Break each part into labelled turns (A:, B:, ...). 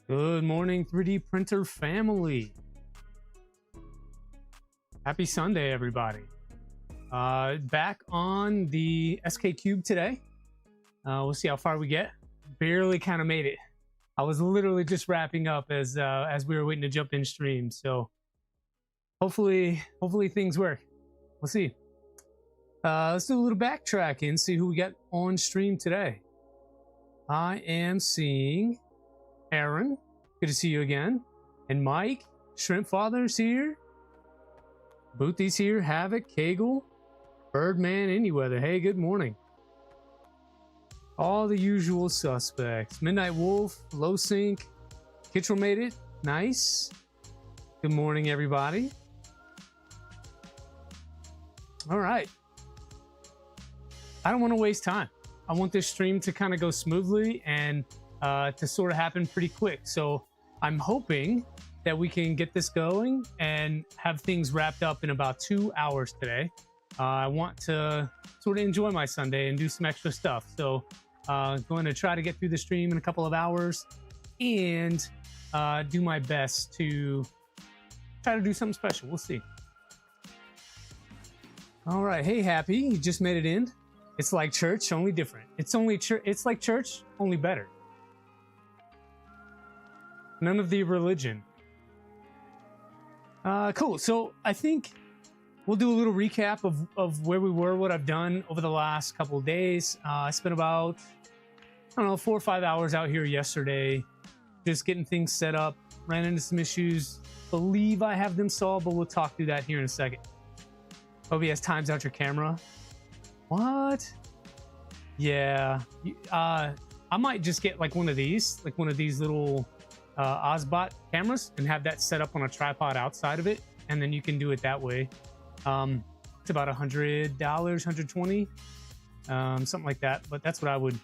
A: Good morning, 3D printer family. Happy Sunday, everybody. Back on the SK Cube today. We'll see how far we get. Barely kind of made it. I was literally just wrapping up as we were waiting to jump in stream. So hopefully things work. We'll see. Let's do a little backtracking, see who we got on stream today. I am seeing Aaron, good to see you again. And Mike, Shrimp Father's here. Boothy's here, Havoc, Kegel, Birdman, Anyweather. Hey, good morning. All the usual suspects. Midnight Wolf, Low Sync, Kittrell made it. Nice. Good morning, everybody. All right. I don't want to waste time. I want this stream to kind of go smoothly and to sort of happen pretty quick. So I'm hoping that we can get this going and have things wrapped up in about 2 hours today. I want to sort of enjoy my Sunday and do some extra stuff. So going to try to get through the stream in a couple of hours and do my best to try to do something special. We'll see. All right. Hey, Happy, you just made it in. It's like church, only different. It's like church, only better. None of the religion. Cool. So I think we'll do a little recap of where we were, what I've done over the last couple of days. I spent about, I don't know, 4 or 5 hours out here yesterday, just getting things set up. Ran into some issues. Believe I have them solved, but we'll talk through that here in a second. OBS times out your camera. What? Yeah. I might just get like one of these little Ozbot cameras and have that set up on a tripod outside of it, and then you can do it that way. It's about $100, $120, something like that. But that's what I would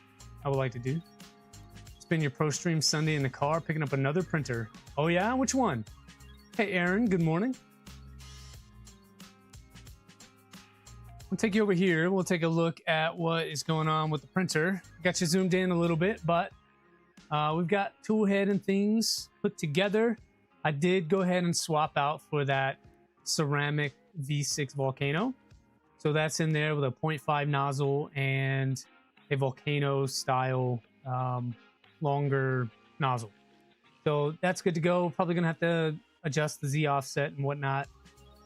A: like to do. Spend your pro stream Sunday in the car picking up another printer. Oh yeah, which one? Hey Aaron, good morning. I'll take you over here. We'll take a look at what is going on with the printer. Got you zoomed in a little bit, but we've got tool head and things put together. I did go ahead and swap out for that ceramic V6 Volcano. So that's in there with a 0.5 nozzle and a Volcano style longer nozzle. So that's good to go. Probably gonna have to adjust the Z offset and whatnot.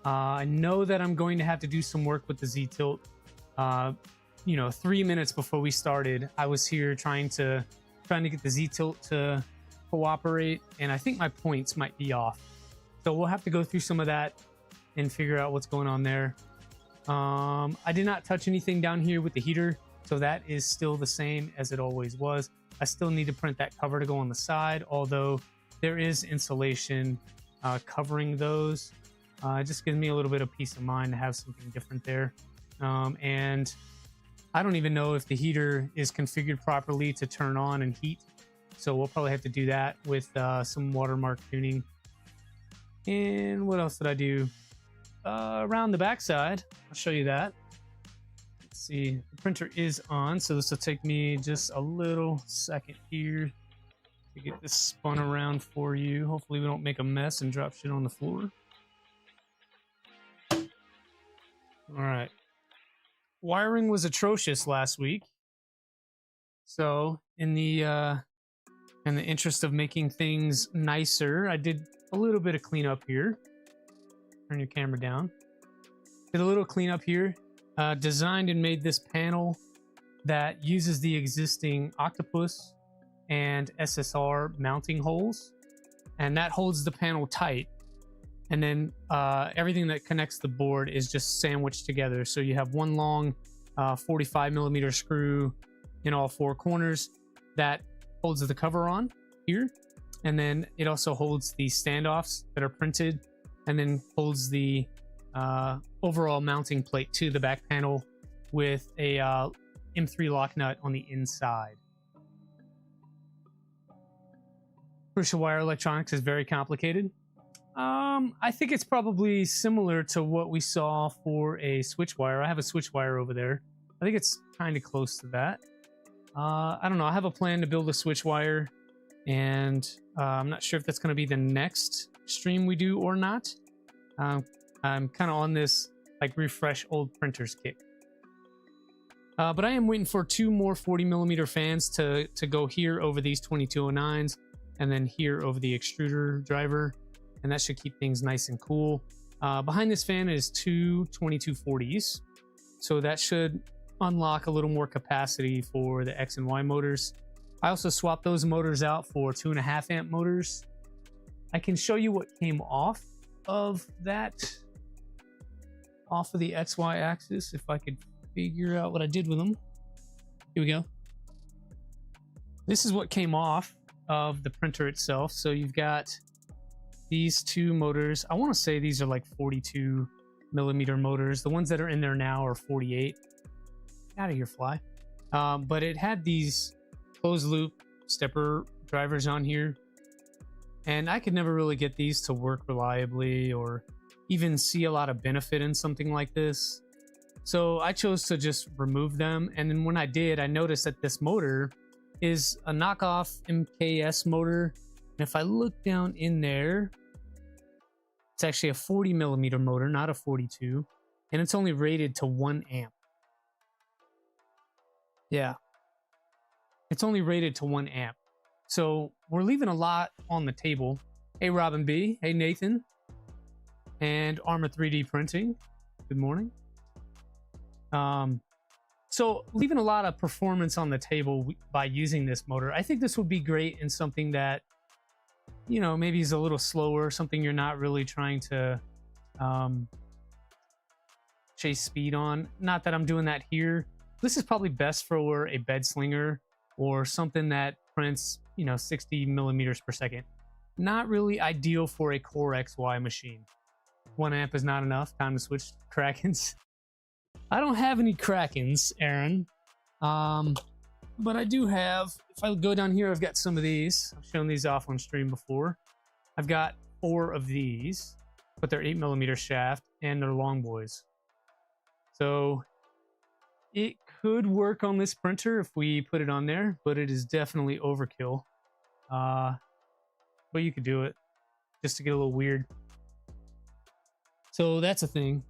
A: I know that I'm going to have to do some work with the Z tilt. 3 minutes before we started, I was here trying to get the Z tilt to cooperate, and I think my points might be off. So we'll have to go through some of that and figure out what's going on there. I did not touch anything down here with the heater, so that is still the same as it always was. I still need to print that cover to go on the side, although there is insulation covering those. It just gives me a little bit of peace of mind to have something different there. And I don't even know if the heater is configured properly to turn on and heat. So we'll probably have to do that with some watermark tuning. And what else did I do? Around the backside, I'll show you that. Let's see, the printer is on. So this will take me just a little second here to get this spun around for you. Hopefully we don't make a mess and drop shit on the floor. All right. Wiring was atrocious last week. So in the interest of making things nicer, I did a little bit of cleanup here. Turn your camera down. Did a little cleanup here. Designed and made this panel that uses the existing Octopus and SSR mounting holes, and that holds the panel tight. And then everything that connects the board is just sandwiched together. So you have one long 45 millimeter screw in all four corners that holds the cover on here. And then it also holds the standoffs that are printed, and then holds the overall mounting plate to the back panel with a M3 lock nut on the inside. Crucial wire electronics is very complicated. I think it's probably similar to what we saw for a switch wire. I have a switch wire over there. I think it's kind of close to that. I don't know. I have a plan to build a switch wire and I'm not sure if that's going to be the next stream we do or not. I'm kind of on this like refresh old printers kick. But I am waiting for 2 more 40mm fans to go here over these 2209s, and then here over the extruder driver, and that should keep things nice and cool. Behind this fan is 2 2240s, so that should unlock a little more capacity for the X and Y motors. I also swapped those motors out for 2.5 amp motors. I can show you what came off of that, off of the XY axis, if I could figure out what I did with them. Here we go. This is what came off of the printer itself. So you've got these 2 motors. I want to say these are like 42mm motors. The ones that are in there now are 48. Out of here, fly. But it had these closed loop stepper drivers on here, and I could never really get these to work reliably or even see a lot of benefit in something like this. So I chose to just remove them, and then when I did, I noticed that this motor is a knockoff MKS motor, and if I look down in there, it's actually a 40mm motor, not a 42, and it's only rated to 1 amp. Yeah, it's only rated to 1 amp. So we're leaving a lot on the table. Hey, Robin B. Hey, Nathan. And Armor 3D Printing. Good morning. So leaving a lot of performance on the table by using this motor. I think this would be great in something that, you know, maybe is a little slower, something you're not really trying to chase speed on. Not that I'm doing that here. This is probably best for a bed slinger or something that prints, you know, 60mm per second. Not really ideal for a Core XY machine. 1 amp is not enough. Time to switch Krakens. I don't have any Krakens, Aaron. But I do have, if I go down here, I've got some of these. I've shown these off on stream before. I've got 4 of these, but they're 8mm shaft and they're long boys. So it could work on this printer if we put it on there, but it is definitely overkill. But you could do it just to get a little weird. So that's a thing.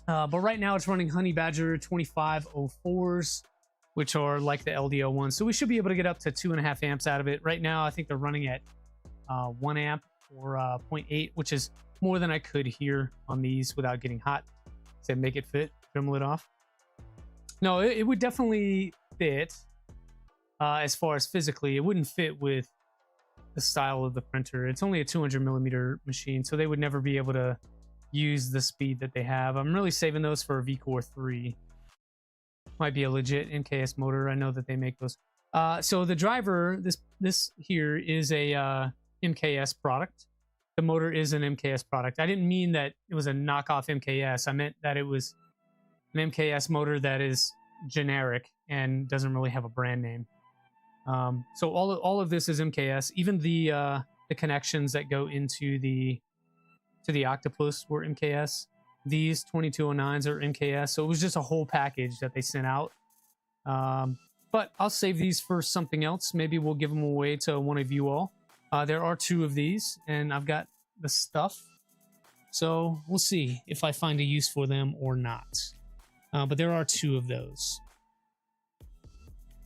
A: But right now it's running Honey Badger 2504s, which are like the LDO ones. So we should be able to get up to 2.5 amps out of it. Right now, I think they're running at 1 amp or 0.8, which is more than I could here on these without getting hot. So make it fit, Dremel it off. No, it would definitely fit as far as physically. It wouldn't fit with the style of the printer. It's only a 200mm machine, so they would never be able to use the speed that they have. I'm really saving those for a VCore 3. Might be a legit MKS motor. I know that they make those. So the driver, this here is a MKS product. The motor is an MKS product. I didn't mean that it was a knockoff MKS. I meant that it was an MKS motor that is generic and doesn't really have a brand name. So all of this is MKS. Even the connections that go into the Octopus were MKS. These 2209s are MKS. So it was just a whole package that they sent out. But I'll save these for something else. Maybe we'll give them away to one of you all. There are 2 of these, and I've got the stuff. So we'll see if I find a use for them or not. But there are 2 of those.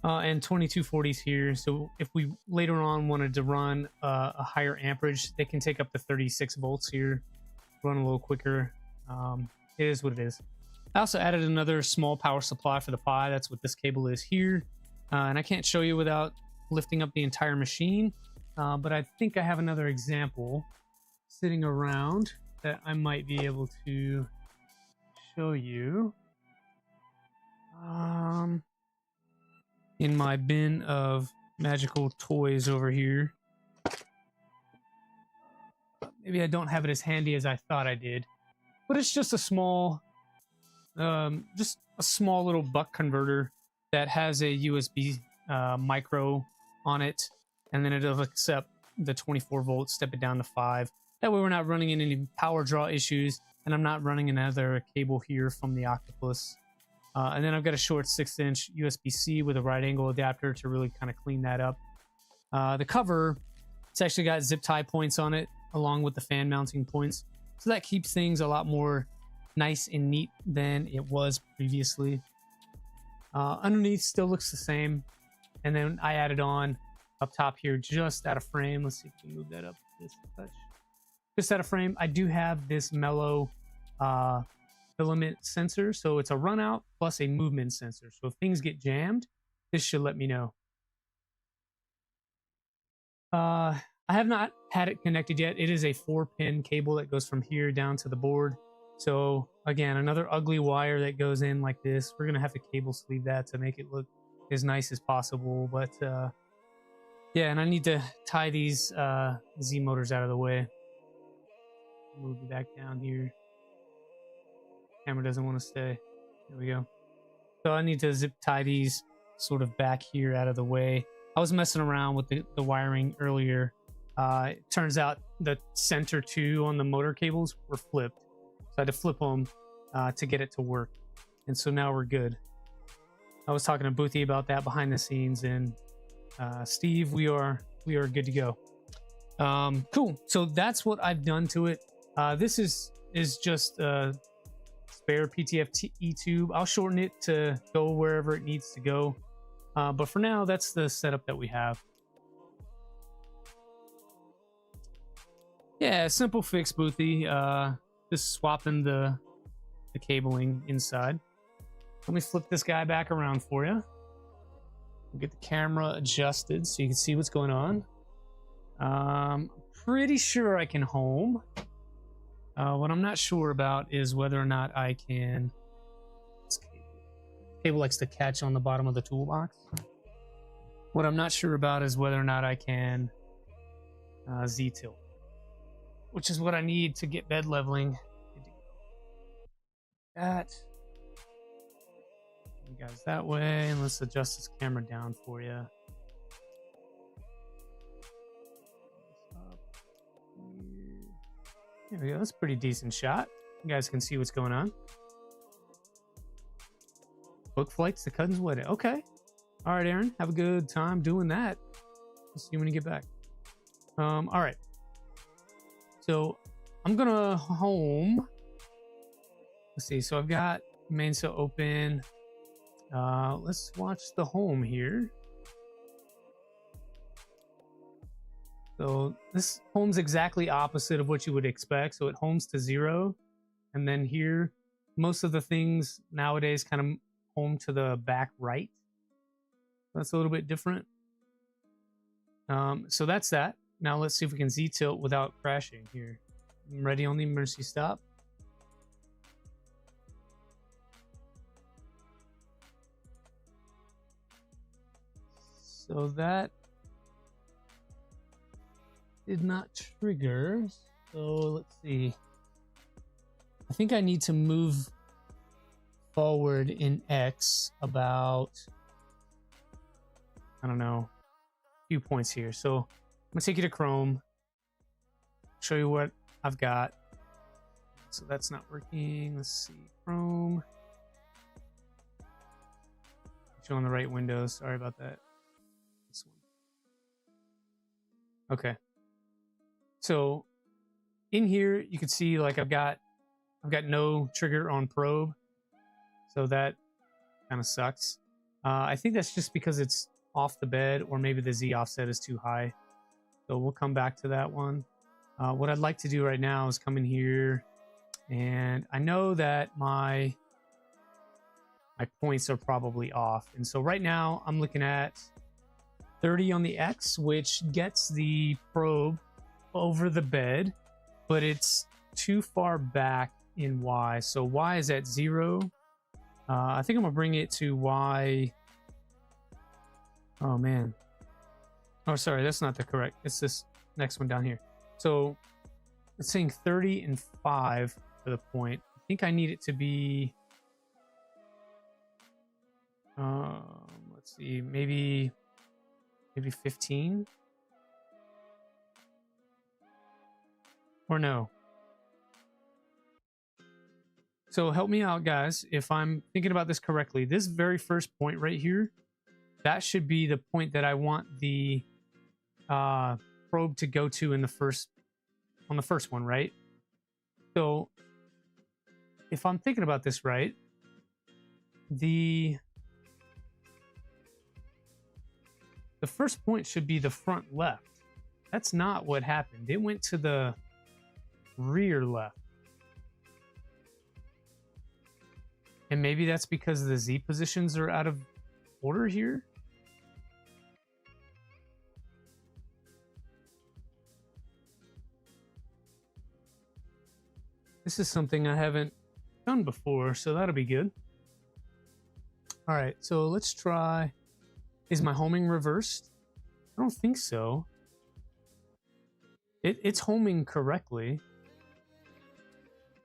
A: And 2240s here. So if we later on wanted to run a higher amperage, they can take up to 36 volts here. Run a little quicker. It is what it is. I also added another small power supply for the Pi. That's what this cable is here. And I can't show you without lifting up the entire machine. But I think I have another example sitting around that I might be able to show you. In my bin of magical toys over here. Maybe I don't have it as handy as I thought I did, but it's just a small, little buck converter that has a USB micro on it, and then it'll accept the 24 volts, step it down to 5. That way we're not running into any power draw issues, and I'm not running another cable here from the Octopus. And then I've got a short 6-inch USB-C with a right angle adapter to really kind of clean that up. The cover, it's actually got zip tie points on it along with the fan mounting points. So that keeps things a lot more nice and neat than it was previously. Underneath still looks the same. And then I added on up top here just out of frame. Let's see if we can move that up just a touch. Just out of frame, I do have this mellow filament sensor. So it's a run out plus a movement sensor. So if things get jammed, this should let me know. I have not had it connected yet. It is a 4-pin cable that goes from here down to the board. So again, another ugly wire that goes in like this. We're going to have to cable sleeve that to make it look as nice as possible. But yeah, and I need to tie these Z motors out of the way. Move you back down here. Camera doesn't want to stay. There we go. So I need to zip tie these sort of back here out of the way. I was messing around with the wiring earlier. It turns out the center two on the motor cables were flipped. So I had to flip them to get it to work. And so now we're good. I was talking to Boothie about that behind the scenes, and Steve, we are good to go. Cool. So that's what I've done to it. This is just a spare PTFE tube. I'll shorten it to go wherever it needs to go. But for now, that's the setup that we have. Yeah, simple fix, Boothie. Just swapping the cabling inside. Let me flip this guy back around for you. Get the camera adjusted so you can see what's going on. Pretty sure I can home. What I'm not sure about is whether or not I can... Cable likes to catch on the bottom of the toolbox. What I'm not sure about is whether or not I can Z-tilt, which is what I need to get bed leveling. That. You guys that way, and let's adjust this camera down for you. There we go. That's a pretty decent shot. You guys can see what's going on. Book flights, the cousin's wedding. Okay. All right, Aaron. Have a good time doing that. I'll see you when you get back. All right. So I'm gonna home. Let's see. So I've got main cell open. Let's watch the home here. So this home's exactly opposite of what you would expect. So it homes to 0, and then here, most of the things nowadays kind of home to the back right. That's a little bit different. So that's that. Now let's see if we can Z-tilt without crashing here. I'm ready on the emergency stop. So that did not trigger. So let's see. I think I need to move forward in X about, I don't know, a few points here. So I'm gonna take you to Chrome, show you what I've got. So that's not working. Let's see, Chrome. Showing the right window. Sorry about that. This one. Okay. So in here you can see like I've got no trigger on probe. So that kind of sucks. I think that's just because it's off the bed, or maybe the Z offset is too high. So we'll come back to that one. What I'd like to do right now is come in here, and I know that my points are probably off. And so right now I'm looking at 30 on the X, which gets the probe over the bed, but it's too far back in Y. So Y is at 0. I think I'm gonna bring it to Y. Oh man. Oh, sorry, that's not the correct. It's this next one down here. So it's saying 30 and 5 for the point. I think I need it to be. Let's see, maybe 15, or no. So help me out, guys, if I'm thinking about this correctly. This very first point right here, that should be the point that I want the probe to go to in the first one, right? So if I'm thinking about this right, the first point should be the front left. That's not what happened. It went to the rear left. And maybe that's because the Z positions are out of order here. This is something I haven't done before, so that'll be good. All right, so let's try. Is my homing reversed? I don't think so. It's homing correctly.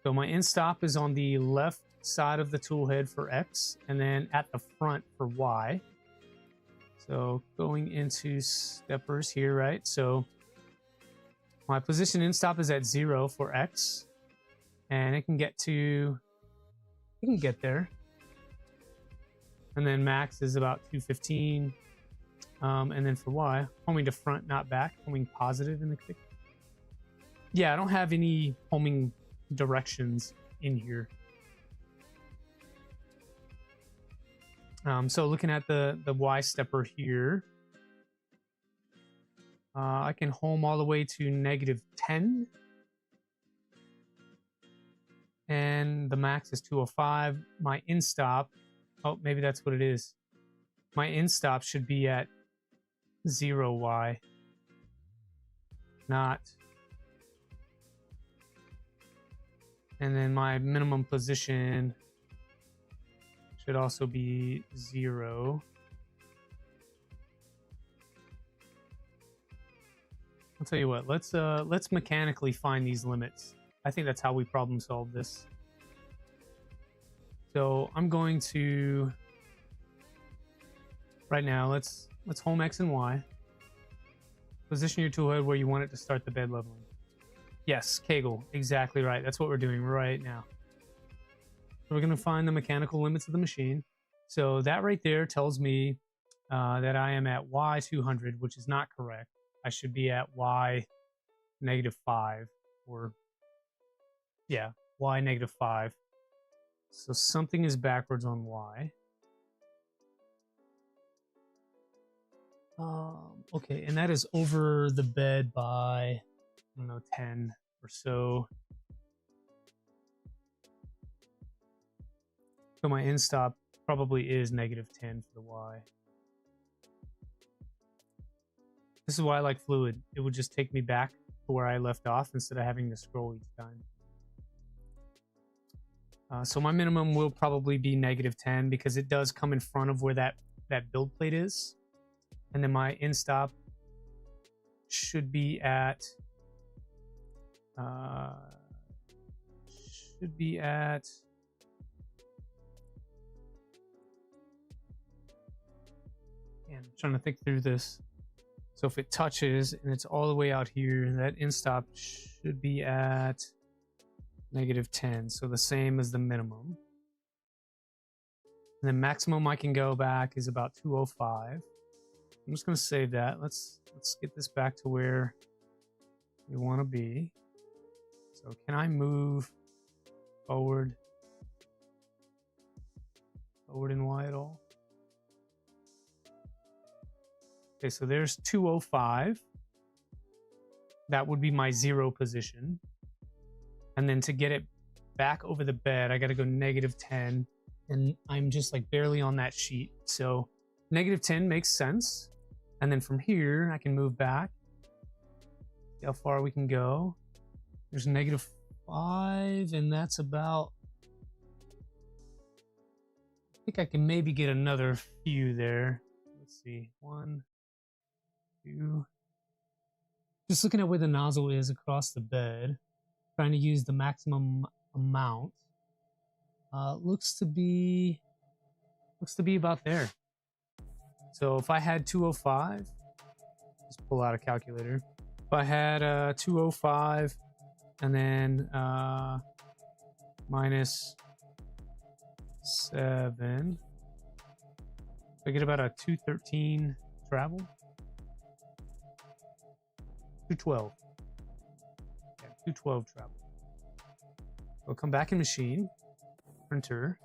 A: So my end stop is on the left side of the tool head for X, and then at the front for Y. So going into steppers here, right? So my position end stop is at 0 for X, and it can get there. And then max is about 215. And then for Y, homing to front, not back, homing positive in the kick. Yeah, I don't have any homing directions in here. So looking at the Y stepper here, I can home all the way to -10. And the max is 205. My in stop, oh, maybe that's what it is. My in stop should be at 0Y, not. And then my minimum position should also be 0. I'll tell you what, let's mechanically find these limits. I think that's how we problem solve this. So I'm going to, right now, let's home X and Y. Position your tool head where you want it to start the bed leveling. Yes, Kegel, exactly right. That's what we're doing right now. So we're going to find the mechanical limits of the machine. So that right there tells me that I am at Y 200, which is not correct. I should be at Y -5, or yeah, Y -5. So something is backwards on Y. Okay, and that is over the bed by, I don't know, 10 or so. So my end stop probably is -10 for the Y. This is why I like fluid. It would just take me back to where I left off instead of having to scroll each time. So my minimum will probably be -10 because it does come in front of where that build plate is. And then my end stop should be at man, I'm trying to think through this. So if it touches and it's all the way out here, that end stop should be at -10, so the same as the minimum. And the maximum I can go back is about 205. I'm just going to save that. Let's get this back to where we want to be. So can I move forward in Y at all? Okay, so there's 205. That would be my 0 position. And then to get it back over the bed, I got to go -10. And I'm just like barely on that sheet. So -10 makes sense. And then from here, I can move back. See how far we can go. There's -5, and that's about, I think I can maybe get another few there. Let's see, 1, 2. Just looking at where the nozzle is across the bed, trying to use the maximum amount. Looks to be about there. So if I had 205, just pull out a calculator. If I had 205 and then -7, I get about a 213 travel. 212. Yeah, 212 travel. We'll come back in machine. Printer.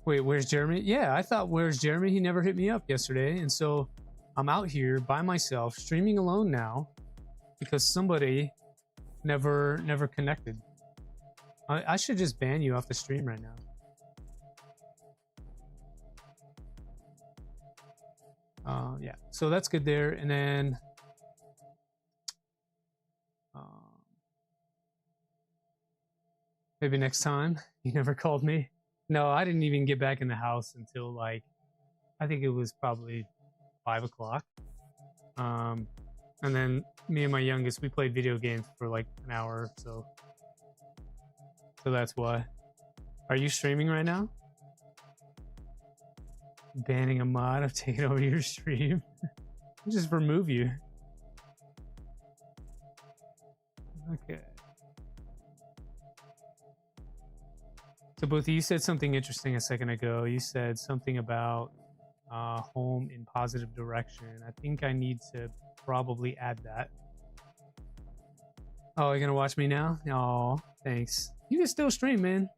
A: Wait, where's Jeremy? Yeah, I thought, where's Jeremy? He never hit me up yesterday. And so I'm out here by myself, streaming alone now because somebody never connected. I should just ban you off the stream right now. Yeah, so that's good there. And then maybe next time. You never called me. No, I didn't even get back in the house until like, I think it was probably 5 o'clock. And then me and my youngest, we played video games for like an hour or so. So that's why. Are you streaming right now? Banning a mod of taking over your stream. I'll just remove you. Okay. So both of you said something interesting a second ago. You said something about home in positive direction. I think I need to probably add that. Oh, you're gonna watch me now? Oh, thanks. You can still stream, man.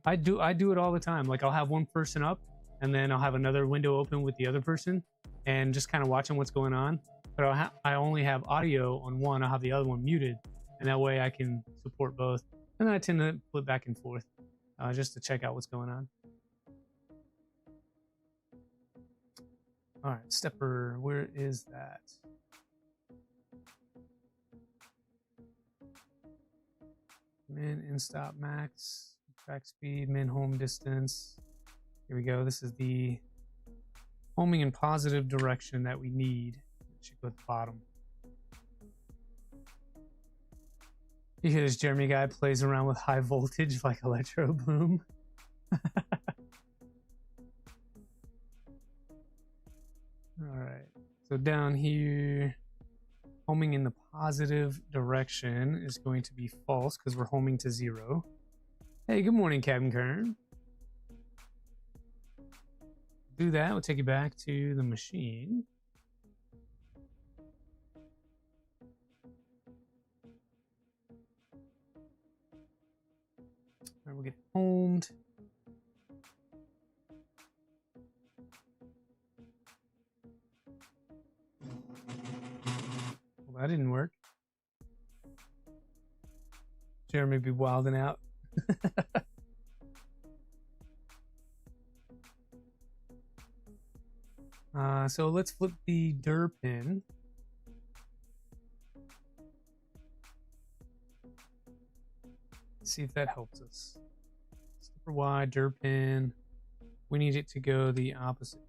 A: I do it all the time. Like I'll have one person up and then I'll have another window open with the other person and just kind of watching what's going on. But I only have audio on one. I'll have the other one muted, and that way I can support both. And then I tend to flip back and forth just to check out what's going on. All right, stepper, where is that? Min in stop max, track speed, min home distance. Here we go. This is the homing in positive direction that we need. It should go at the bottom. You hear this Jeremy guy plays around with high voltage like electro boom. All right, so down here, homing in the positive direction is going to be false because we're homing to 0. Hey, good morning, Captain Kern. Do that, we'll take you back to the machine. All right, we'll get homed. Well, that didn't work. Jeremy be wilding out. So let's flip the dir pin. See if that helps us. Super wide dir pin. We need it to go the opposite.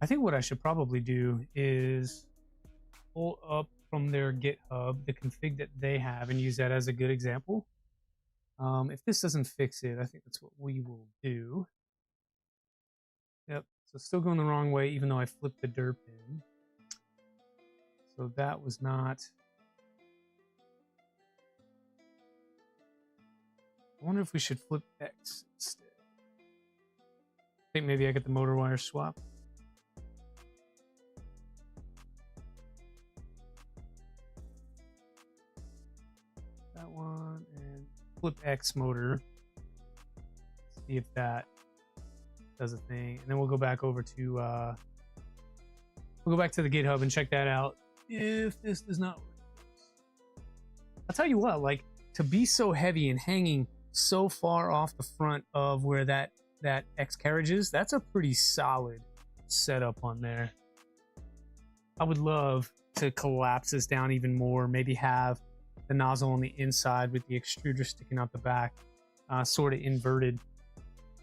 A: I think what I should probably do is pull up from their GitHub the config that they have and use that as a good example. If this doesn't fix it, I think that's what we will do. Yep, so still going the wrong way even though I flipped the dir pin. So that was not... I wonder if we should flip X instead. I think maybe I get the motor wire swap. That one, and flip X motor. See if that does a thing. And then we'll go back over to we'll go back to the GitHub and check that out. If this does not work. I'll tell you what, like, to be so heavy and hanging so far off the front of where that X carriage is, that's a pretty solid setup on there. I would love to collapse this down even more, maybe have the nozzle on the inside with the extruder sticking out the back, sort of inverted.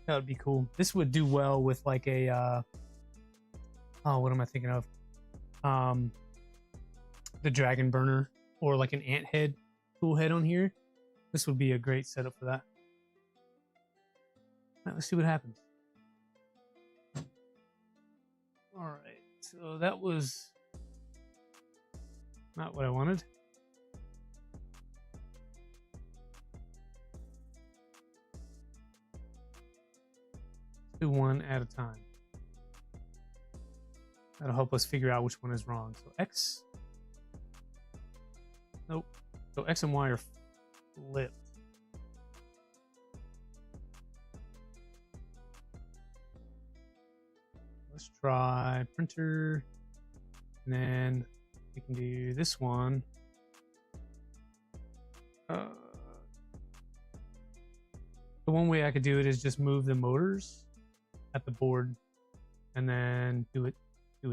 A: That would be cool. This would do well with like a oh, what am I thinking of? The dragon burner or like an ant head tool head on here. This would be a great setup for that. All right, let's see what happens. All right, so that was not what I wanted. do one at a time. That'll help us figure out which one is wrong. So X. Nope. So X and Y are flipped. Let's try printer. And then we can do this one. The one way I could do it is just move the motors at the board and then do it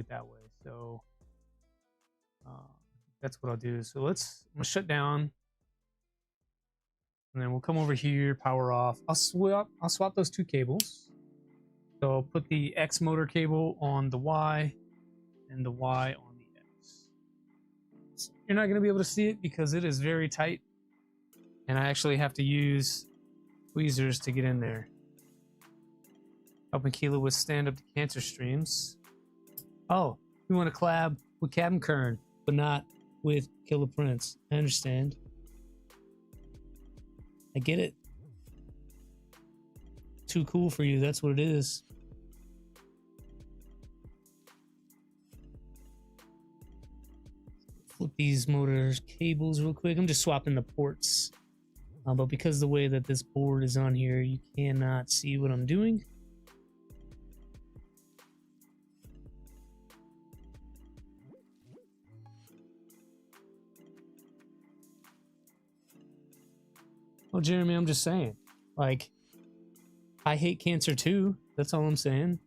A: that way. So that's what I'll do. So I'm gonna shut down, and then we'll come over here, power off. I'll swap those two cables. So I'll put the X motor cable on the Y and the Y on the X. So you're not gonna be able to see it because it is very tight, and I actually have to use tweezers to get in there. Helping Keela withstand up to cancer streams. Oh, we want to collab with Captain Kern, but not with Killer Prince. I understand. I get it. Too cool for you, that's what it is. Flip these motors cables real quick. I'm just swapping the ports. But because the way that this board is on here, you cannot see what I'm doing. Well, Jeremy, I'm just saying, like, I hate cancer too. That's all I'm saying.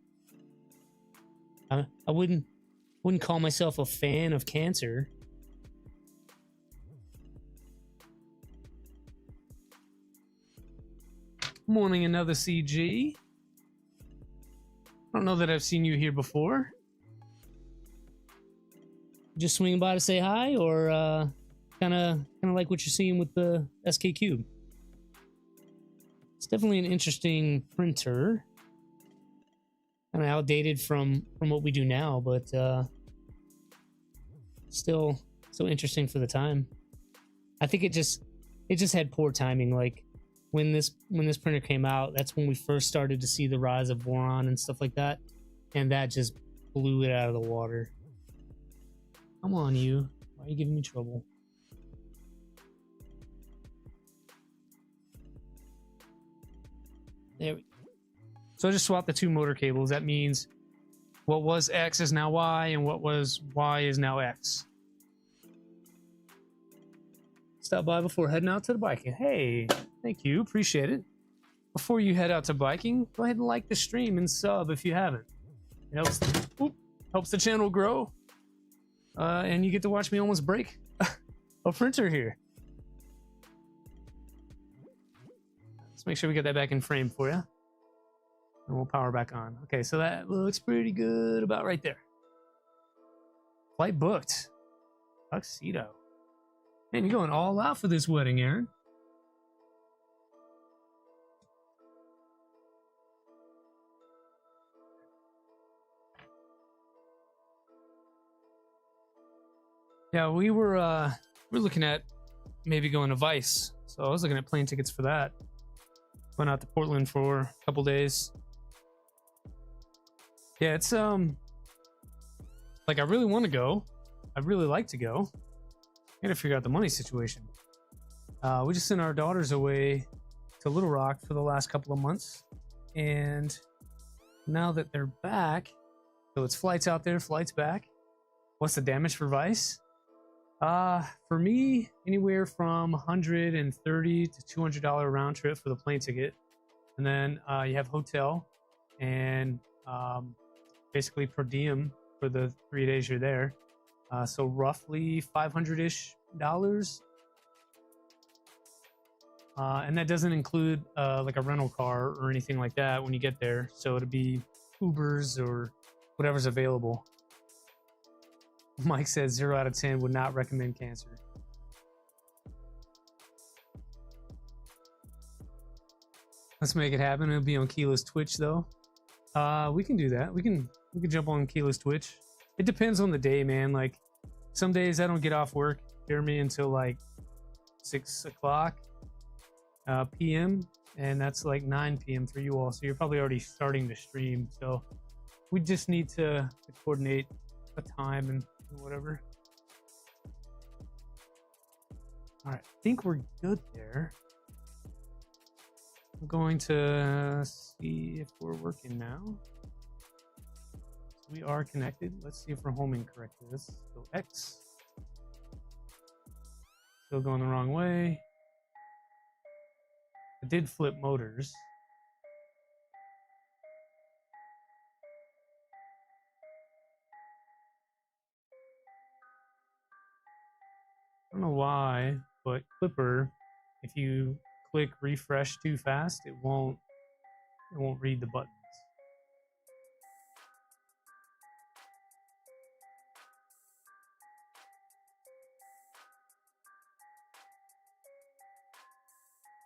A: I wouldn't call myself a fan of cancer. Morning, another CG. I don't know that I've seen you here before. Just swinging by to say hi, or kind of like what you're seeing with the SK Cube. It's definitely an interesting printer. Kind of outdated from what we do now, but still interesting for the time. I think it just had poor timing. Like when this printer came out, that's when we first started to see the rise of Voron and stuff like that, and that just blew it out of the water. Come on, you. Why are you giving me trouble? There we go. So I just swapped the two motor cables. That means what was X is now Y, and what was Y is now X. Stop by before heading out to the biking. Hey, thank you. Appreciate it. Before you head out to biking, go ahead and like the stream and sub if you haven't. It helps the channel grow. And you get to watch me almost break a printer here. Let's make sure we get that back in frame for you. And we'll power back on. Okay, so that looks pretty good about right there. Flight booked. Tuxedo. Man, you're going all out for this wedding, Aaron. Yeah, we're looking at maybe going to Vice. So I was looking at plane tickets for that. Went out to Portland for a couple days. Yeah, it's like I really want to go. I'd really like to go. I gotta figure out the money situation. We just sent our daughters away to Little Rock for the last couple of months, and now that they're back, so it's flights out there, flights back. What's the damage for Vice? For me, anywhere from $130 to $200 round trip for the plane ticket, and then you have hotel and basically per diem for the 3 days you're there. So roughly $500-ish. And that doesn't include like a rental car or anything like that when you get there. So it'd be Ubers or whatever's available. Mike says 0 out of 10 would not recommend cancer. Let's make it happen. It'll be on Keela's Twitch though. We can do that. We can jump on Keela's Twitch. It depends on the day, man. Like some days I don't get off work, Jeremy, until like 6 o'clock. p.m. and that's like 9 p.m. for you all. So you're probably already starting to stream. So we just need to coordinate a time and whatever. All right, I think we're good there. I'm going to see if we're working now. We are connected. Let's see if we're homing correctly. Let's go X. Still going the wrong way. I did flip motors. I don't know why, but Clipper, if you click refresh too fast, it won't read the buttons.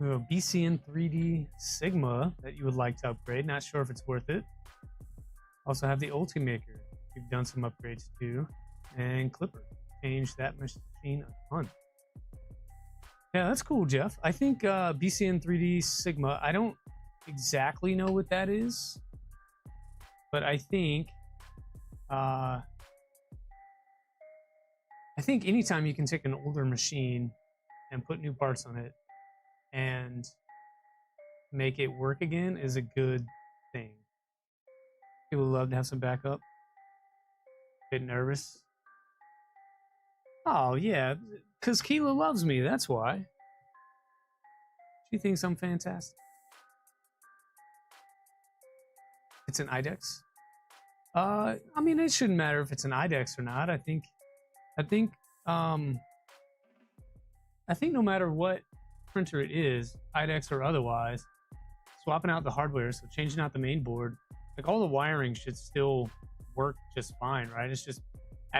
A: We have a BCN 3D Sigma that you would like to upgrade. Not sure if it's worth it. Also have the Ultimaker. We've done some upgrades too. And Clipper. Changed that machine a ton. Yeah, that's cool, Jeff. I think BCN 3D Sigma, I don't exactly know what that is, but I think anytime you can take an older machine and put new parts on it and make it work again is a good thing. People love to have some backup. Bit nervous. Oh yeah, because Keela loves me, that's why. She thinks I'm fantastic. It's an IDEX. I mean, it shouldn't matter if it's an IDEX or not. I think no matter what printer it is, IDEX or otherwise, swapping out the hardware, so changing out the main board, like all the wiring should still work just fine, right? It's just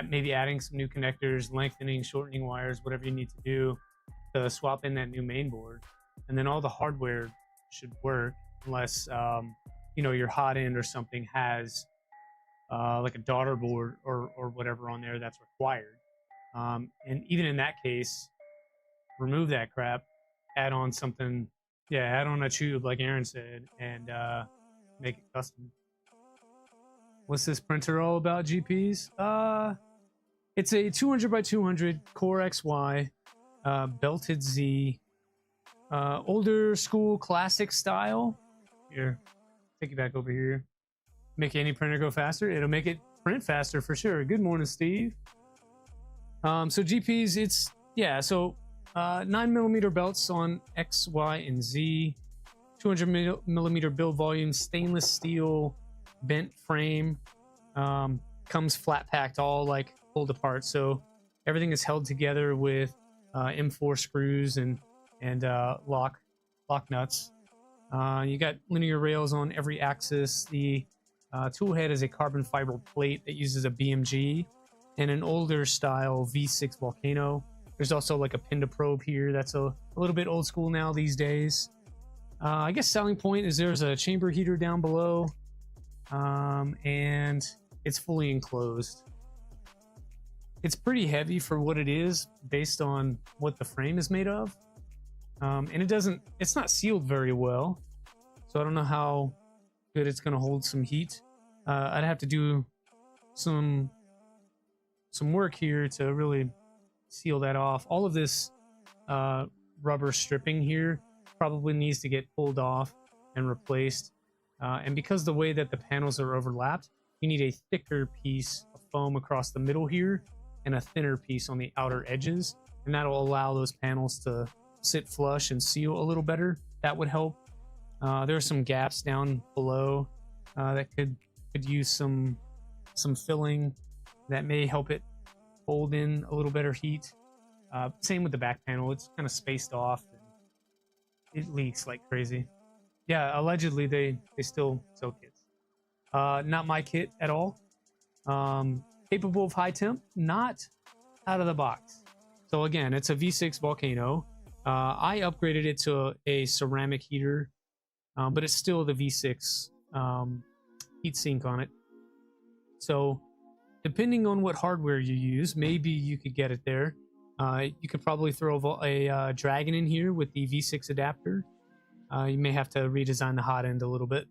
A: maybe adding some new connectors, lengthening, shortening wires, whatever you need to do to swap in that new main board, and then all the hardware should work, unless your hot end or something has like a daughter board or whatever on there that's required. And even in that case, remove that crap, add on something, add on a tube like Aaron said, and make it custom. What's this printer all about, GPs? It's a 200 by 200 Core XY, belted Z, older school classic style. Here, take it back over here. Make any printer go faster. It'll make it print faster for sure. Good morning, Steve. So GPs, it's 9mm belts on X, Y, and Z. 200mm build volume, stainless steel, bent frame. Comes flat packed, all like pulled apart. So everything is held together with M4 screws and lock nuts. You got linear rails on every axis. The tool head is a carbon fiber plate that uses a BMG and an older style V6 Volcano. There's also like a Pinda probe here. That's a little bit old school now these days. I guess selling point is there's a chamber heater down below, and it's fully enclosed. It's pretty heavy for what it is based on what the frame is made of. And it's not sealed very well. So I don't know how good it's going to hold some heat. I'd have to do some work here to really seal that off. All of this rubber stripping here probably needs to get pulled off and replaced. And because the way that the panels are overlapped, you need a thicker piece of foam across the middle here and a thinner piece on the outer edges. And that'll allow those panels to sit flush and seal a little better. That would help. There are some gaps down below that could use some filling that may help it hold in a little better heat. Same with the back panel. It's kind of spaced off. It leaks like crazy. Yeah, allegedly they still sell kits. Not my kit at all. Capable of high temp, not out of the box. So again, it's a V6 Volcano. I upgraded it to a ceramic heater, but it's still the V6 heatsink on it. So depending on what hardware you use, maybe you could get it there. You could probably throw a Dragon in here with the V6 adapter. You may have to redesign the hot end a little bit.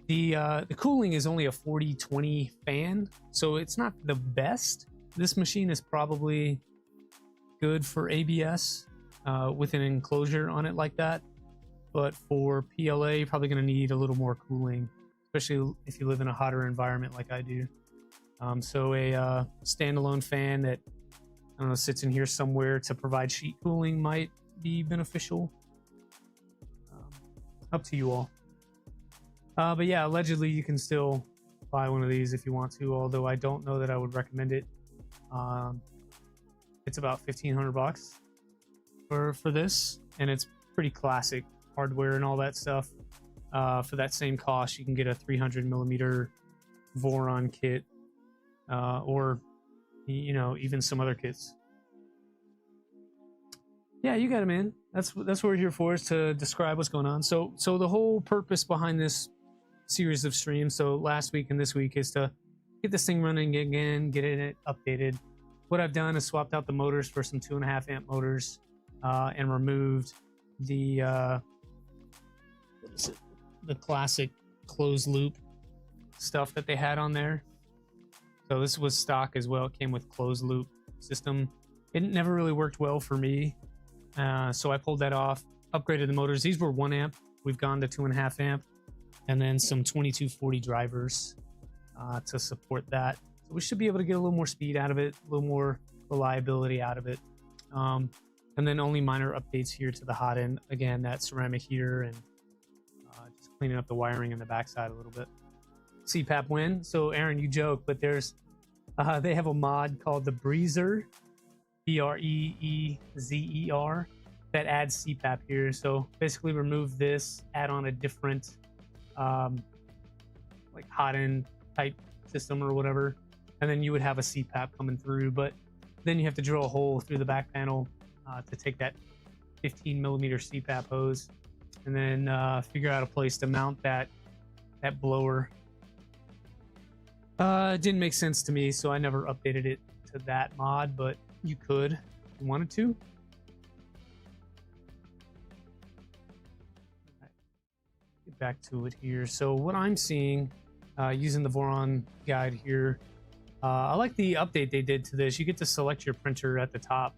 A: The cooling is only a 40-20 fan, so it's not the best. This machine is probably good for ABS with an enclosure on it like that, but for PLA, you're probably going to need a little more cooling, especially if you live in a hotter environment like I do. So a standalone fan that, I don't know, sits in here somewhere to provide sheet cooling might be beneficial. Up to you all. But yeah, allegedly you can still buy one of these if you want to, although I don't know that I would recommend it. It's about 1,500 bucks for this, and it's pretty classic hardware and all that stuff. For that same cost, you can get a 300mm Voron kit, or even some other kits. Yeah, you got it, man. That's what we're here for, is to describe what's going on. So the whole purpose behind this series of streams, so last week and this week, is to get this thing running again, get it updated. What I've done is swapped out the motors for some 2.5 amp motors, and removed the the classic closed loop stuff that they had on there. So this was stock as well. It came with closed loop system. It never really worked well for me. So I pulled that off, upgraded the motors. These were 1 amp. We've gone to 2.5 amp, and then some 2240 drivers to support that. So we should be able to get a little more speed out of it, a little more reliability out of it. And then only minor updates here to the hot end. Again, that ceramic heater, and just cleaning up the wiring in the backside a little bit. CPAP win. So Aaron, you joke, but there's they have a mod called the Breezer, Breezer, that adds CPAP here. So basically remove this, add on a different like hot end type system or whatever, and then you would have a CPAP coming through. But then you have to drill a hole through the back panel to take that 15mm CPAP hose, and then figure out a place to mount that blower. It didn't make sense to me, so I never updated it to that mod, but you could if you wanted to. Get back to it here. So what I'm seeing using the Voron guide here, I like the update they did to this. You get to select your printer at the top.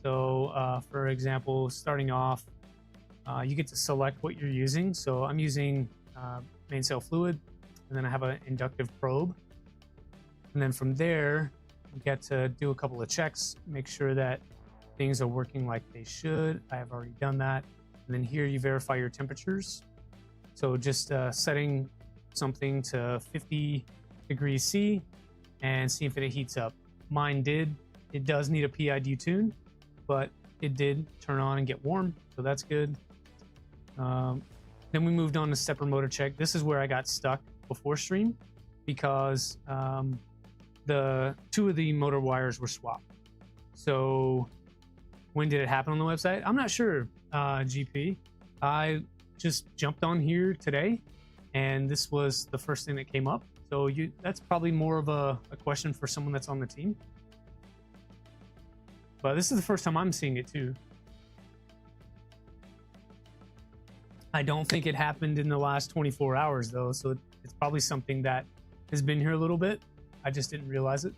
A: So for example, starting off, you get to select what you're using. So I'm using main cell fluid, and then I have an inductive probe. And then from there, you get to do a couple of checks, make sure that things are working like they should. I have already done that. And then here you verify your temperatures. So just setting something to 50 degrees C and see if it heats up. Mine did. It does need a PID tune, but it did turn on and get warm, so that's good. Then we moved on to stepper motor check. This is where I got stuck before stream, because the two of the motor wires were swapped. So when did it happen on the website? I'm not sure, GP. I just jumped on here today, and this was the first thing that came up. So that's probably more of a question for someone that's on the team. But this is the first time I'm seeing it too. I don't think it happened in the last 24 hours though, so it's probably something that has been here a little bit. I just didn't realize it.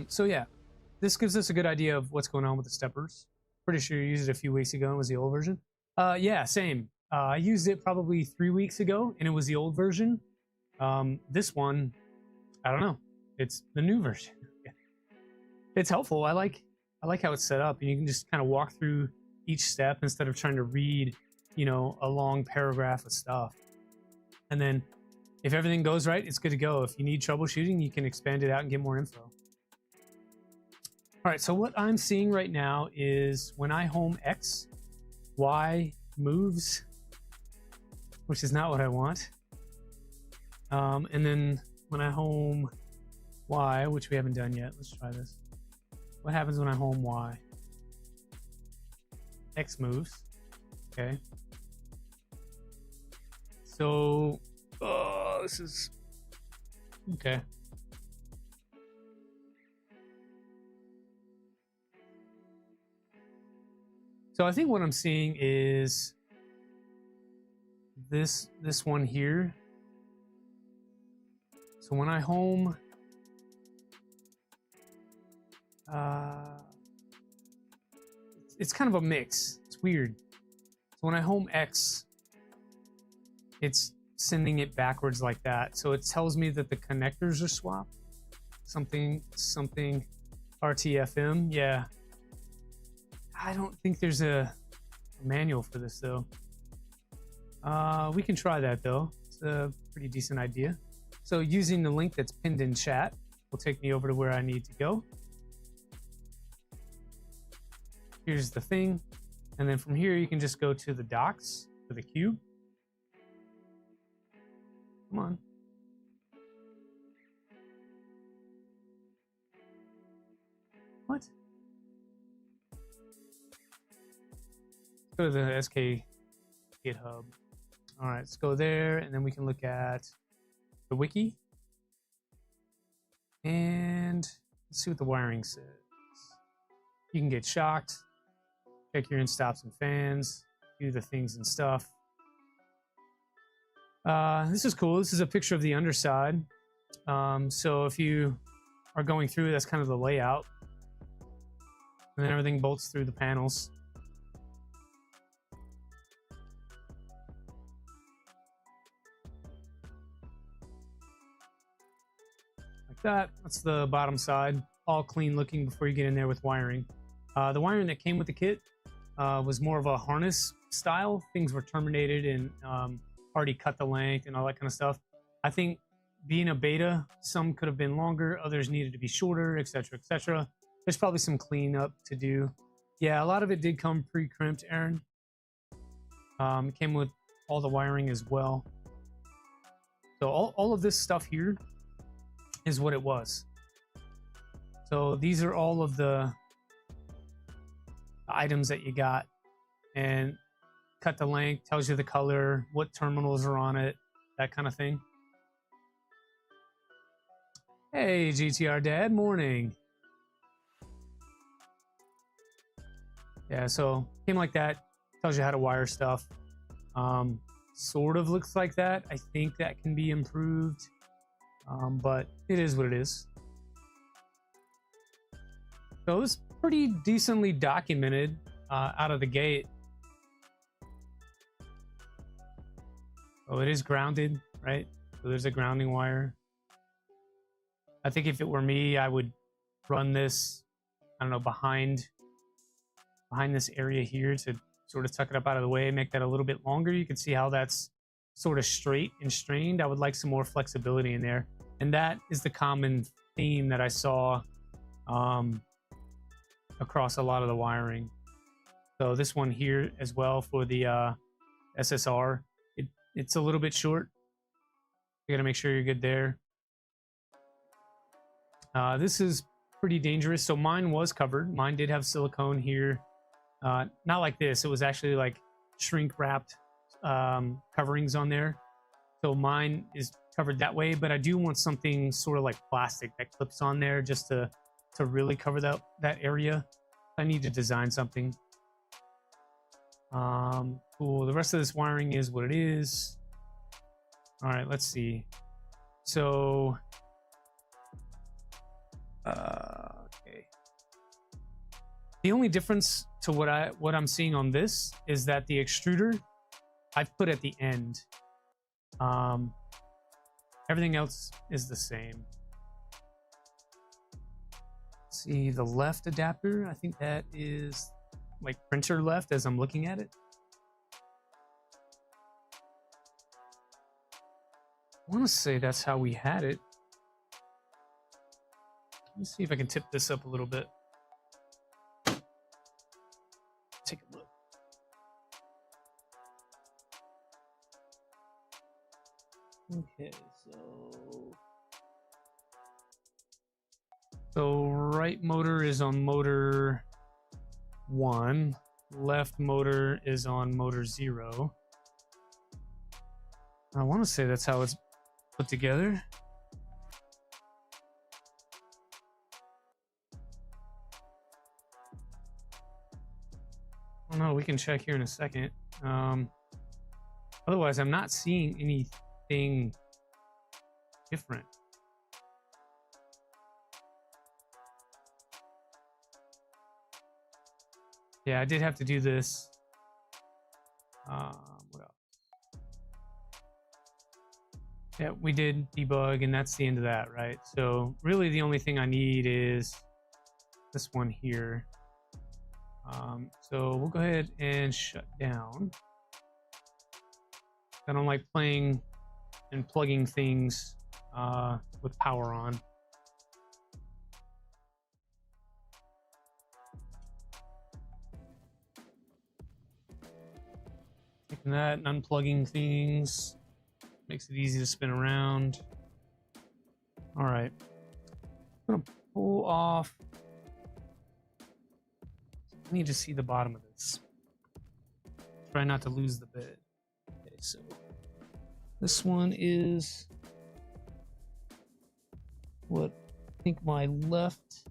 A: So yeah, this gives us a good idea of what's going on with the steppers. Pretty sure you used it a few weeks ago and it was the old version. Yeah, same. I used it probably 3 weeks ago and it was the old version. This one, I don't know. It's the new version. It's helpful. I like how it's set up, and you can just kind of walk through each step instead of trying to read, a long paragraph of stuff. And then if everything goes right, it's good to go. If you need troubleshooting, you can expand it out and get more info. All right, so what I'm seeing right now is when I home X, Y moves, which is not what I want. And then when I home Y, which we haven't done yet, let's try this. What happens when I home Y? X moves. Okay. So, this is okay. So I think what I'm seeing is this one here. So when I home, it's kind of a mix. It's weird. So when I home X, it's sending it backwards like that. So it tells me that the connectors are swapped. Something RTFM. Yeah. I don't think there's a manual for this though. We can try that though. It's a pretty decent idea. So using the link that's pinned in chat will take me over to where I need to go. Here's the thing. And then from here, you can just go to the docs for the cube. Come on. What? Go to the SK GitHub. All right, let's go there, and then we can look at the wiki. And let's see what the wiring says. You can get shocked, check your in stops and fans, do the things and stuff. This is cool. This is a picture of the underside. So if you are going through, that's kind of the layout. And then everything bolts through the panels. Like that. That's the bottom side. All clean looking before you get in there with wiring. The wiring that came with the kit was more of a harness style. Things were terminated and already cut the length and all that kind of stuff. I think being a beta, some could have been longer, others needed to be shorter, etc., etc. There's probably some cleanup to do. Yeah, a lot of it did come pre-crimped, Aaron. It came with all the wiring as well. So all of this stuff here is what it was. So these are all of the items that you got, and cut the length, tells you the color, what terminals are on it, that kind of thing. Hey, GTR Dad, morning. Yeah, so came like that, tells you how to wire stuff. Sort of looks like that. I think that can be improved, but it is what it is. So it was pretty decently documented out of the gate. Oh, it is grounded, right? So there's a grounding wire. I think if it were me, I would run this, I don't know, behind this area here to sort of tuck it up out of the way, make that a little bit longer. You can see how that's sort of straight and strained. I would like some more flexibility in there. And that is the common theme that I saw across a lot of the wiring. So this one here as well for the SSR, it's a little bit short. You gotta make sure you're good there. This is pretty dangerous. So mine was covered. Mine did have silicone here. Not like this. It was actually like shrink wrapped coverings on there. So mine is covered that way, but I do want something sort of like plastic that clips on there just to really cover that area. I need to design something. Cool. The rest of this wiring is what it is. All right, let's see. So, okay. The only difference to what I'm seeing on this is that the extruder I've put at the end. Everything else is the same. Let's see, the left adapter, I think that is like printer left as I'm looking at it. I want to say that's how we had it. Let me see if I can tip this up a little bit. Take a look. Okay, so right motor is on motor 1, left motor is on motor 0. I want to say that's how it's put together. don't know. We can check here in a second. Otherwise, I'm not seeing anything different. Yeah, I did have to do this. What else? Yeah, we did debug, and that's the end of that, right? So really the only thing I need is this one here. So we'll go ahead and shut down. I don't like playing and plugging things with power on. Taking that and unplugging things makes it easy to spin around. All right, I'm gonna pull off. I need to see the bottom of this. Try not to lose the bed. Okay, so this one is what I think my left.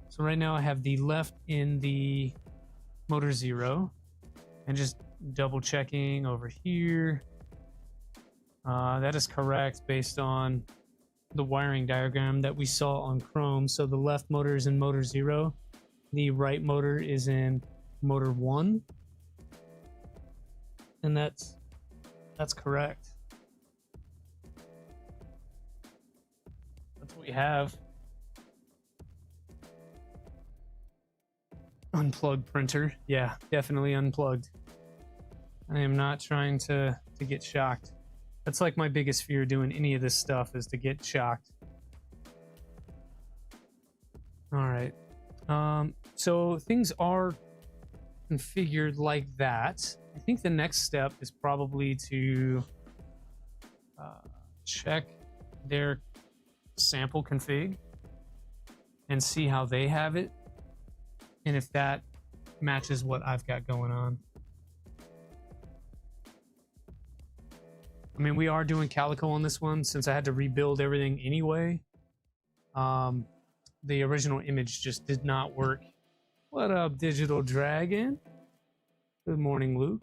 A: So right now I have the left in the motor 0, and just double checking over here. That is correct based on the wiring diagram that we saw on Chrome. So the left motor is in motor 0, the right motor is in motor 1, and that's correct. That's what we have. Unplugged printer. Yeah, definitely unplugged. I am not trying to get shocked. That's like my biggest fear doing any of this stuff, is to get shocked. All right. So things are configured like that. I think the next step is probably to check their sample config and see how they have it, and if that matches what I've got going on. I mean, we are doing Calico on this one since I had to rebuild everything anyway. The original image just did not work. What up, Digital Dragon? Good morning, Luke.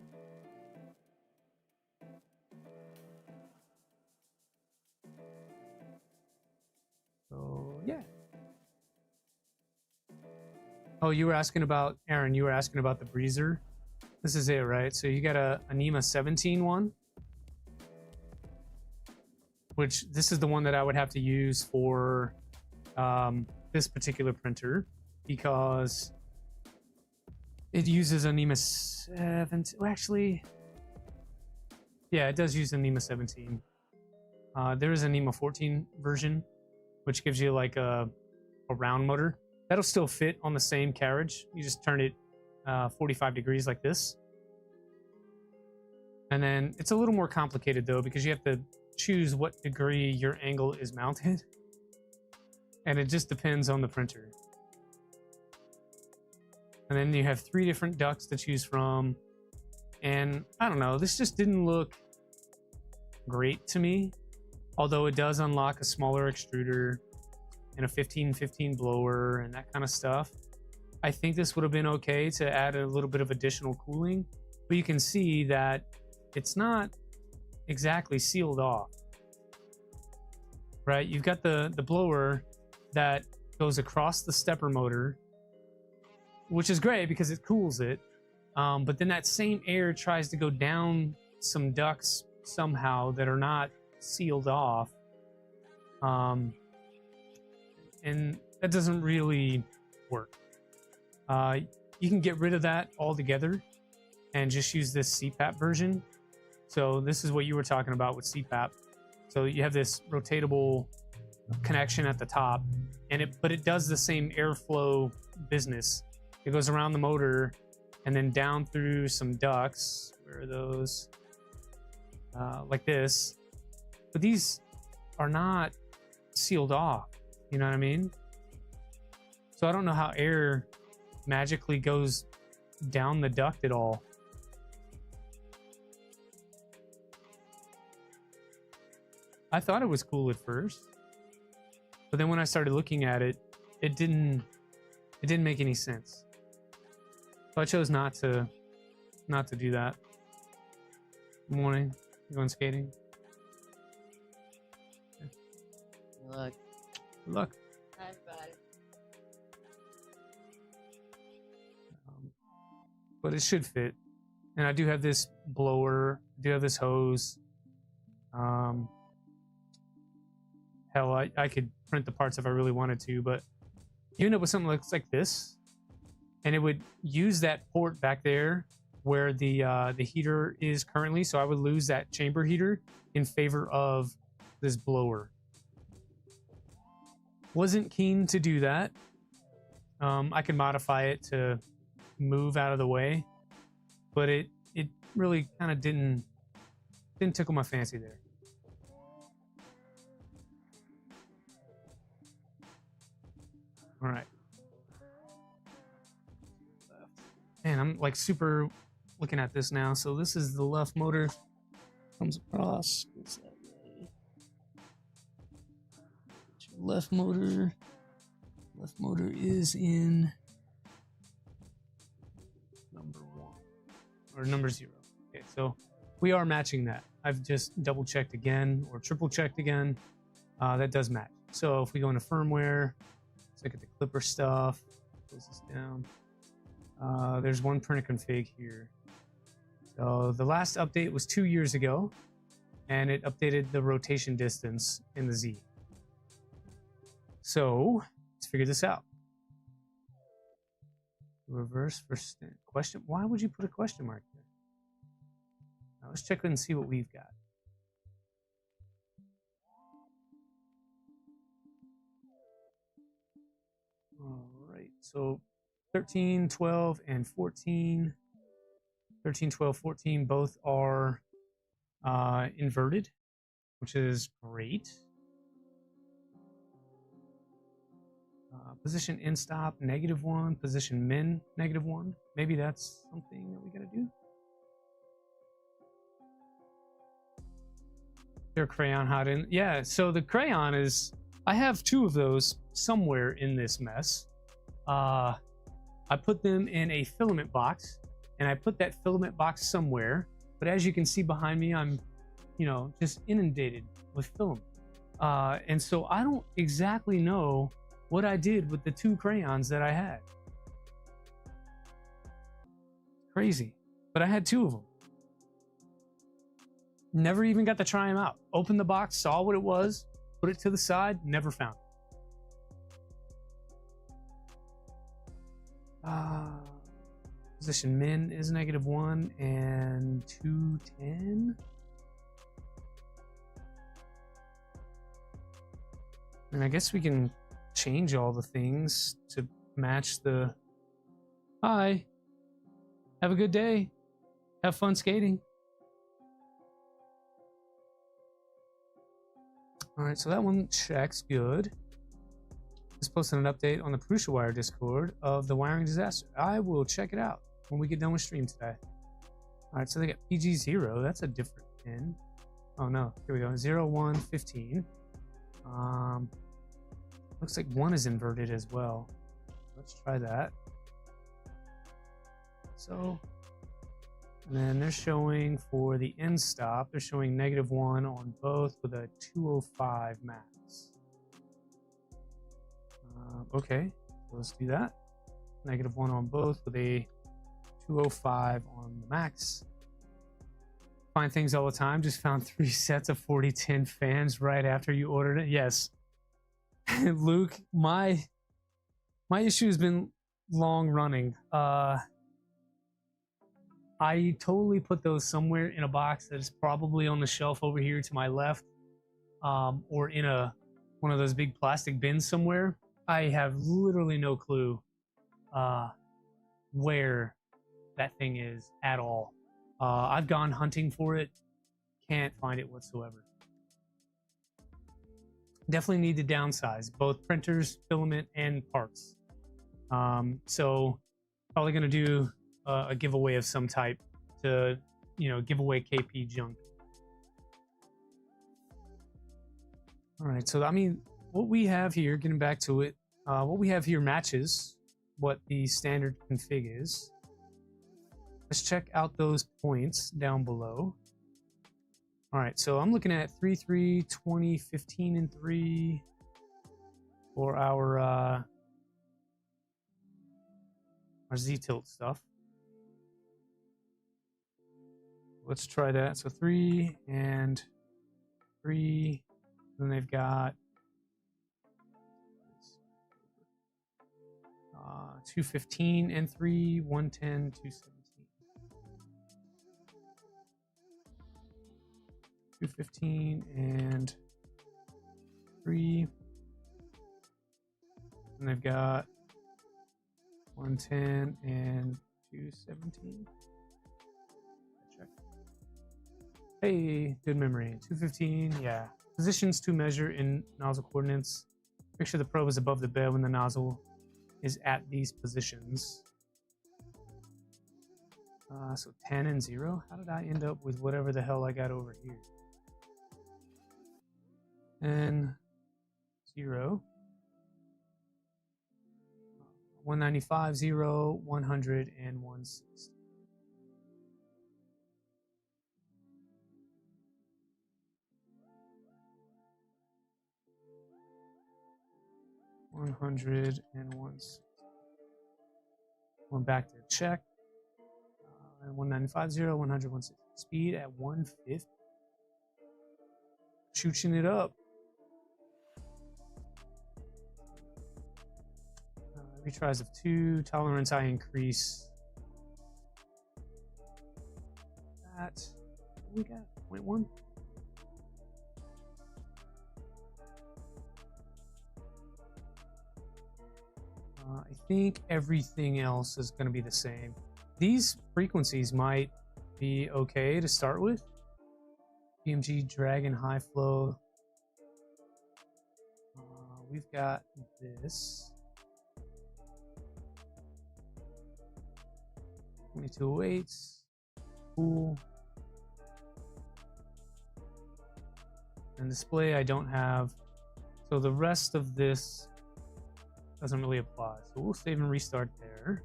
A: So, yeah. Oh, you were asking about, Aaron, you were asking about the Breezer. This is it, right? So you got a NEMA 17 one, which this is the one that I would have to use for this particular printer, because it uses a NEMA 17. Well, actually, yeah, it does use a NEMA 17. There is a NEMA 14 version, which gives you like a round motor. That'll still fit on the same carriage. You just turn it 45 degrees like this. And then it's a little more complicated though, because you have to choose what degree your angle is mounted. And it just depends on the printer. And then you have 3 different ducts to choose from. And I don't know, this just didn't look great to me. Although it does unlock a smaller extruder and a 1515 blower and that kind of stuff. I think this would have been okay to add a little bit of additional cooling, but you can see that it's not exactly sealed off, right? You've got the blower that goes across the stepper motor, which is great because it cools it, but then that same air tries to go down some ducts somehow that are not sealed off, and that doesn't really work. You can get rid of that altogether and just use this CPAP version. So this is what you were talking about with CPAP. So you have this rotatable connection at the top, and but it does the same airflow business. It goes around the motor and then down through some ducts. Where are those? Like this. But these are not sealed off. You know what I mean? So I don't know how air magically goes down the duct at all. I thought it was cool at first, but then when I started looking at it, it didn't make any sense. So I chose not to do that. Good morning. You going skating?
B: Look.
A: Good luck.
B: Hi, buddy.
A: But it should fit. And I do have this blower. I do have this hose. Hell, I could print the parts if I really wanted to, but you end up with something that looks like this, and it would use that port back there where the heater is currently. So I would lose that chamber heater in favor of this blower. Wasn't keen to do that. I can modify it to move out of the way, but it really kind of didn't tickle my fancy there. All right. Man, I'm like super looking at this now. So this is the left motor. Comes across. Goes that way. Left motor. Left motor is in number 1 or number 0. Okay, so we are matching that. I've just double checked again or triple checked again. That does match. So if we go into firmware, let's look at the clipper stuff. Close this down. There's one printer config here. So the last update was 2 years ago, and it updated the rotation distance in the Z. So let's figure this out. Reverse for question. Why would you put a question mark there? Now let's check and see what we've got. All right, so 13, 12, and 14. 13, 12, 14 both are inverted, which is great. Position in stop -1, position min -1. Maybe that's something that we gotta do. Your crayon hot in. Yeah, so the crayon is, I have 2 of those somewhere in this mess. I put them in a filament box, and I put that filament box somewhere. But as you can see behind me, I'm, just inundated with film. And so I don't exactly know what I did with the 2 crayons that I had. Crazy. But I had 2 of them. Never even got to try them out. Opened the box, saw what it was, put it to the side, never found it. Position min is -1 and 210. And I guess we can change all the things to match the. Hi. Have a good day. Have fun skating. All right, so that one checks good. Just posted an update on the Prusa Wire Discord of the wiring disaster. I will check it out when we get done with stream today. All right, so they got PG0. That's a different pin. Oh no, here we go. 0, 1, 15. Looks like 1 is inverted as well. Let's try that. So, and then they're showing for the end stop, they're showing -1 on both with a 205 max. Okay, so let's do that. -1 on both with a 205 on the max. Find things all the time. Just found 3 sets of 4010 fans right after you ordered it. Yes. Luke, my issue has been long running. I totally put those somewhere in a box that is probably on the shelf over here to my left, or in one of those big plastic bins somewhere. I have literally no clue where that thing is at all. I've gone hunting for it, can't find it whatsoever. Definitely need to downsize both printers, filament, and parts. So probably going to do a giveaway of some type to, give away KP junk. All right, so what we have here, getting back to it, what we have here matches what the standard config is. Let's check out those points down below. All right, so I'm looking at 3, 3, 20, 15, and 3 for our Z-tilt stuff. Let's try that. So 3 and 3. Then they've got 215 and 3, 110, 217. 215 and 3. And they've got 110 and 217. Check. Hey, good memory. 215, yeah. Positions to measure in nozzle coordinates. Make sure the probe is above the bed when the nozzle is at these positions. So 10 and 0. How did I end up with whatever the hell I got over here? 10, 0. 195, 0, 100, and 160. Going back to check. 195, 0, 100, 160. Speed at 150. Shooting it up. Retries of 2. Tolerance I increase. That. What we got? 0.1. I think everything else is going to be the same. These frequencies might be okay to start with. BMG, Dragon, High Flow. We've got this. 2208s. Cool. And display I don't have. So the rest of this doesn't really apply. So we'll save and restart there.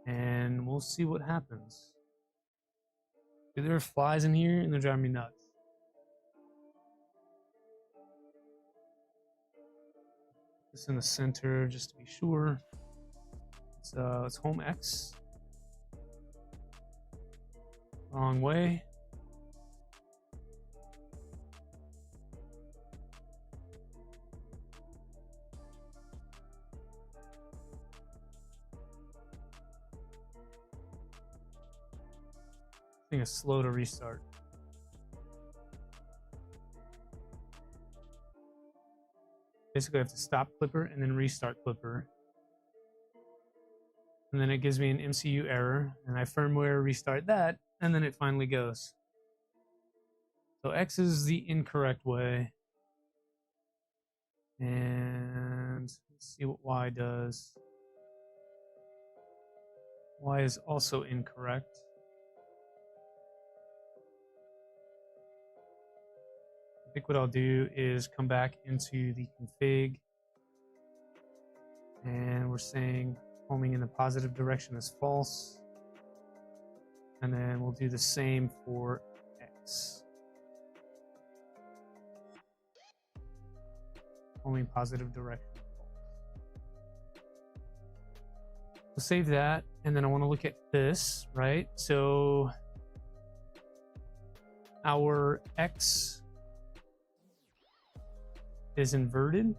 A: And we'll see what happens. Dude, there are flies in here and they're driving me nuts. This in the center just to be sure. It's home X. Wrong way. I think it's slow to restart. Basically, I have to stop Clipper and then restart Clipper. And then it gives me an MCU error, and I firmware restart that, and then it finally goes. So X is the incorrect way. And let's see what Y does. Y is also incorrect. I think what I'll do is come back into the config, and we're saying homing in the positive direction is false. And then we'll do the same for X. Homing positive direction. We'll save that, and then I want to look at this, right? So our X is inverted.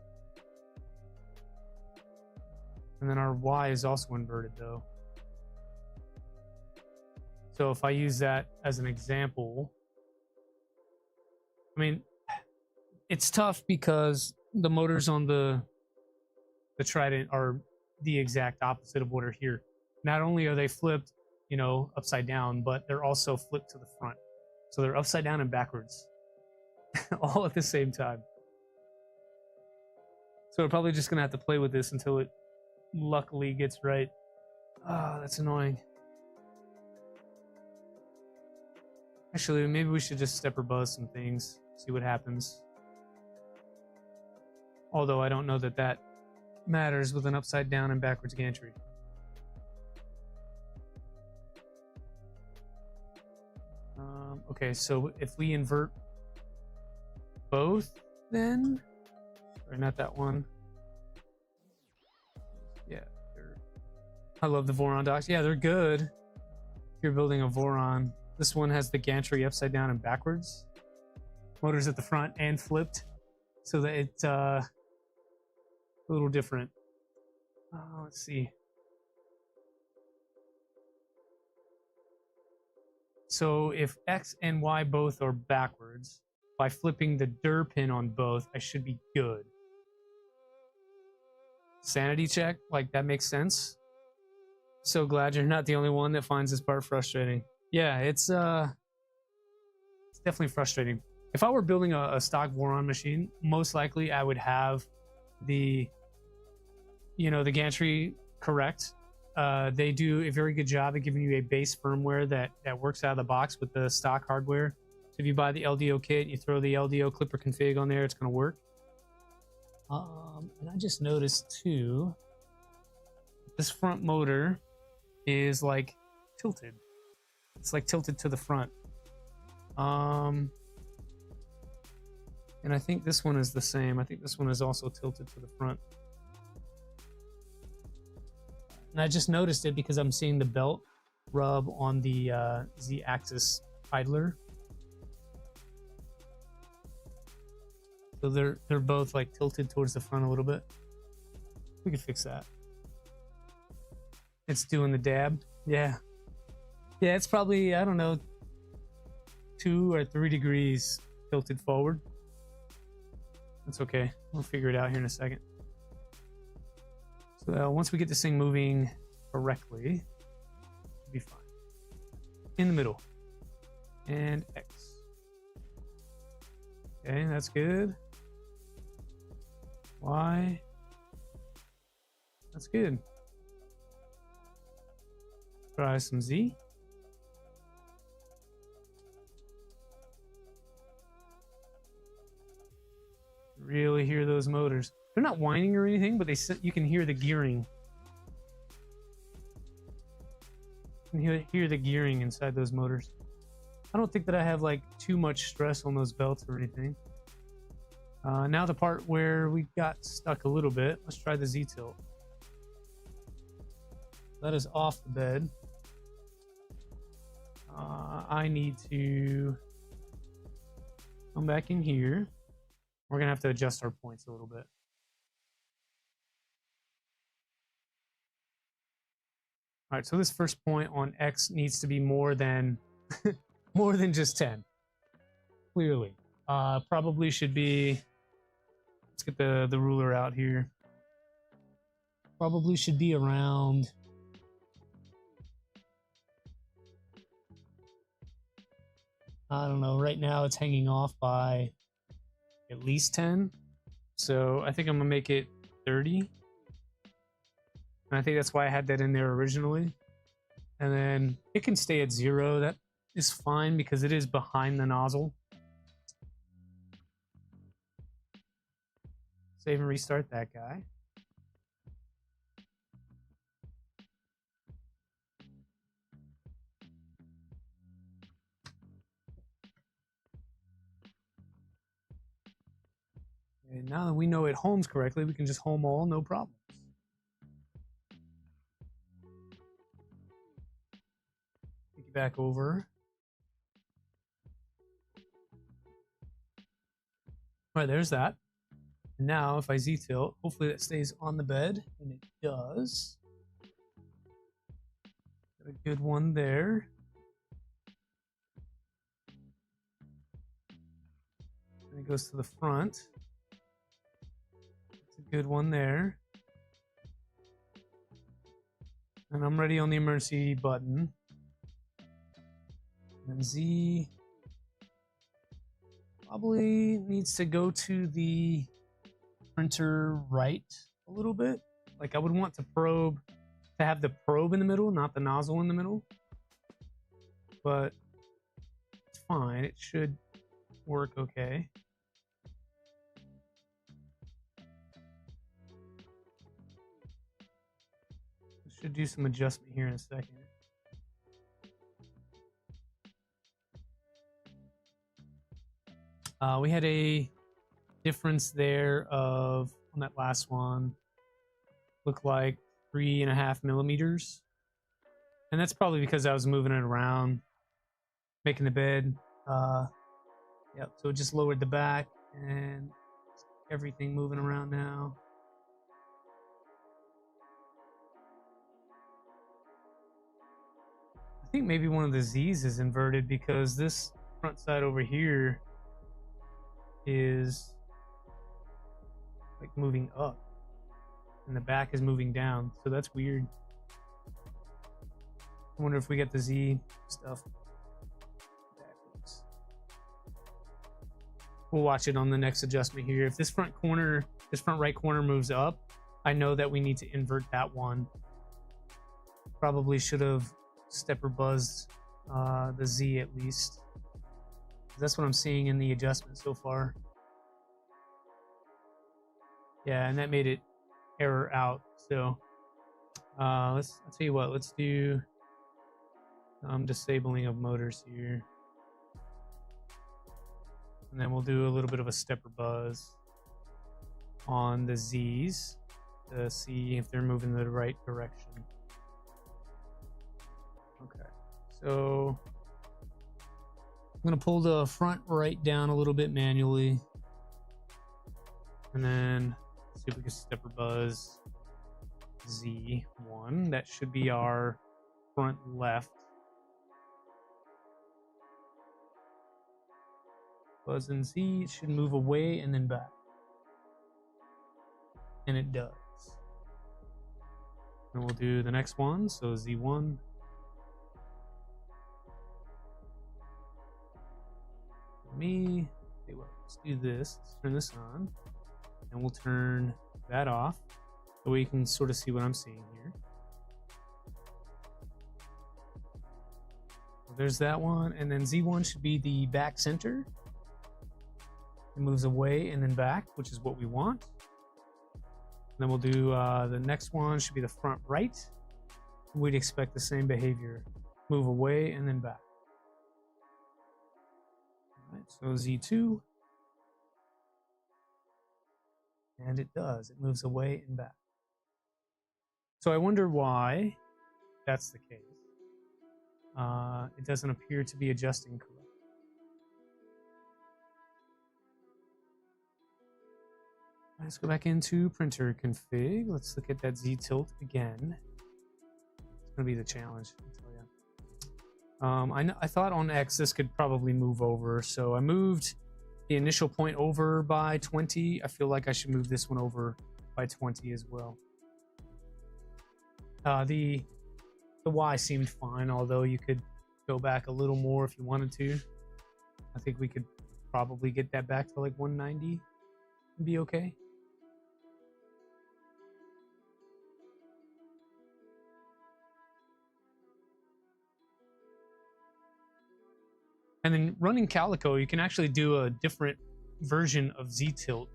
A: And then our Y is also inverted though. So if I use that as an example, I mean, it's tough because the motors on the Trident are the exact opposite of what are here. Not only are they flipped, you know, upside down, but they're also flipped to the front. So they're upside down and backwards all at the same time. So we're probably just gonna have to play with this until it luckily gets right. Ah, oh, that's annoying. Actually, maybe we should just stepper buzz some things, see what happens. Although I don't know that that matters with an upside down and backwards gantry. Okay, so if we invert both, then, or not that one. Yeah, I love the Voron docks. Yeah, they're good. If you're building a Voron. This one has the gantry upside down and backwards. Motors at the front and flipped, so that it's a little different. Let's see. So if X and Y both are backwards, by flipping the dir pin on both, I should be good. Sanity check, like that makes sense. So glad you're not the only one that finds this part frustrating. Yeah, it's definitely frustrating. If I were building a stock Voron machine, most likely I would have the gantry correct. They do a very good job at giving you a base firmware that works out of the box with the stock hardware. So if you buy the LDO kit, you throw the LDO clipper config on there, it's going to work. And I just noticed too, this front motor is like tilted. It's like tilted to the front. And I think this one is the same. I think this one is also tilted to the front. And I just noticed it because I'm seeing the belt rub on the Z-axis idler. So they're both like tilted towards the front a little bit. We could fix that. It's doing the dab. Yeah. Yeah, it's probably, I don't know, 2 or 3 degrees tilted forward. That's okay. We'll figure it out here in a second. So once we get this thing moving correctly, it'll be fine. In the middle. And X. Okay, that's good. Y. That's good. Try some Z. Really hear those motors. They're not whining or anything, but you can hear the gearing. You can hear the gearing inside those motors. I don't think that I have like too much stress on those belts or anything. Now the part where we got stuck a little bit. Let's try the Z-tilt. That is off the bed. I need to come back in here. We're gonna have to adjust our points a little bit. All right, so this first point on X needs to be more than more than just 10. Clearly, probably should be. Let's get the ruler out here. Probably should be around. I don't know. Right now, it's hanging off by at least 10. So I think I'm gonna make it 30. And I think that's why I had that in there originally. And then it can stay at 0. That is fine because it is behind the nozzle. Save and restart that guy. And now that we know it homes correctly, we can just home all, no problems. Take it back over. All right, there's that. And now if I Z-tilt, hopefully that stays on the bed, and it does. Got a good one there. And it goes to the front. Good one there. And I'm ready on the emergency button. And Z probably needs to go to the printer right a little bit. Like I would want to have the probe in the middle, not the nozzle in the middle. But it's fine. It should work okay. Should do some adjustment here in a second. We had a difference there of, on that last one, looked like 3.5 millimeters. And that's probably because I was moving it around, making the bed. Yep, so it just lowered the back and everything moving around now. I think maybe one of the Z's is inverted because this front side over here is like moving up and the back is moving down, so that's weird. I wonder if we get the Z stuff backwards. We'll watch it on the next adjustment here. If this front corner, this front right corner moves up, I know that we need to invert that one. Probably should have stepper buzzed the Z at least. That's what I'm seeing in the adjustment so far. Yeah, and that made it error out. So I'll tell you what, let's do disabling of motors here. And then we'll do a little bit of a stepper buzz on the Z's to see if they're moving in the right direction. Okay, so I'm gonna pull the front right down a little bit manually, and then see if we can stepper buzz Z1. That should be our front left. Buzz and Z, it should move away and then back, and it does. And we'll do the next one, so Z1. Okay, well, let's do this. Let's turn this on, and we'll turn that off so we can sort of see what I'm seeing here. So there's that one, and then Z1 should be the back center. It moves away and then back, which is what we want. And then we'll do the next one should be the front right. We'd expect the same behavior. Move away and then back. All right, so Z2. And it does. It moves away and back. So I wonder why that's the case. It doesn't appear to be adjusting correctly. Let's go back into printer config. Let's look at that Z tilt again. It's gonna be the challenge, I'll tell you. I thought on X this could probably move over, so I moved the initial point over by 20. I feel like I should move this one over by 20 as well. The Y seemed fine, although you could go back a little more if you wanted to. I think we could probably get that back to like 190 and be okay. And then running Calico, you can actually do a different version of Z tilt.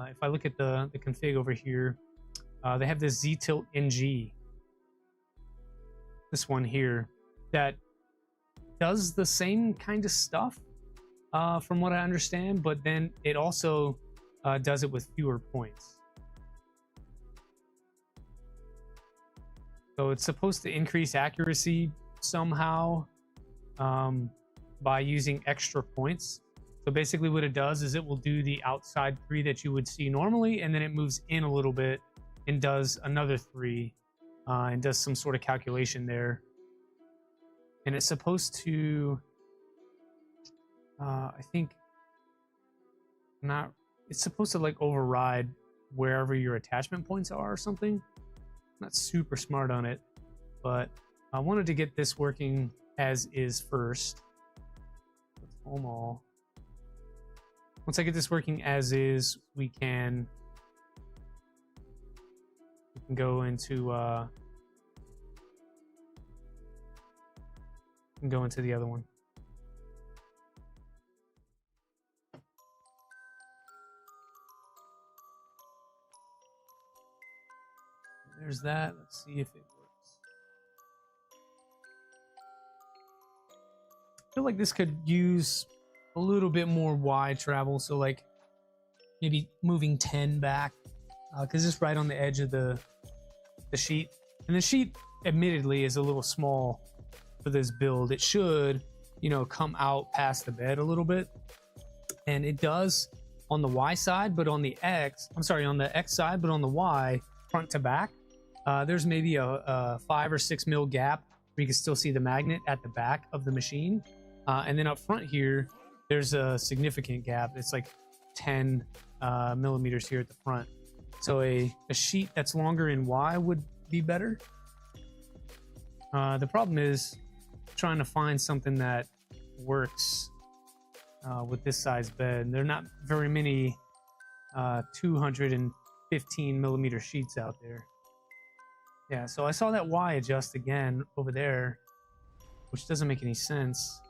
A: If I look at the config over here, they have this Z tilt NG. This one here that does the same kind of stuff from what I understand, but then it also does it with fewer points. So it's supposed to increase accuracy somehow by using extra points. So basically what it does is it will do the outside 3 that you would see normally, and then it moves in a little bit and does another 3 and does some sort of calculation there. And it's supposed to, I think, it's supposed to like override wherever your attachment points are or something. I'm not super smart on it, but I wanted to get this working as is first. Let's home all. Once I get this working as is, we can go into the other one. There's that. Let's see if it works. I feel like this could use a little bit more wide travel. So like maybe moving 10 back, because it's right on the edge of the sheet. And the sheet admittedly is a little small for this build. It should, you know, come out past the bed a little bit. And it does on the Y side, but on the X, I'm sorry, on the X side, but on the Y, front to back, there's maybe a 5 or 6 mil gap where you can still see the magnet at the back of the machine. And then up front here, there's a significant gap. It's like 10 millimeters here at the front. So a sheet that's longer in Y would be better. The problem is trying to find something that works with this size bed. There are not very many 215 millimeter sheets out there. Yeah, so I saw that Y adjust again over there, which doesn't make any sense.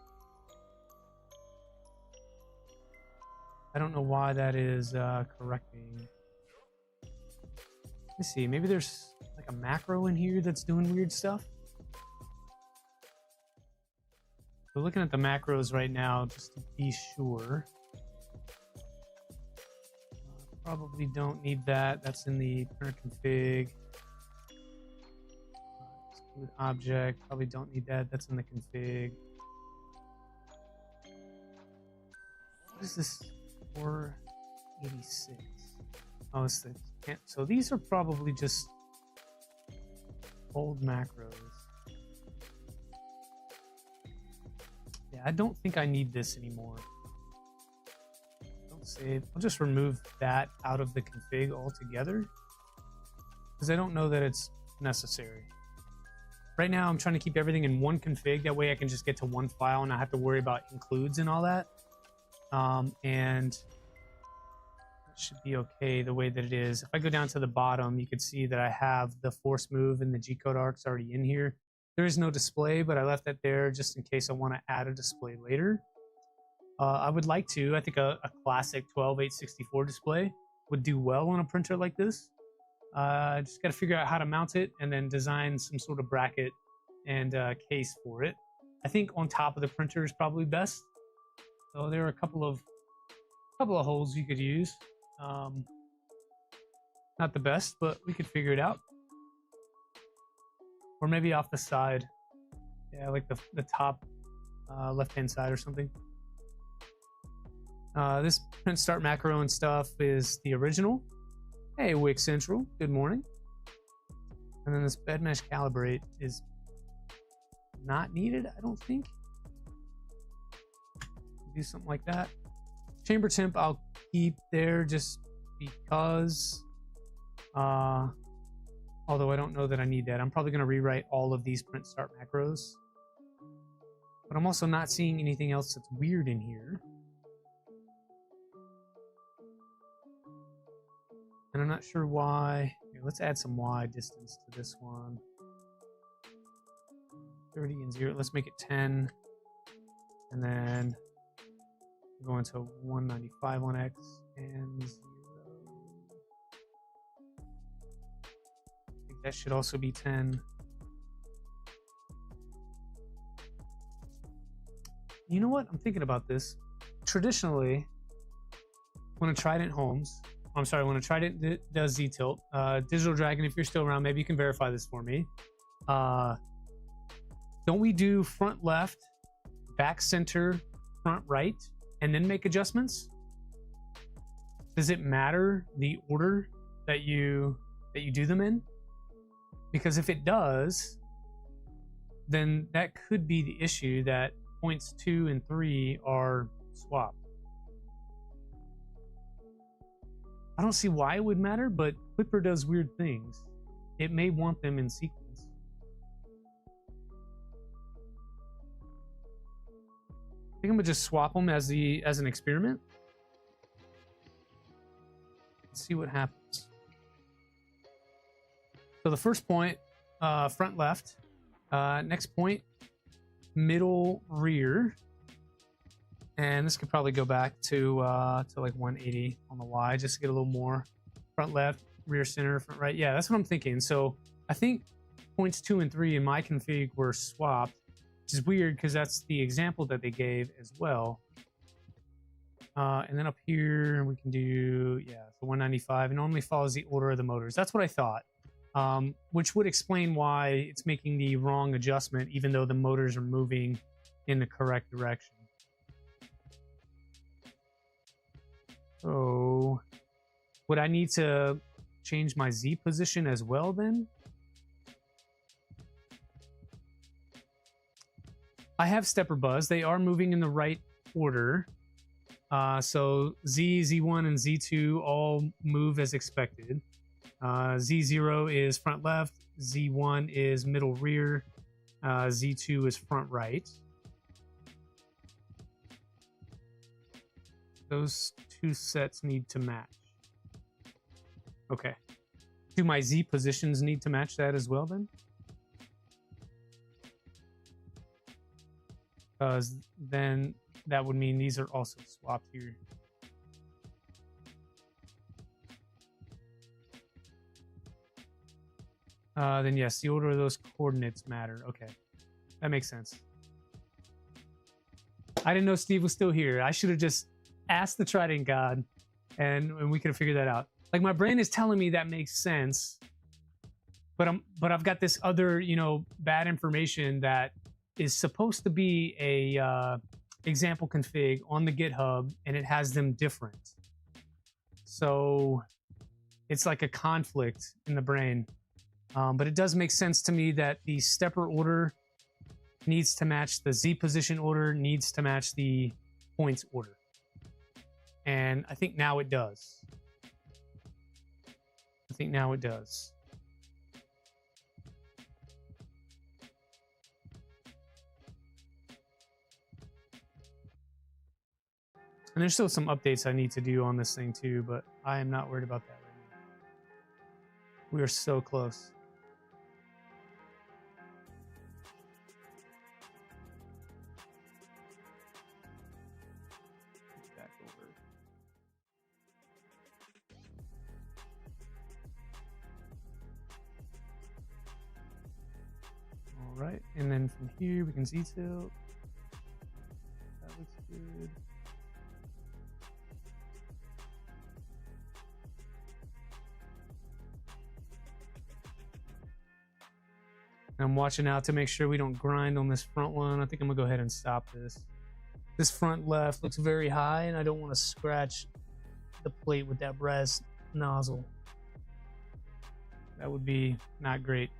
A: I don't know why that is correcting. Let me see, maybe there's like a macro in here that's doing weird stuff. So looking at the macros right now, just to be sure. Probably don't need that. That's in the printer config. Exclude object. Probably don't need that. That's in the config. What is this? 486. Oh, it's the. So these are probably just old macros. Yeah, I don't think I need this anymore. Don't save. I'll just remove that out of the config altogether because I don't know that it's necessary. Right now, I'm trying to keep everything in one config. That way I can just get to one file and not have to worry about includes and all that. And it should be okay the way that it is. If I go down to the bottom, you can see that I have the force move and the G-code arcs already in here. There is no display, but I left that there just in case I want to add a display later. I would like to. I think a classic 12864 display would do well on a printer like this. Just got to figure out how to mount it and then design some sort of bracket and case for it. I think on top of the printer is probably best. So there are a couple of holes you could use. Not the best, but we could figure it out. Or maybe off the side. Yeah, like the top left-hand side or something. This print start macro and stuff is the original. Hey, Wick Central, good morning. And then this bed mesh calibrate is not needed, I don't think. Do something like that. Chamber temp I'll keep there just because. Although I don't know that I need that. I'm probably going to rewrite all of these print start macros. But I'm also not seeing anything else that's weird in here. And I'm not sure why. Here, let's add some Y distance to this one. 30 and 0. Let's make it 10. And then we're going to 195 on X and 0. I think that should also be 10. You know what? I'm thinking about this. Traditionally, when a Trident homes, I'm sorry, when a Trident does Z-tilt, Digital Dragon, if you're still around, maybe you can verify this for me. Don't we do front left, back center, front right, and then make adjustments? Does it matter the order that you do them in? Because if it does, then that could be the issue, that points 2 and 3 are swapped. I don't see why it would matter, but Clipper does weird things. It may want them in sequence. I think I'm gonna just swap them as an experiment. Let's see what happens. So the first point, front left. Next point, middle rear. And this could probably go back to like 180 on the Y, just to get a little more. Front left, rear center, front right. Yeah, that's what I'm thinking. So I think points 2 and 3 in my config were swapped, which is weird because that's the example that they gave as well. And then up here we can do, yeah, the 195. It normally follows the order of the motors. That's what I thought, which would explain why it's making the wrong adjustment, even though the motors are moving in the correct direction. So would I need to change my Z position as well then? I have stepper buzz. They are moving in the right order. So Z, Z1, and Z2 all move as expected. Z0 is front left, Z1 is middle rear, Z2 is front right. Those two sets need to match. Okay. Do my Z positions need to match that as well then? Because then that would mean these are also swapped here. Then yes, the order of those coordinates matter. Okay, that makes sense. I didn't know Steve was still here. I should have just asked the Trident God, and we could have figured that out. Like, my brain is telling me that makes sense, but I've got this other, you know, bad information that is supposed to be a example config on the GitHub, and it has them different. So it's like a conflict in the brain. But it does make sense to me that the stepper order needs to match the Z position order, needs to match the points order. And I think now it does. I think now it does. And there's still some updates I need to do on this thing too, but I am not worried about that right now. We are so close. Back over. All right, and then from here we can Z-tilt. That looks good. I'm watching out to make sure we don't grind on this front one. I think I'm gonna go ahead and stop this. This front left looks very high, and I don't want to scratch the plate with that brass nozzle. That would be not great.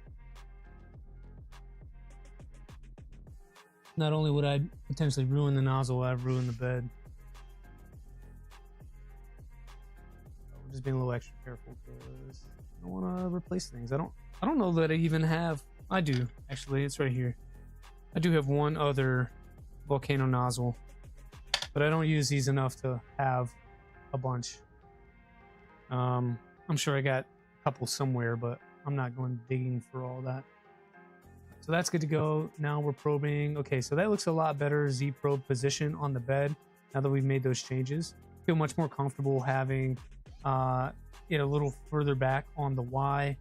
A: Not only would I potentially ruin the nozzle, I've ruined the bed. We're just being a little extra careful because I don't want to replace things. I don't know that I even have. I do, actually. It's right here. I do have one other volcano nozzle, but I don't use these enough to have a bunch. I'm sure I got a couple somewhere, but I'm not going digging for all that. So that's good to go. Now we're probing. Okay, so that looks a lot better. Z probe position on the bed now that we've made those changes. Feel much more comfortable having it a little further back on the Y.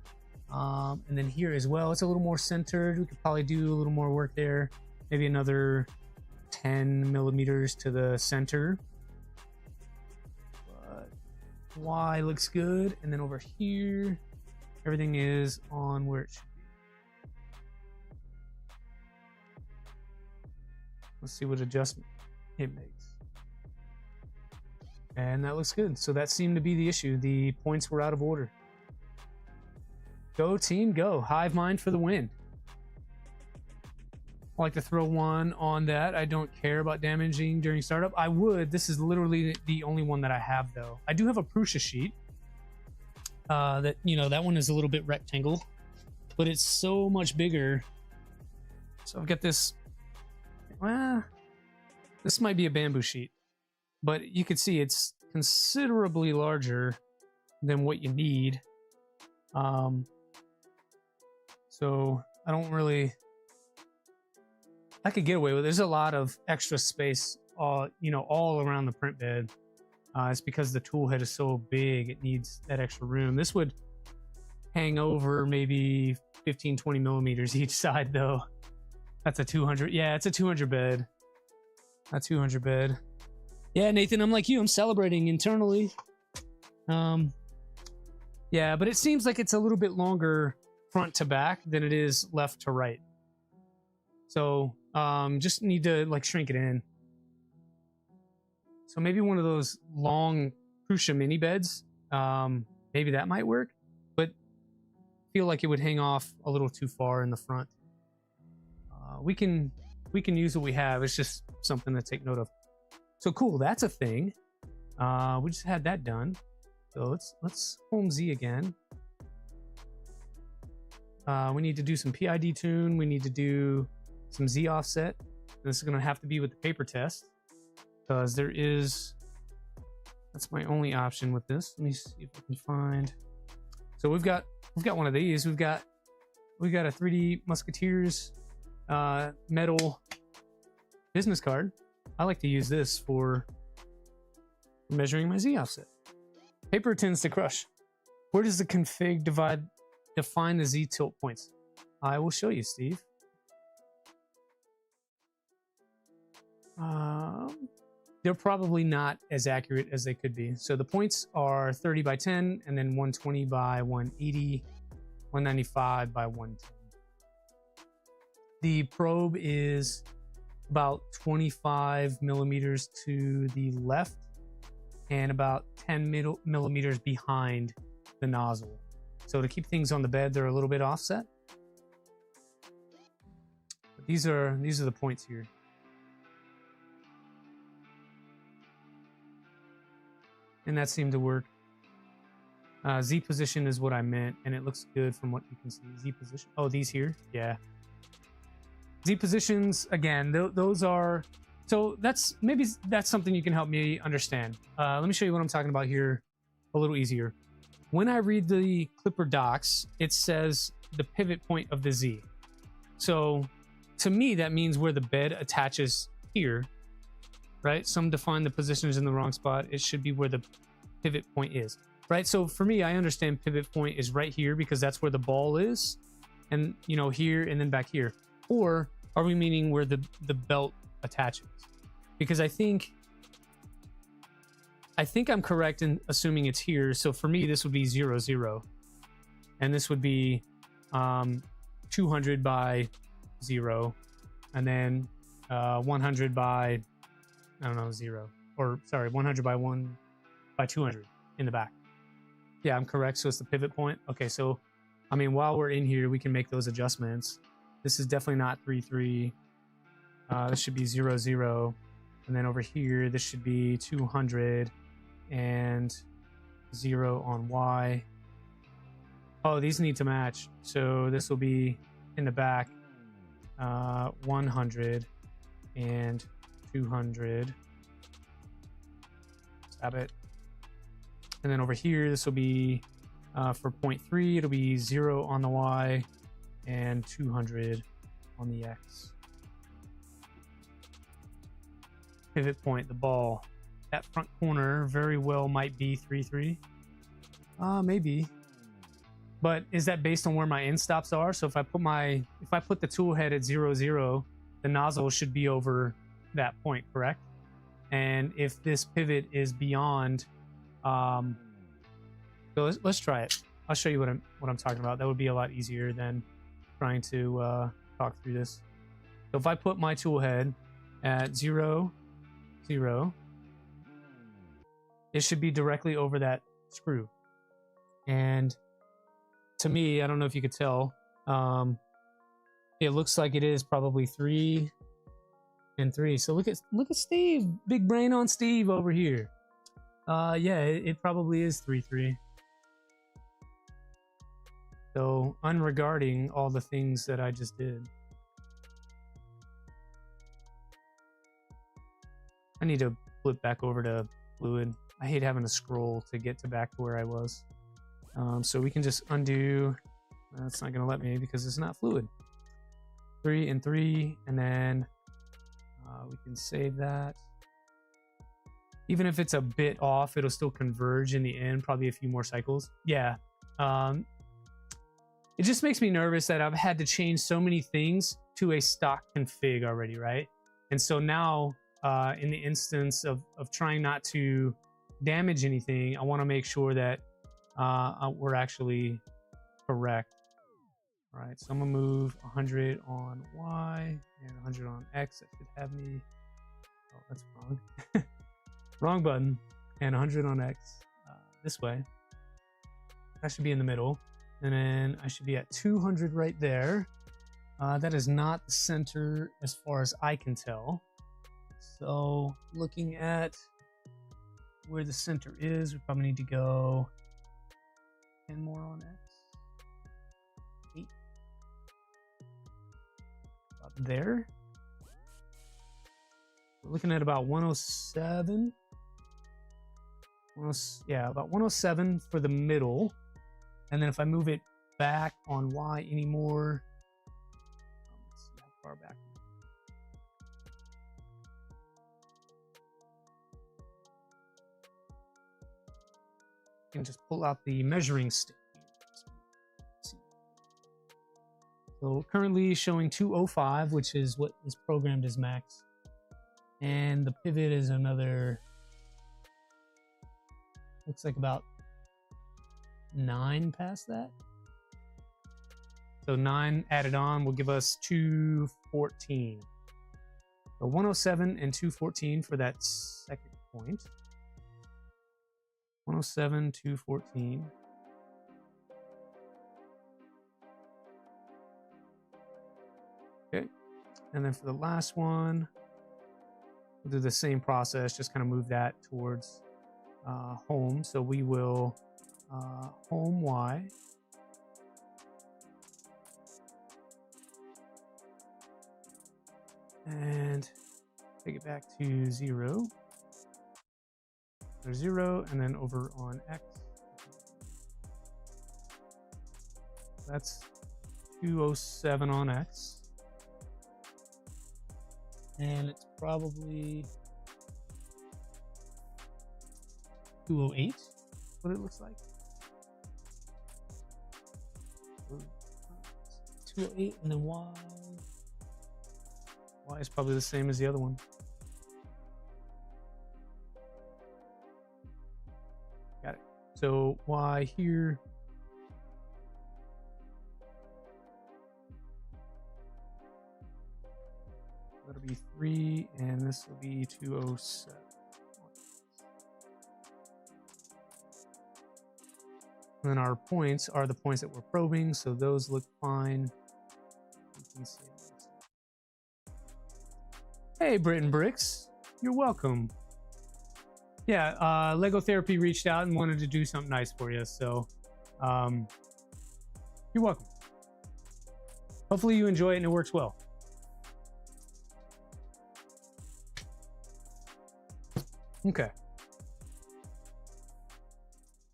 A: And then here as well, it's a little more centered. We could probably do a little more work there. Maybe another 10 millimeters to the center. But Y looks good. And then over here, everything is on where it should be. Let's see what adjustment it makes. And that looks good. So that seemed to be the issue. The points were out of order. Go team, go. Hive mind for the win. I like to throw one on that. I don't care about damaging during startup. I would. This is literally the only one that I have, though. I do have a Prusa sheet. That, you know, that one is a little bit rectangle, but it's so much bigger. So I've got this. Well, this might be a bamboo sheet, but you can see it's considerably larger than what you need. So I don't really, I could get away with it. There's a lot of extra space, you know, all around the print bed. It's because the tool head is so big, it needs that extra room. This would hang over maybe 15, 20 millimeters each side though. That's a 200. Yeah, it's a 200 bed. A 200 bed. Yeah, Nathan, I'm like you. I'm celebrating internally. Yeah, but it seems like it's a little bit longer front to back than it is left to right. So just need to like shrink it in. So maybe one of those long Prusa mini beds. Maybe that might work, but I feel like it would hang off a little too far in the front. We can use what we have. It's just something to take note of. So cool, that's a thing. We just had that done. So let's home Z again. We need to do some PID tune. We need to do some Z offset. This is going to have to be with the paper test because there is. That's my only option with this. Let me see if I can find. So we've got one of these. We've got a 3D Musketeers metal business card. I like to use this for measuring my Z offset. Paper tends to crush. Where does the config define the Z tilt points? I will show you, Steve. They're probably not as accurate as they could be. So the points are 30 by 10 and then 120 by 180, 195 by 110. The probe is about 25 millimeters to the left and about 10 millimeters behind the nozzle. So to keep things on the bed, they're a little bit offset. But these are the points here. And that seemed to work. Z position is what I meant, and it looks good from what you can see. Z position. Oh, these here? Yeah. Z positions, again, those are... So maybe that's something you can help me understand. Let me show you what I'm talking about here a little easier. When I read the Clipper docs, it says the pivot point of the Z. So to me, that means where the bed attaches here, right? Some define the positions in the wrong spot. It should be where the pivot point is, right? So for me, I understand pivot point is right here because that's where the ball is, and here and then back here. Or are we meaning where the belt attaches? Because I think I'm correct in assuming it's here. So for me, this would be 0, 0, and this would be 200 by 0, and then 100 by 0, or sorry, 100 by 1 by 200 in the back. Yeah, I'm correct. So it's the pivot point. Okay, so I mean, while we're in here, we can make those adjustments. This is definitely not 3, 3. This should be 0, 0. And then over here, this should be 200 and 0 on Y. Oh, these need to match. So this will be in the back 100 and 200. Stab it. And then over here, this will be for 0.3, it'll be 0 on the Y and 200 on the X. Pivot point, the ball. That front corner very well might be 3, 3. Maybe. But is that based on where my end stops are? So if I put the tool head at 0, 0, the nozzle should be over that point, correct? And if this pivot is beyond, so let's try it. I'll show you what I'm talking about. That would be a lot easier than trying to talk through this. So if I put my tool head at 0, 0, it should be directly over that screw. And to me, I don't know if you could tell, it looks like it is probably 3 and 3. So look at Steve, big brain on Steve over here. Yeah, it probably is 3, 3. So unregarding all the things that I just did. I need to flip back over to fluid. I hate having to scroll to get back to where I was. So we can just undo. That's not going to let me because it's not fluid. 3 and 3, and then we can save that. Even if it's a bit off, it'll still converge in the end, probably a few more cycles. Yeah. It just makes me nervous that I've had to change so many things to a stock config already, right? And so now in the instance of trying not to damage anything, I want to make sure that we're actually correct. All right, so I'm gonna move 100 on Y and 100 on X. That should have me. Oh, that's wrong. Wrong button. And 100 on X this way. That should be in the middle. And then I should be at 200 right there. That is not the center as far as I can tell. So looking at where the center is, we probably need to go 10 more on X. 8. About there. We're looking at about 107. Yeah, about 107 for the middle. And then if I move it back on Y anymore, let's see how far back. You can just pull out the measuring stick. So currently showing 205, which is what is programmed as max. And the pivot is another, looks like about 9 past that. So 9 added on will give us 214. So 107 and 214 for that second point. 107, 214. Okay. And then for the last one, we'll do the same process, just kind of move that towards home. So we will home Y. And take it back to 0. There's 0, and then over on X. That's 207 on X. And it's probably 208, what it looks like. 208, and then Y. Y is probably the same as the other one. Got it. So Y here. That'll be 3, and this will be 207. And then our points are the points that we're probing, so those look fine. You can see. Hey, Britton Bricks, you're welcome. Yeah, Lego Therapy reached out and wanted to do something nice for you, so you're welcome. Hopefully you enjoy it and it works well. Okay.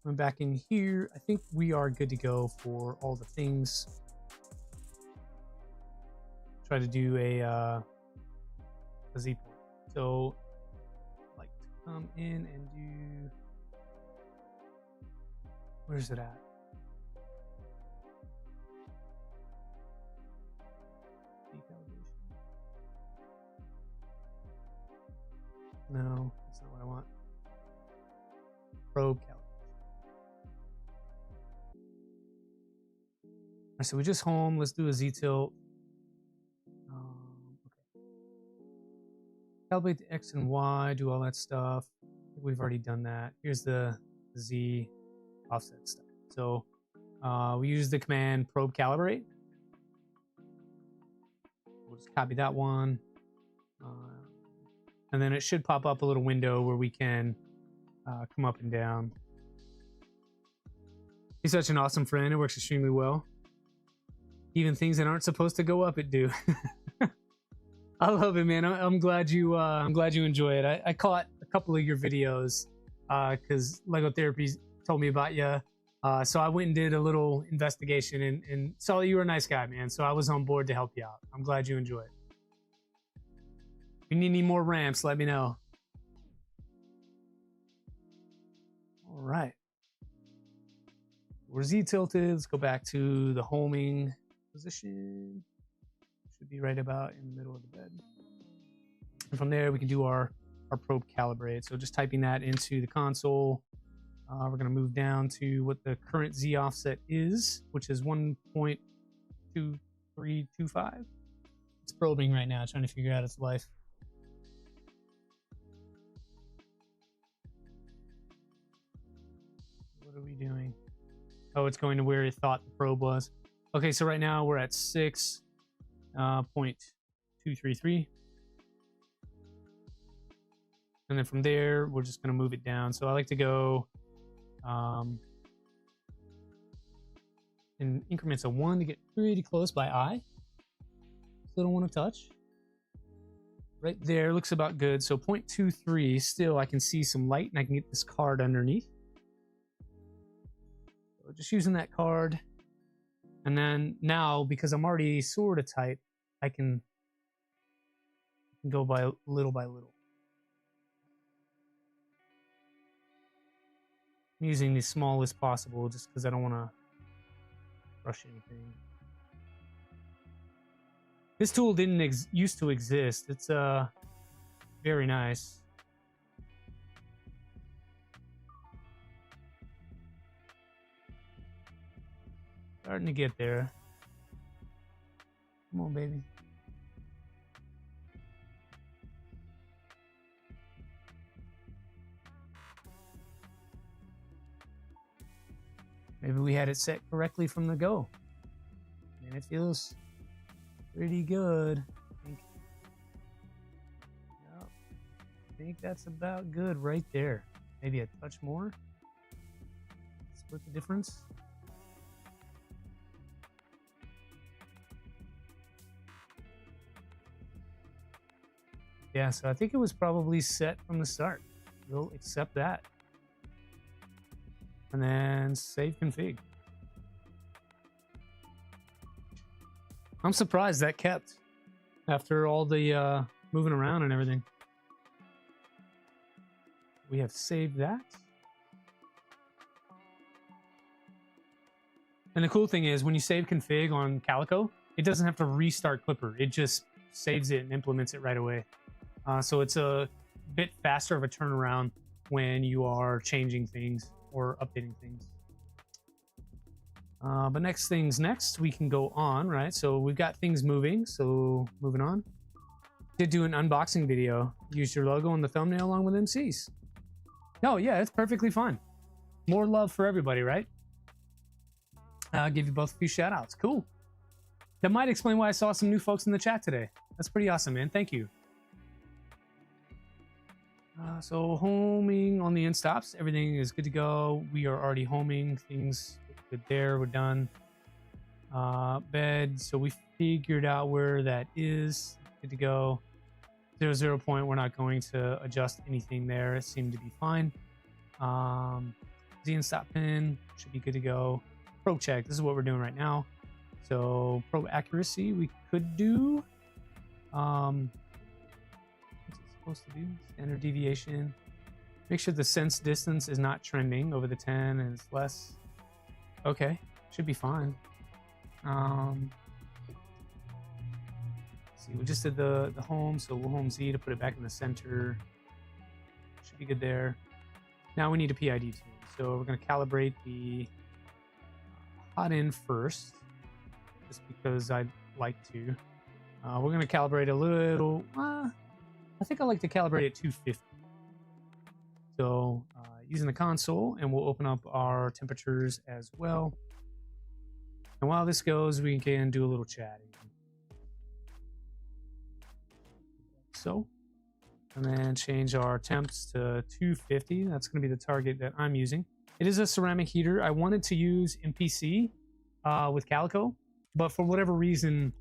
A: I'm back in here. I think we are good to go for all the things. Try to do a Z point. So, like, to come in and do. Where's it at? Decalibration. No, that's not what I want. Probe calibration. All right, so we just home. Let's do a Z tilt. Calibrate the X and Y, do all that stuff. We've already done that. Here's the Z offset stuff. So we use the command probe calibrate. We'll just copy that one. And then it should pop up a little window where we can come up and down. He's such an awesome friend. It works extremely well. Even things that aren't supposed to go up, it do. I love it, man. I'm glad you enjoy it. I caught a couple of your videos because Lego Therapy told me about you. So I went and did a little investigation and saw that you were a nice guy, man. So I was on board to help you out. I'm glad you enjoy it. If you need any more ramps, let me know. All right. We're Z tilted. Let's go back to the homing position. Should be right about in the middle of the bed. And from there, we can do our probe calibrate. So just typing that into the console. We're going to move down to what the current Z offset is, which is 1.2325. It's probing right now, trying to figure out its life. What are we doing? Oh, it's going to where it thought the probe was. Okay, so right now we're at 6.233. And then from there, we're just going to move it down. So I like to go in increments of 1 to get pretty close by eye. Still don't want to touch. Right there looks about good. So 0.23, still I can see some light and I can get this card underneath. So just using that card. And then now, because I'm already sort of tight, I can go by little. I'm using the smallest possible just because I don't want to rush anything. This tool didn't used to exist. It's very nice. Starting to get there. Come on, baby. Maybe we had it set correctly from the go. And it feels pretty good. I think that's about good right there. Maybe a touch more. Split the difference. Yeah, so I think it was probably set from the start. We'll accept that. And then save config. I'm surprised that kept after all the moving around and everything. We have saved that. And the cool thing is when you save config on Calico, it doesn't have to restart Clipper. It just saves it and implements it right away. So it's a bit faster of a turnaround when you are changing things or updating things. But next things next, we can go on, right? So we've got things moving, so moving on. Did do an unboxing video. Use your logo on the thumbnail along with MCs. Oh yeah, it's perfectly fine. More love for everybody, right? I'll give you both a few shout outs. Cool. That might explain why I saw some new folks in the chat today. That's pretty awesome, man. Thank you. So homing on the end stops. Everything is good to go. We are already homing. Things good there. We're done. Bed. So we figured out where that is. Good to go. 0 point. We're not going to adjust anything there. It seemed to be fine. Z and stop pin should be good to go. Probe check. This is what we're doing right now. So probe accuracy we could do. What's it supposed to do? Standard deviation. Make sure the sense distance is not trending over the 10 and it's less. Okay, should be fine. See, we just did the home, so we'll home Z to put it back in the center. Should be good there. Now we need a PID too. So we're going to calibrate the hot end first, just because I'd like to. We're going to calibrate a little. I think I like to calibrate at 250. So using the console, and we'll open up our temperatures as well. And while this goes, we can do a little chatting. So, and then change our temps to 250. That's going to be the target that I'm using. It is a ceramic heater. I wanted to use MPC with Calico, but for whatever reason,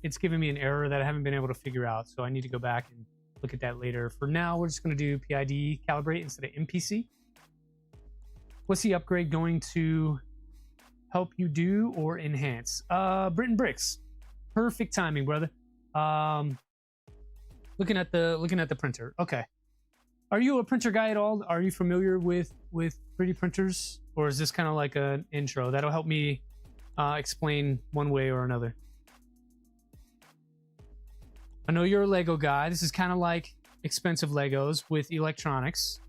A: it's giving me an error that I haven't been able to figure out. So I need to go back and look at that later. For now, we're just going to do PID calibrate instead of MPC. What's the upgrade going to help you do or enhance? Britain Bricks. Perfect timing, brother. Looking at the printer. Okay. Are you a printer guy at all? Are you familiar with 3D printers? Or is this kind of like an intro? That'll help me explain one way or another. I know you're a Lego guy. This is kind of like expensive Legos with electronics.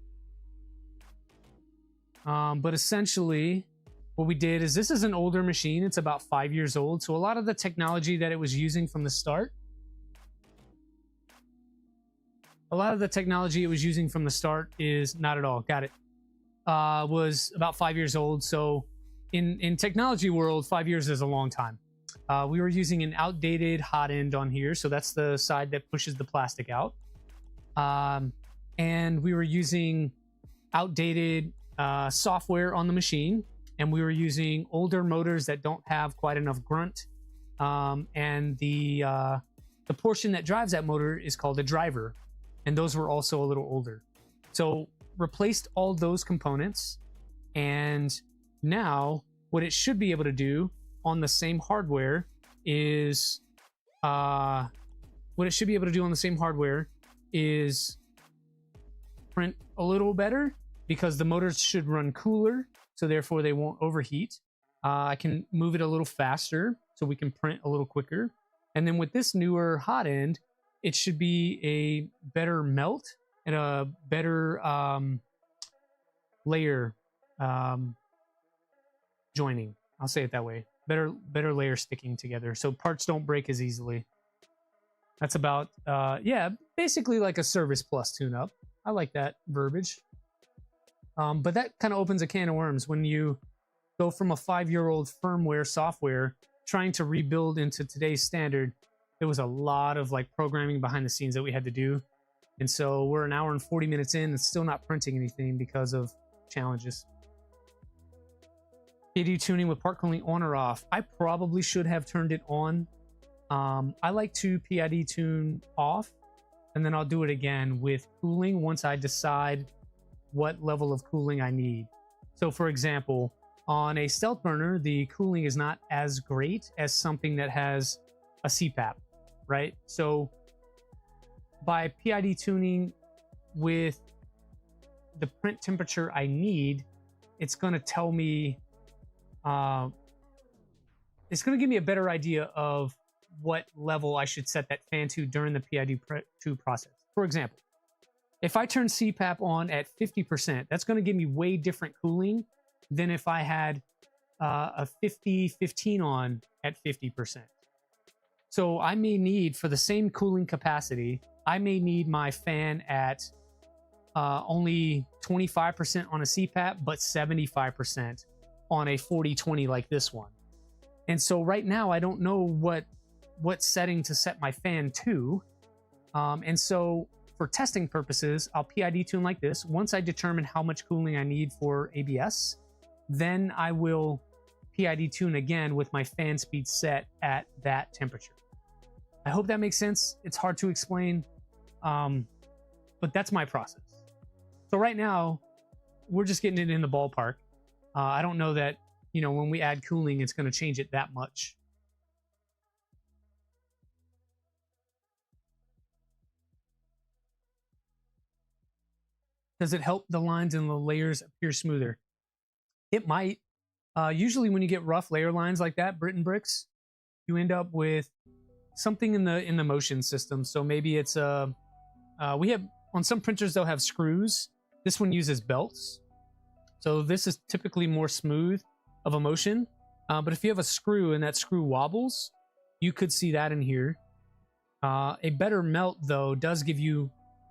A: But essentially, what we did is this is an older machine. It's about 5 years old. So a lot of the technology that it was using from the start, is not at all. Got it. Was about 5 years old. So in technology world, 5 years is a long time. We were using an outdated hot end on here. So that's the side that pushes the plastic out. And we were using outdated software on the machine, and we were using older motors that don't have quite enough grunt, and the portion that drives that motor is called a driver, and those were also a little older. So replaced all those components, and now what it should be able to do on the same hardware is print a little better, because the motors should run cooler, so therefore they won't overheat. I can move it a little faster, so we can print a little quicker. And then with this newer hot end, it should be a better melt and a better layer joining. I'll say it that way. Better layer sticking together, so parts don't break as easily. That's about, yeah, basically like a Service Plus tune-up. I like that verbiage. But that kind of opens a can of worms when you go from a 5-year-old firmware software trying to rebuild into today's standard. There was a lot of like programming behind the scenes that we had to do. And so we're an hour and 40 minutes in and still not printing anything because of challenges. PID tuning with part cooling on or off. I probably should have turned it on. I like to PID tune off, and then I'll do it again with cooling once I decide what level of cooling I need. So for example, on a stealth burner, the cooling is not as great as something that has a CPAP, right? So by PID tuning with the print temperature I need, it's going to tell me, it's going to give me a better idea of what level I should set that fan to during the PID2 process. For example, if I turn CPAP on at 50%, that's going to give me way different cooling than if I had a 50-15 on at 50%. So I may need, for the same cooling capacity, I may need my fan at only 25% on a CPAP, but 75% on a 40-20 like this one. And so right now I don't know what setting to set my fan to. And so for testing purposes, I'll PID tune like this. Once I determine how much cooling I need for ABS, then I will PID tune again with my fan speed set at that temperature. I hope that makes sense. It's hard to explain, but that's my process. So right now, we're just getting it in the ballpark. I don't know that, when we add cooling, it's going to change it that much. Does it help the lines and the layers appear smoother? It might. Usually when you get rough layer lines like that, Britain bricks, you end up with something in the motion system. So maybe it's we have, on some printers they'll have screws. This one uses belts. So this is typically more smooth of a motion. But if you have a screw and that screw wobbles, you could see that in here. A better melt though does give you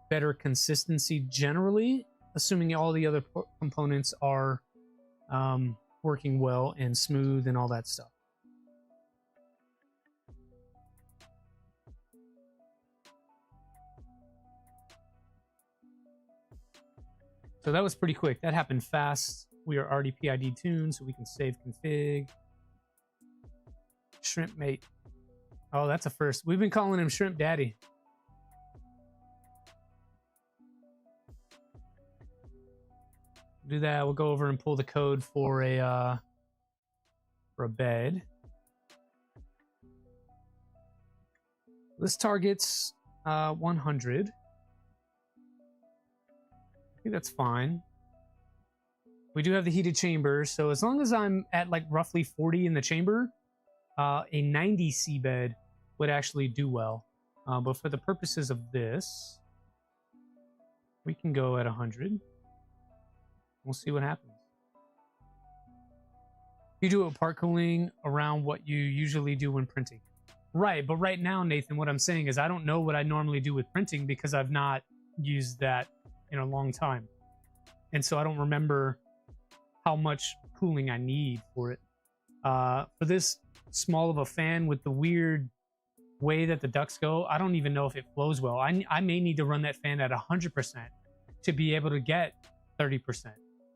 A: better consistency generally, assuming all the other components are working well and smooth and all that stuff. So that was pretty quick. That happened fast. We are already PID tuned, so we can save config. Shrimp mate. Oh, that's a first. We've been calling him Shrimp Daddy. Do that. We'll go over and pull the code for a bed. This targets 100. I think that's fine. We do have the heated chamber, so as long as I'm at like roughly 40 in the chamber, a 90 C bed would actually do well. But for the purposes of this, We can go at 100. We'll see what happens. You do it with part cooling around what you usually do when printing. Right, but right now, Nathan, what I'm saying is I don't know what I normally do with printing because I've not used that in a long time. And so I don't remember how much cooling I need for it. For this small of a fan with the weird way that the ducts go, I don't even know if it flows well. I may need to run that fan at 100% to be able to get 30%,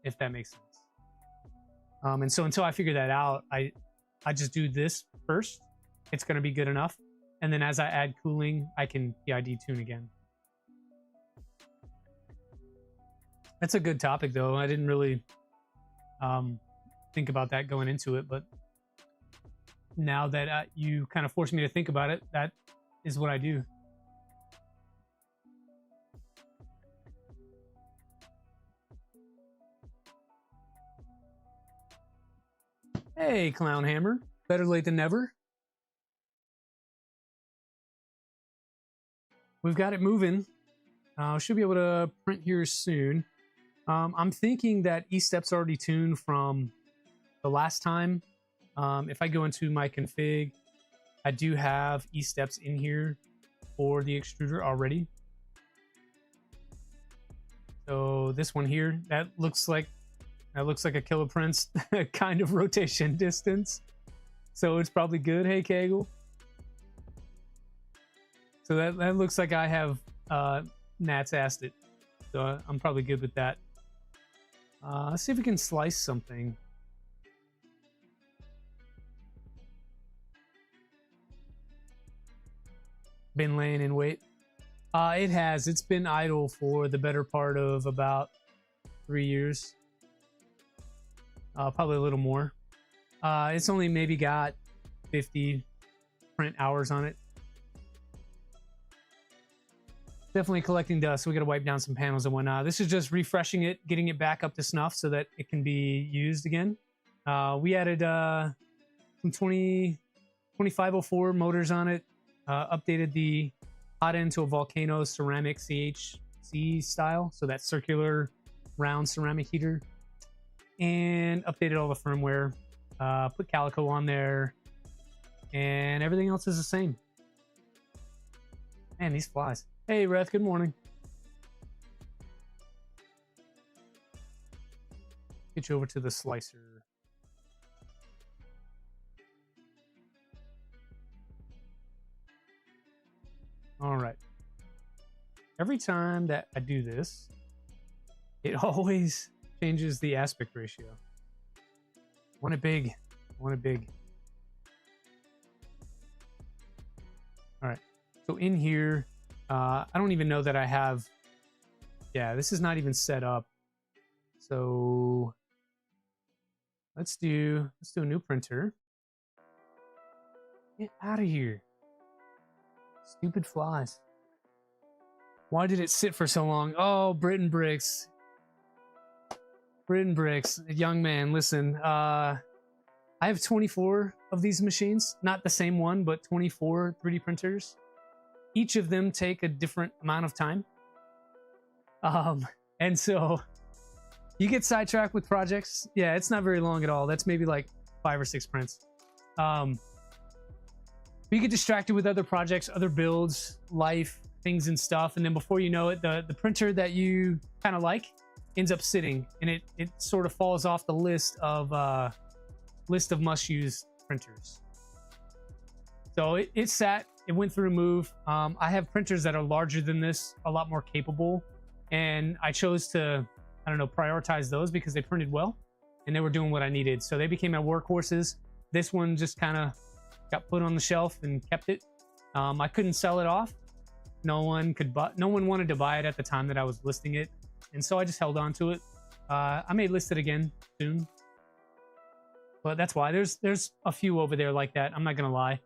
A: if that makes sense. And so until I figure that out, I just do this first. It's going to be good enough. And then as I add cooling, I can PID tune again. That's a good topic, though. I didn't really think about that going into it, but now that you kind of forced me to think about it, that is what I do. Hey, Clown Hammer. Better late than never. We've got it moving. Should be able to print here soon. I'm thinking that E-step's already tuned from the last time. If I go into my config, I do have E-steps in here for the extruder already. So this one here, that looks like a Killer Prince kind of rotation distance. So it's probably good. Hey, Kegel. So that looks like I have Nats asked it. So I'm probably good with that. Let's see if we can slice something. Been laying in wait. It has. It's been idle for the better part of about 3 years. Probably a little more. It's only maybe got 50 print hours on it. Definitely collecting dust, so we got to wipe down some panels and whatnot. This is just refreshing it, getting it back up to snuff so that it can be used again. We added some 2504 motors on it, updated the hot end to a Volcano ceramic CHC style, so that circular round ceramic heater, and updated all the firmware, put Calico on there, and everything else is the same. Man, these flies. Hey, Reth, good morning. Get you over to the slicer. All right. Every time that I do this, it always changes the aspect ratio. Want it big. Want it big. All right. So in here, I don't even know that I have. Yeah, this is not even set up. So let's do a new printer. Get out of here. Stupid flies. Why did it sit for so long? Oh, Britain Bricks. Britain Bricks, young man, listen. I have 24 of these machines. Not the same one, but 24 3D printers. Each of them take a different amount of time. And so you get sidetracked with projects. Yeah, it's not very long at all. That's maybe like 5 or 6 prints. You get distracted with other projects, other builds, life, things and stuff. And then before you know it, the printer that you kind of like ends up sitting, and it sort of falls off the list of must-use printers. So it sat. It went through a move. I have printers that are larger than this, a lot more capable, and I chose to, I don't know, prioritize those because they printed well and they were doing what I needed. So they became my workhorses. This one just kind of got put on the shelf and kept it. I couldn't sell it off. No one wanted to buy it at the time that I was listing it, and so I just held on to it. I may list it again soon, but that's why there's a few over there like that. I'm not gonna lie.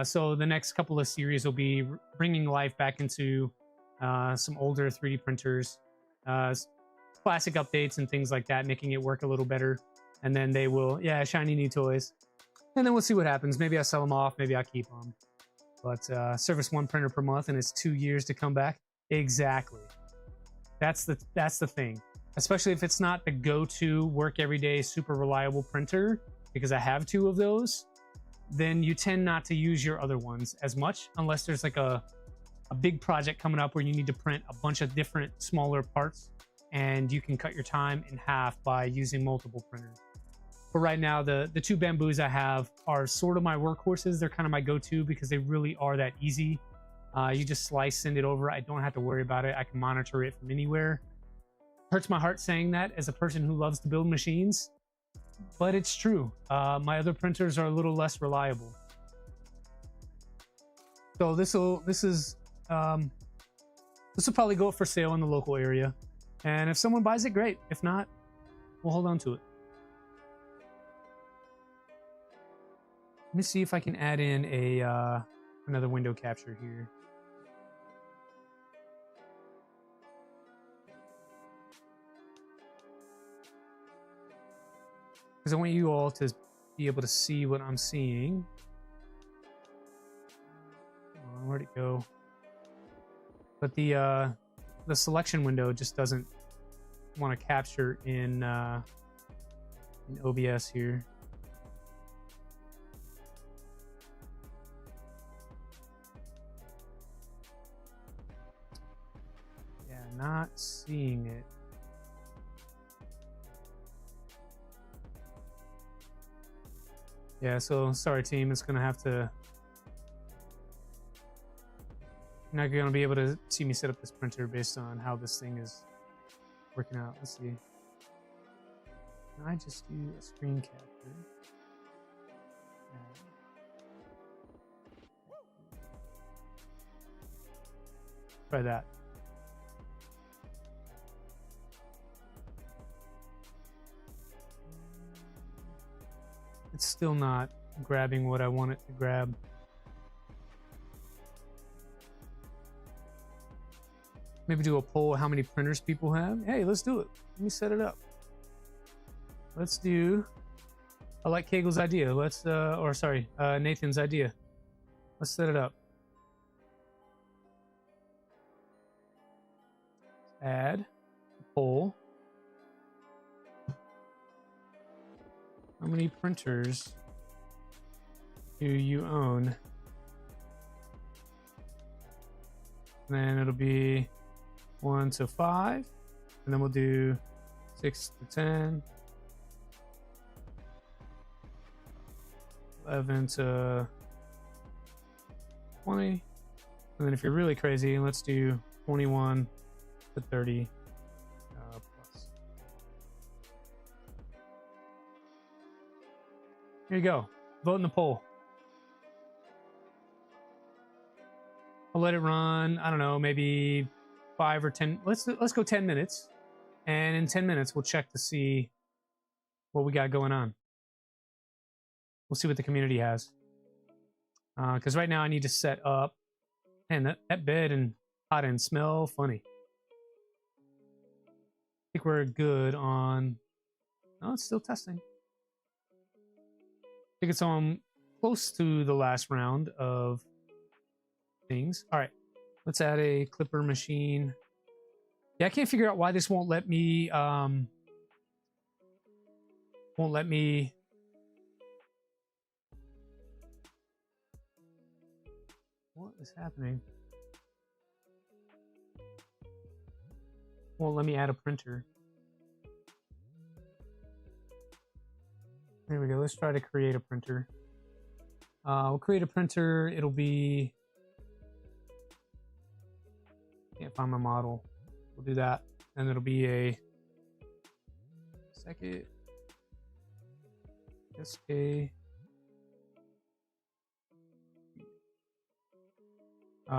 A: So the next couple of series will be bringing life back into some older 3D printers, classic updates and things like that, making it work a little better. And then they will, yeah, shiny new toys. And then we'll see what happens. Maybe I sell them off, maybe I keep them. But service 1 printer per month, and it's 2 years to come back. Exactly. That's the thing. Especially if it's not the go-to work every day super reliable printer, because I have two of those, then you tend not to use your other ones as much unless there's like a big project coming up where you need to print a bunch of different smaller parts, and you can cut your time in half by using multiple printers. But right now, the two Bamboos I have are sort of my workhorses. They're kind of my go-to because they really are that easy. You just slice, send it over. I don't have to worry about it. I can monitor it from anywhere. Hurts my heart saying that as a person who loves to build machines, but it's true. My other printers are a little less reliable. So this will probably go up for sale in the local area, and if someone buys it, great. If not, we'll hold on to it. Let me see if I can add in a another window capture here. Because I want you all to be able to see what I'm seeing. Where'd it go? But the selection window just doesn't want to capture in OBS here. Yeah, not seeing it. Yeah, so sorry team, it's gonna have to. You're not gonna be able to see me set up this printer based on how this thing is working out. Let's see. Can I just do a screen capture? Try that. It's still not grabbing what I want it to grab. Maybe do a poll how many printers people have. Hey, let's do it. Let me set it up. Let's do. I like Kegel's idea. Let's Nathan's idea. Let's set it up. Add a poll. How many printers do you own? And then it'll be 1 to 5, and then we'll do 6 to 10, 11 to 20, and then if you're really crazy, let's do 21 to 30 plus. Here you go. Vote in the poll. I'll let it run. I don't know, maybe 5 or 10. Let's go 10 minutes, and in 10 minutes we'll check to see what we got going on. We'll see what the community has. Because right now I need to set up. Man, that bed and hot end smell funny. I think we're good on. No, it's still testing. I think it's on close to the last round of things. All right, let's add a clipper machine. Yeah, I can't figure out why this won't let me. What is happening? Won't let me add a printer. There we go. Let's try to create a printer. We'll create a printer. It'll be. Can't find my model. We'll do that, and it'll be a second SK.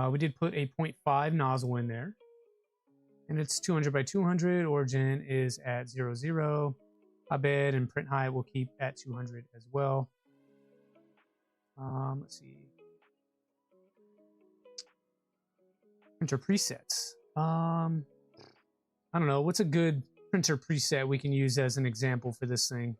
A: We did put a 0.5 nozzle in there, and it's 200 by 200. Origin is at 00. Bed and print height will keep at 200 as well. Let's see. Printer presets. I don't know. What's a good printer preset we can use as an example for this thing?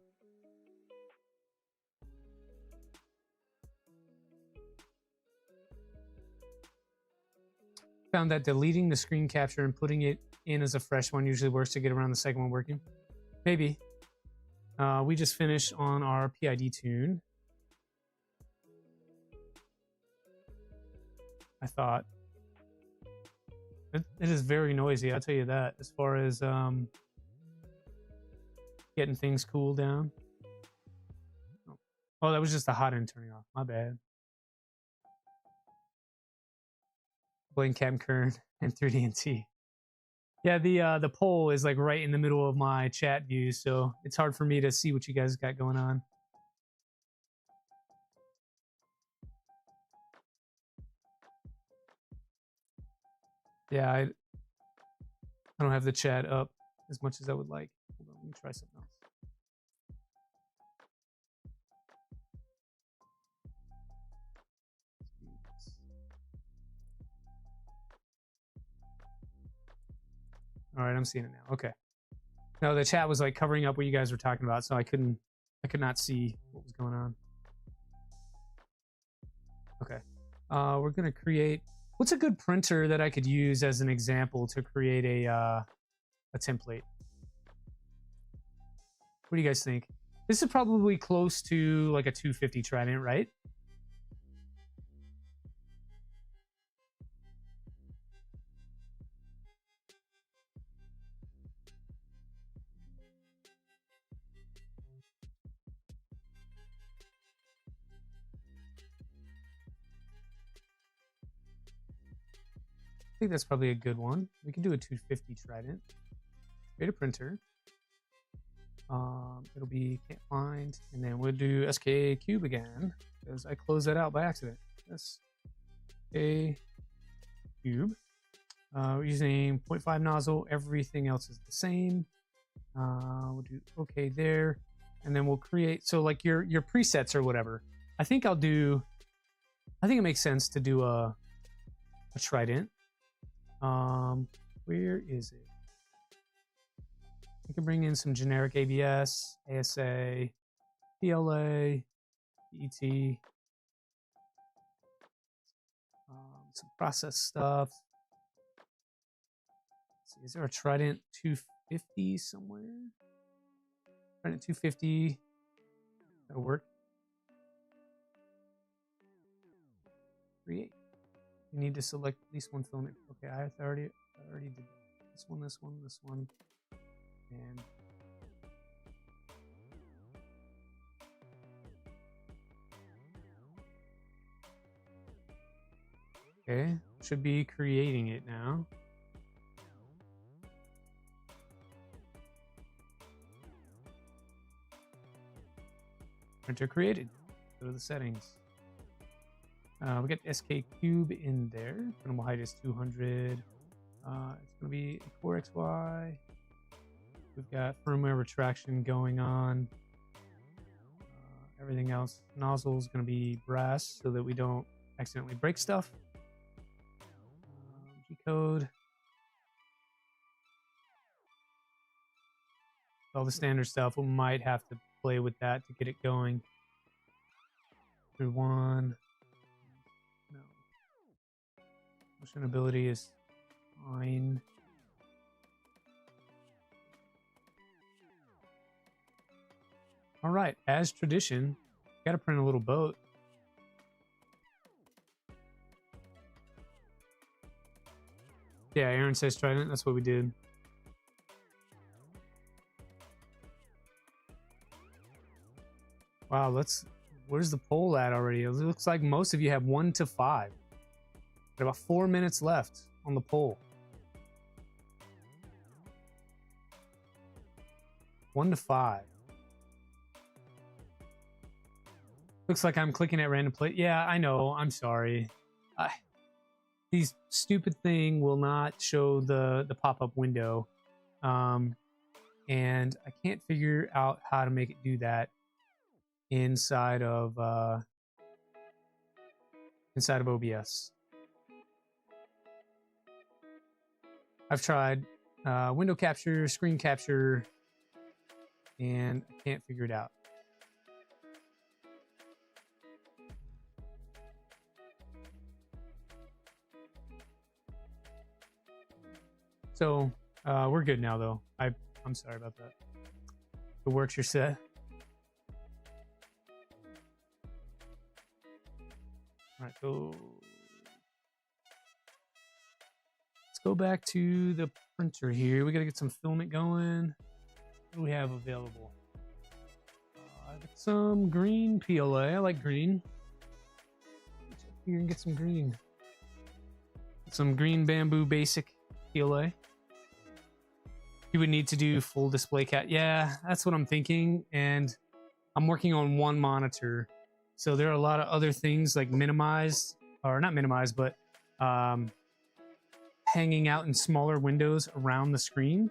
A: found that deleting the screen capture and putting it in as a fresh one usually works to get around the second one working. Maybe. We just finished on our PID tune. I thought. It is very noisy, I'll tell you that, as far as getting things cooled down. Oh, that was just the hot end turning off. My bad. Blame Cam Kern and 3D&T. Yeah, the poll is like right in the middle of my chat view, so it's hard for me to see what you guys got going on. Yeah, I don't have the chat up as much as I would like. Hold on, let me try something else. All right, I'm seeing it now. Okay. No, the chat was like covering up what you guys were talking about, so I could not see what was going on. Okay. We're gonna create. What's a good printer that I could use as an example to create a template? What do you guys think? This is probably close to like a 250 Trident, right? I think that's probably a good one. We can do a 250 Trident. Create a printer. It'll be can't find, and then we'll do SK cube again because I closed that out by accident. SK cube. We're using 0.5 nozzle. Everything else is the same. We'll do okay there, and then we'll create. So like your presets or whatever. I think it makes sense to do a Trident. Where is it? We can bring in some generic ABS, ASA, PLA, PET, some process stuff. Let's see, is there a Trident 250 somewhere? Trident 250. That'll work. Create. You need to select at least one filament. Okay, I already did that. This one, this one, this one. And okay, should be creating it now. Printer created. Go to the settings. We get SK cube in there. Minimal height is 200. It's going to be a Core XY. We've got firmware retraction going on. Everything else, nozzle is going to be brass so that we don't accidentally break stuff. G-code. All the standard stuff. We might have to play with that to get it going. Through one. No. Motion ability is fine. All right, as tradition, gotta print a little boat. Yeah, Aaron says Trident. That's what we did. Wow, where's the poll at already? It looks like most of you have 1 to 5. Got about 4 minutes left on the poll. 1 to 5. Looks like I'm clicking at random play. Yeah, I know. I'm sorry. These stupid thing will not show the pop-up window. And I can't figure out how to make it do that inside of OBS. I've tried window capture, screen capture, and I can't figure it out. So we're good now, though. I'm sorry about that. It works. You're set. All right, go. Let's go back to the printer here. We got to get some filament going. What do we have available? I got some green PLA. I like green. Let's check here and get some green. Some green bamboo basic PLA. You would need to do full display cat. Yeah, that's what I'm thinking. And I'm working on one monitor. So there are a lot of other things like minimized, or not minimized, but hanging out in smaller windows around the screen.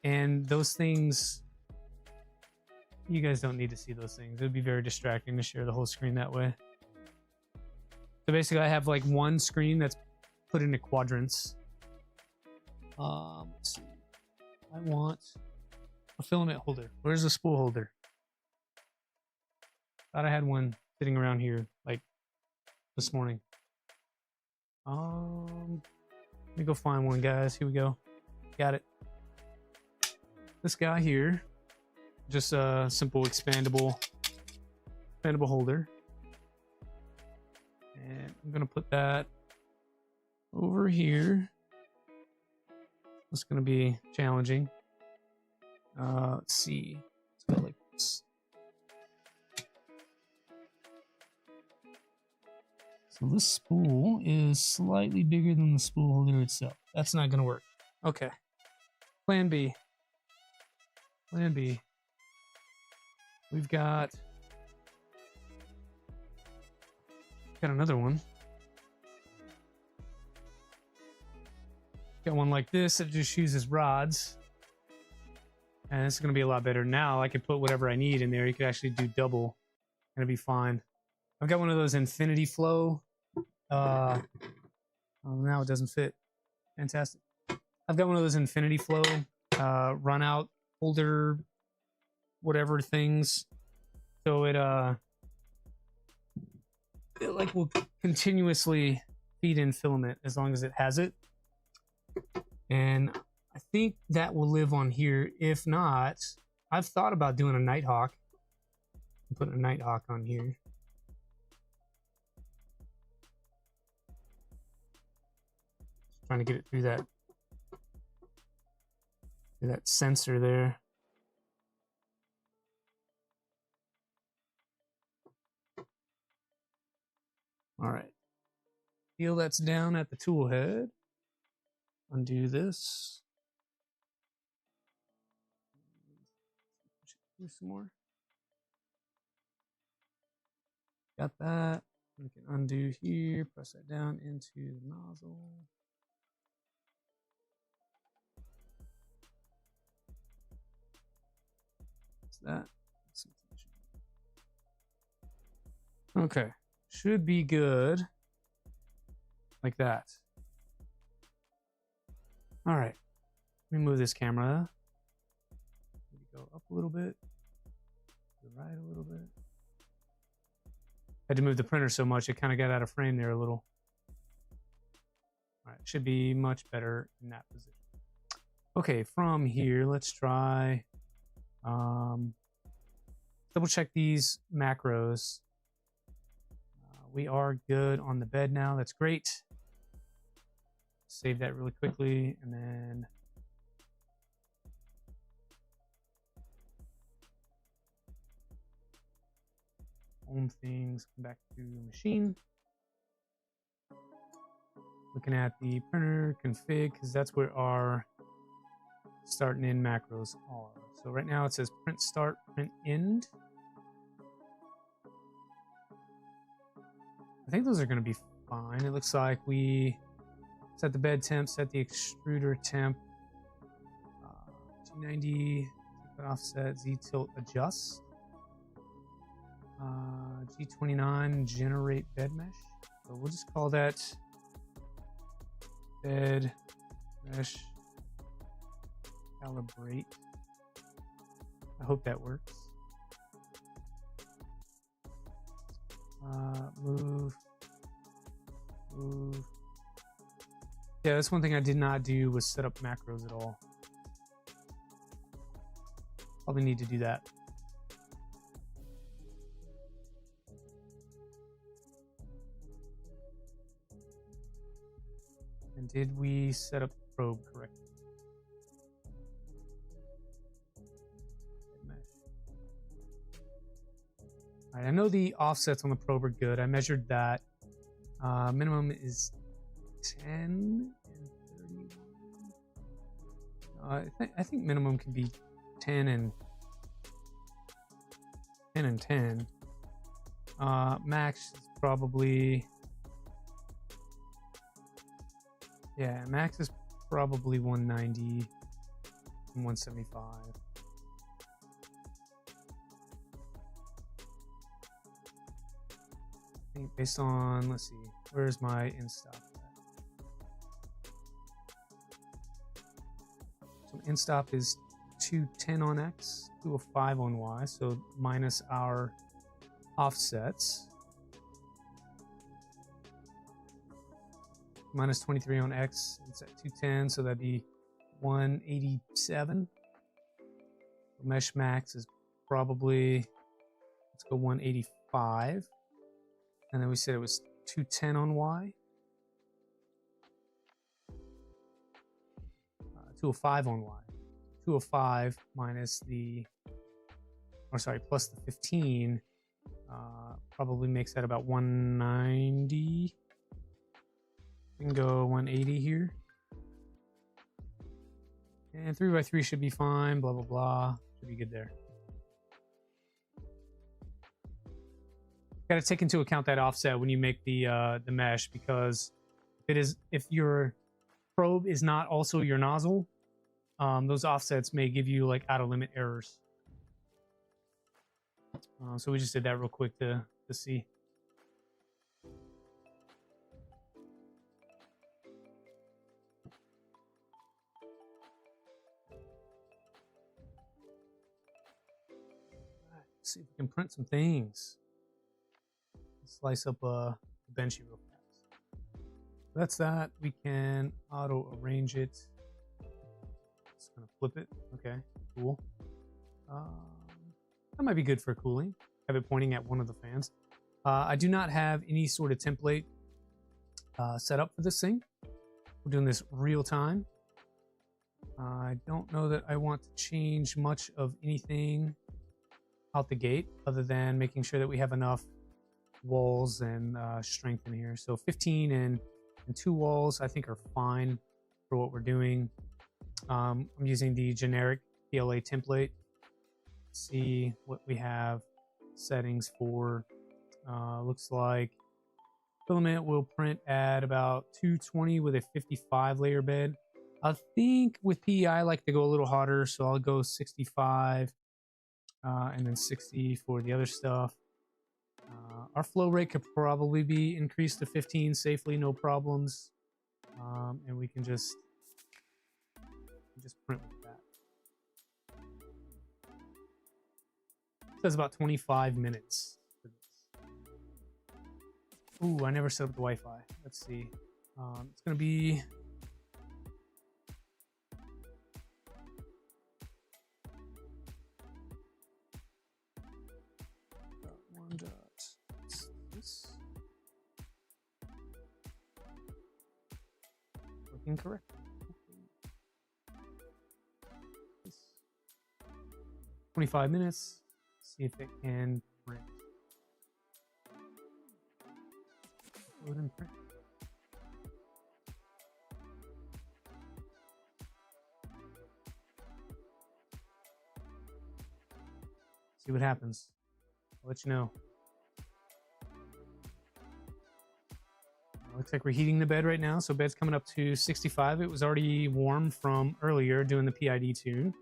A: And those things, you guys don't need to see those things. It would be very distracting to share the whole screen that way. So basically I have like one screen that's put into quadrants. Let's see. I want a filament holder. Where's the spool holder? Thought I had one sitting around here like this morning. Let me go find one, guys. Here we go. Got it. This guy here, just a simple expandable holder. And I'm gonna put that over here. It's gonna be challenging. Let's see. Let's go like this. So this spool is slightly bigger than the spool holder itself. That's not gonna work. Okay. Plan B. Plan B. We've got another one. Got one like this that just uses rods. And it's going to be a lot better. Now I can put whatever I need in there. You could actually do double. And it'll be fine. I've got one of those infinity flow. Oh, now it doesn't fit. Fantastic. I've got one of those infinity flow run out holder whatever things. So it like will continuously feed in filament as long as it has it. And I think that will live on here. If not, I've thought about doing a Nighthawk. I'm putting a Nighthawk on here. Just trying to get it through that sensor there. All right. Feel that's down at the tool head. Undo this. Do some more. Got that. We can undo here. Press that down into the nozzle. What's that? Okay. Should be good. Like that. All right. Let me move this camera. Maybe go up a little bit. To the right a little bit. Had to move the printer so much it kind of got out of frame there a little. All right. Should be much better in that position. Okay. From here, let's try. Double check these macros. We are good on the bed now. That's great. Save that really quickly, and then home things, come back to machine. Looking at the printer config, because that's where our start and end macros are. So right now it says print start, print end. I think those are going to be fine. It looks like we set the bed temp, set the extruder temp, G90, offset, Z tilt adjust, G29 generate bed mesh. So we'll just call that bed mesh calibrate. I hope that works. Move. Yeah, that's one thing I did not do was set up macros at all. Probably need to do that. And did we set up the probe correctly? All right, I know the offsets on the probe are good. I measured that. Minimum is 10 and 31. I think minimum can be 10 and 10. Max is probably, yeah, max is probably 190 and 175. I think based on, let's see, where's my in stop at? So in stop is 210 on X, 205 on Y, so minus our offsets. Minus 23 on X, it's at 210, so that'd be 187. Mesh max is probably, let's go 185. And then we said it was 210 on Y. 205 on Y. 205 minus the, or sorry, plus the 15 probably makes that about 190. We can go 180 here. And 3x3 should be fine, blah, blah, blah. Should be good there. Got to take into account that offset when you make the mesh, because if your probe is not also your nozzle, those offsets may give you like out of limit errors. So we just did that real quick to see. Let's see if we can print some things. Slice up a benchy real fast. That's that. We can auto arrange it. Just gonna flip it. Okay, cool. That might be good for cooling. Have it pointing at one of the fans. I do not have any sort of template set up for this thing. We're doing this real time. I don't know that I want to change much of anything out the gate, other than making sure that we have enough walls and strength in here. So 15 and 2 walls I think are fine for what we're doing. I'm using the generic PLA template. See what we have settings for. Looks like filament will print at about 220 with a 55 layer bed. I think with PEI I like to go a little hotter, so I'll go 65 and then 60 for the other stuff. Our flow rate could probably be increased to 15 safely, no problems. And we can just print with that. It says about 25 minutes for this. Ooh, I never set up the Wi-Fi. Let's see. It's gonna be one dot. This working correctly. 25 minutes. See if it can print. Load and print. See what happens. I'll let you know. Looks like we're heating the bed right now, so bed's coming up to 65. It was already warm from earlier doing the PID tune.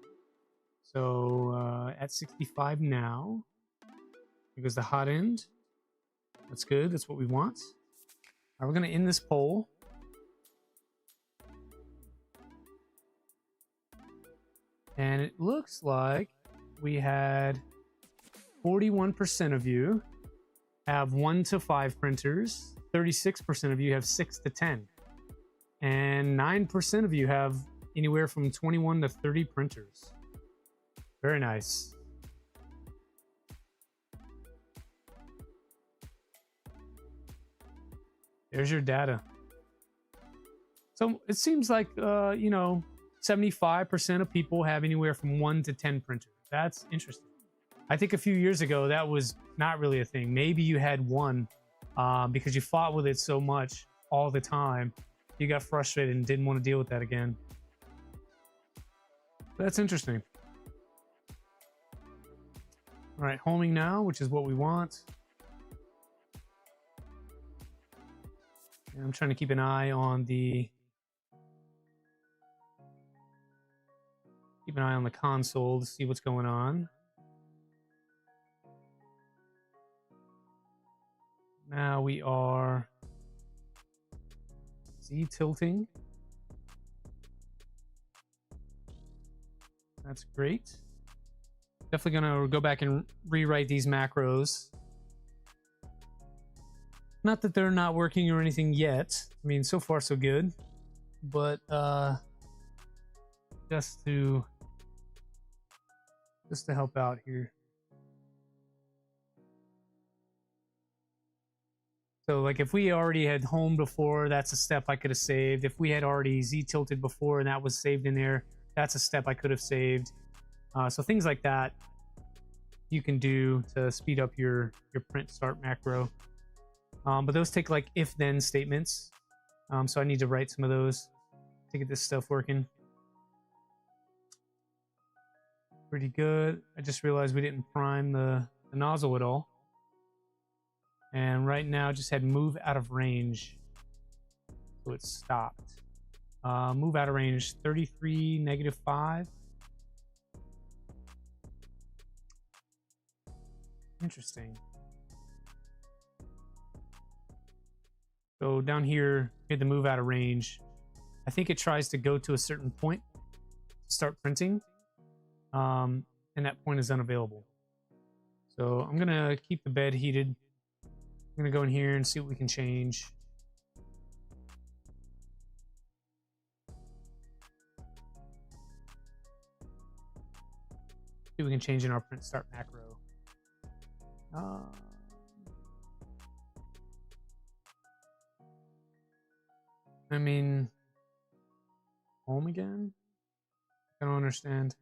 A: So at 65 now. Here goes the hot end. That's good. That's what we want. All right, we're going to end this poll. And it looks like we had 41% of you have 1 to 5 printers. 36% of you have 6 to 10. And 9% of you have anywhere from 21 to 30 printers. Very nice. There's your data. So it seems like, 75% of people have anywhere from 1 to 10 printers. That's interesting. I think a few years ago, that was not really a thing. Maybe you had one because you fought with it so much all the time. You got frustrated and didn't want to deal with that again. That's interesting. All right, homing now, which is what we want. And I'm trying to keep an eye on the console to see what's going on. Now we are Z tilting. That's great. Definitely gonna go back and rewrite these macros. Not that they're not working or anything yet. I mean, so far so good. But just to help out here. So like if we already had home before, that's a step I could have saved. If we had already Z tilted before and that was saved in there, that's a step I could have saved. So things like that you can do to speed up your print start macro. But those take like if then statements. So I need to write some of those to get this stuff working. Pretty good. I just realized we didn't prime the nozzle at all. And right now just had move out of range. So it stopped. Move out of range 33, -5. Interesting. So down here, we had the move out of range. I think it tries to go to a certain point to start printing. And that point is unavailable. So I'm gonna keep the bed heated. I'm gonna go in here and see what we can change. See what we can change in our print start macro. I mean, home again? I don't understand.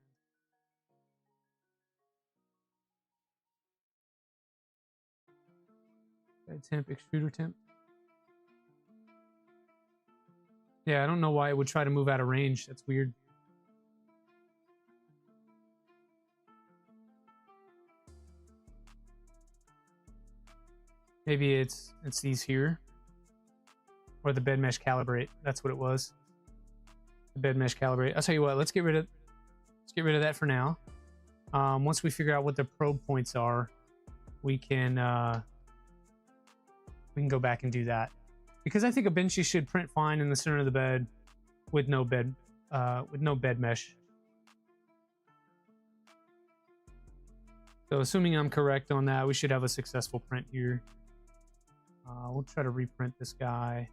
A: Bed temp, extruder temp. Yeah, I don't know why it would try to move out of range. That's weird. Maybe it's these here. Or the bed mesh calibrate. That's what it was. The bed mesh calibrate. I'll tell you what, let's get rid of that for now. Once we figure out what the probe points are, we can go back and do that. Because I think a Benchy should print fine in the center of the bed with no bed mesh. So assuming I'm correct on that, we should have a successful print here. We'll try to reprint this guy.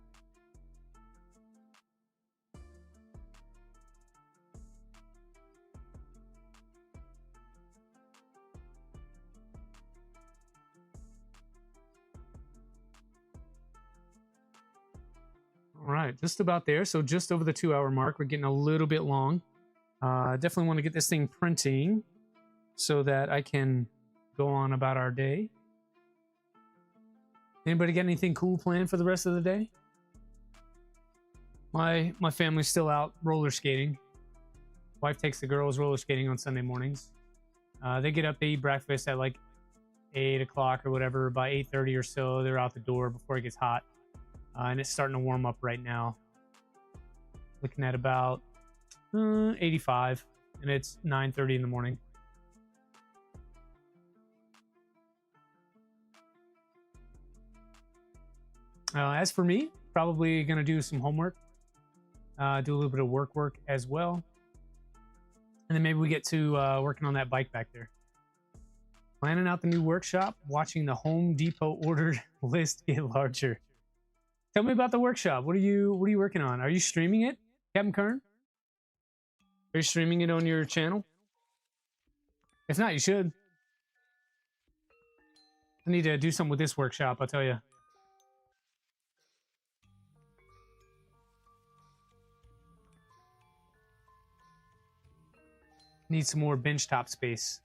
A: All right, just about there. So just over the 2-hour mark. We're getting a little bit long. Definitely want to get this thing printing so that I can go on about our day. Anybody got anything cool planned for the rest of the day? My family's still out roller skating. Wife takes the girls roller skating on Sunday mornings. They get up, they eat breakfast at like 8 o'clock or whatever. By 8:30 or so, they're out the door before it gets hot. And it's starting to warm up right now. Looking at about 85, and it's 9:30 in the morning. As for me, probably going to do some homework, do a little bit of work as well. And then maybe we get to working on that bike back there. Planning out the new workshop, watching the Home Depot ordered list get larger. Tell me about the workshop. What are you working on? Are you streaming it, Captain Kern? Are you streaming it on your channel? If not, you should. I need to do something with this workshop, I'll tell you. Need some more benchtop space.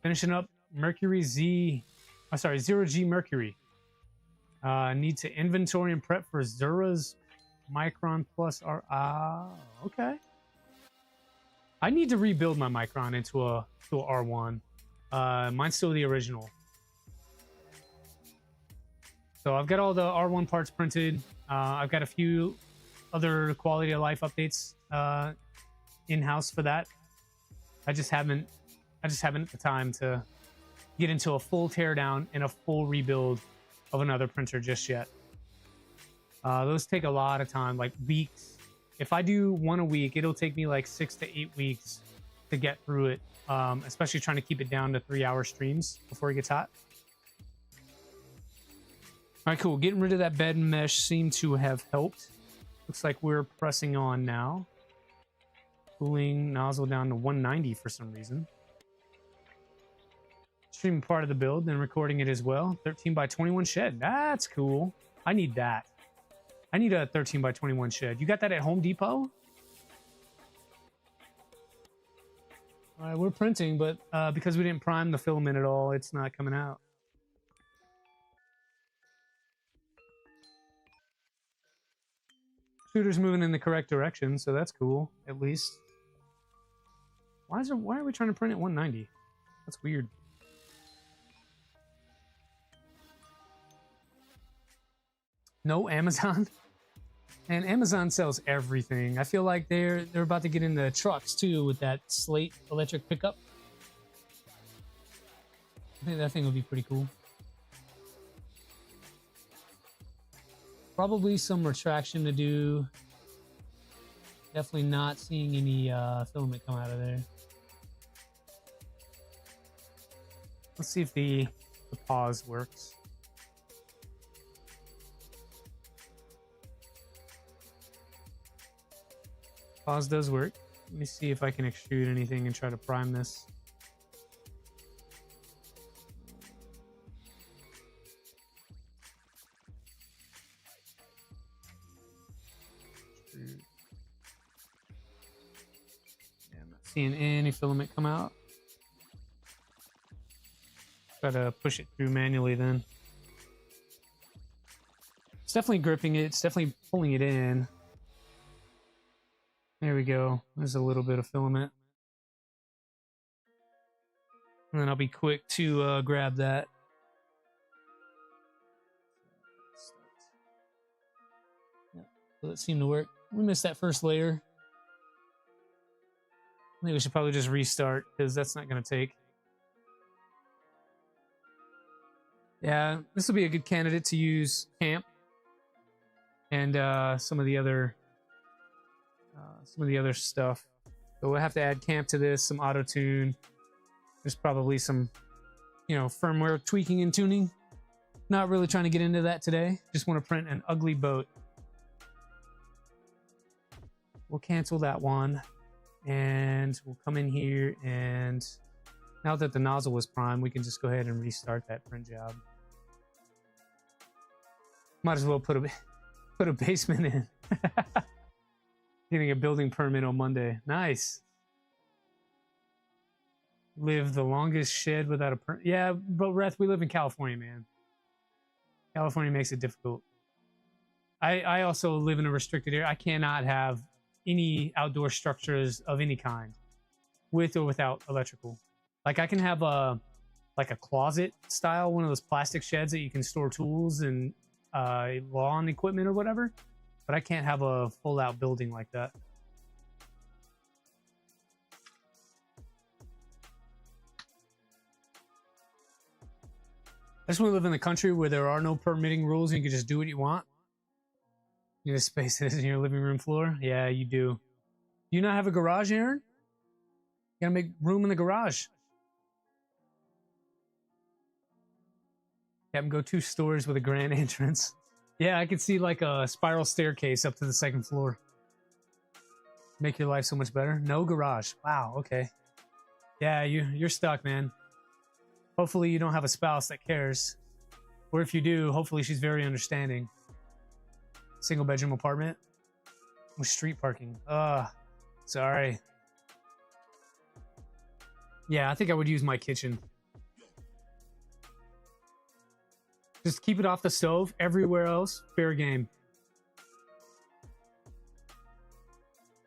A: Finishing up Mercury Z. Oh, sorry, 0G Mercury. Need to inventory and prep for Zura's Micron Plus R. Okay. I need to rebuild my Micron into a R1. Mine's still the original. So I've got all the R1 parts printed. I've got a few other quality of life updates in-house for that. I just haven't the time to get into a full teardown and a full rebuild of another printer just yet. Those take a lot of time, like weeks. If I do one a week, it'll take me like 6 to 8 weeks to get through it, especially trying to keep it down to 3-hour streams before it gets hot. All right, cool. Getting rid of that bed mesh seemed to have helped. Looks like we're pressing on now. Cooling nozzle down to 190 for some reason. Streaming part of the build, then recording it as well. 13 by 21 shed. That's cool. I need that. I need a 13 by 21 shed. You got that at Home Depot? All right, we're printing, but because we didn't prime the filament at all, it's not coming out. Shooter's moving in the correct direction, so that's cool, at least. Why are we trying to print at 190? That's weird. No Amazon? And Amazon sells everything. I feel like they're about to get into trucks too with that Slate electric pickup. I think that thing would be pretty cool. Probably some retraction to do. Definitely not seeing any filament come out of there. Let's see if the pause works. Pause does work. Let me see if I can extrude anything and try to prime this. Extrude. Yeah, I'm not seeing any filament come out. Try to push it through manually then. It's definitely gripping it. It's definitely pulling it in. There we go. There's a little bit of filament. And then I'll be quick to grab that. Yep. Will it seem to work? We missed that first layer. I think we should probably just restart because that's not going to take. Yeah, this will be a good candidate to use Camp and some of the other stuff. So we'll have to add Camp to this, some auto tune. There's probably some, firmware tweaking and tuning. Not really trying to get into that today. Just want to print an ugly boat. We'll cancel that one, and we'll come in here, and now that the nozzle was primed, we can just go ahead and restart that print job. Might as well put a basement in. Getting a building permit on Monday. Nice. Live the longest shed without a permit. Yeah, but Reth, we live in California, man. California makes it difficult. I also live in a restricted area. I cannot have any outdoor structures of any kind, with or without electrical. Like I can have a closet style, one of those plastic sheds that you can store tools and lawn equipment or whatever, but I can't have a full out building like that. I just want to live in the country where there are no permitting rules and you can just do what you want. You need a space that is in your living room floor? Yeah, you do. Do you not have a garage, Aaron? You gotta make room in the garage. Have them go 2 stories with a grand entrance. Yeah, I could see like a spiral staircase up to the second floor. Make your life so much better. No garage. Wow, okay. Yeah, you're stuck, man. Hopefully you don't have a spouse that cares. Or if you do, hopefully she's very understanding. Single bedroom apartment with street parking. Sorry. Yeah, I think I would use my kitchen. Just keep it off the stove. Everywhere else, fair game.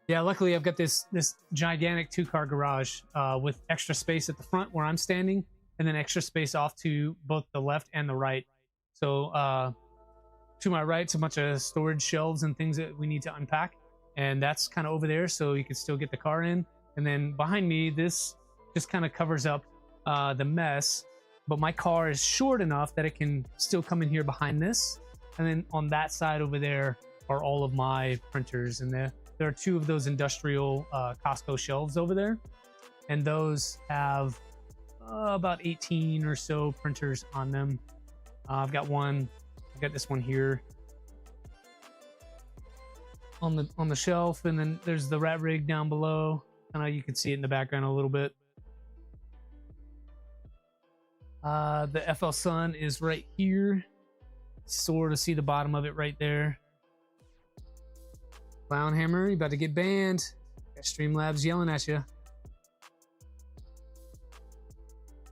A: Yeah, luckily I've got this gigantic 2-car garage with extra space at the front where I'm standing, and then extra space off to both the left and the right. So to my right's a bunch of storage shelves and things that we need to unpack, and that's kind of over there, so you can still get the car in. And then behind me, this just kind of covers up the mess, but my car is short enough that it can still come in here behind this. And then on that side over there are all of my printers, and there are 2 of those industrial Costco shelves over there, and those have about 18 or so printers on them. I've got this one here on the shelf, and then there's the rat rig down below. You can see it in the background a little bit. The FL Sun is right here. Sort of see the bottom of it right there. Clown Hammer, you about to get banned. Got Streamlabs yelling at you.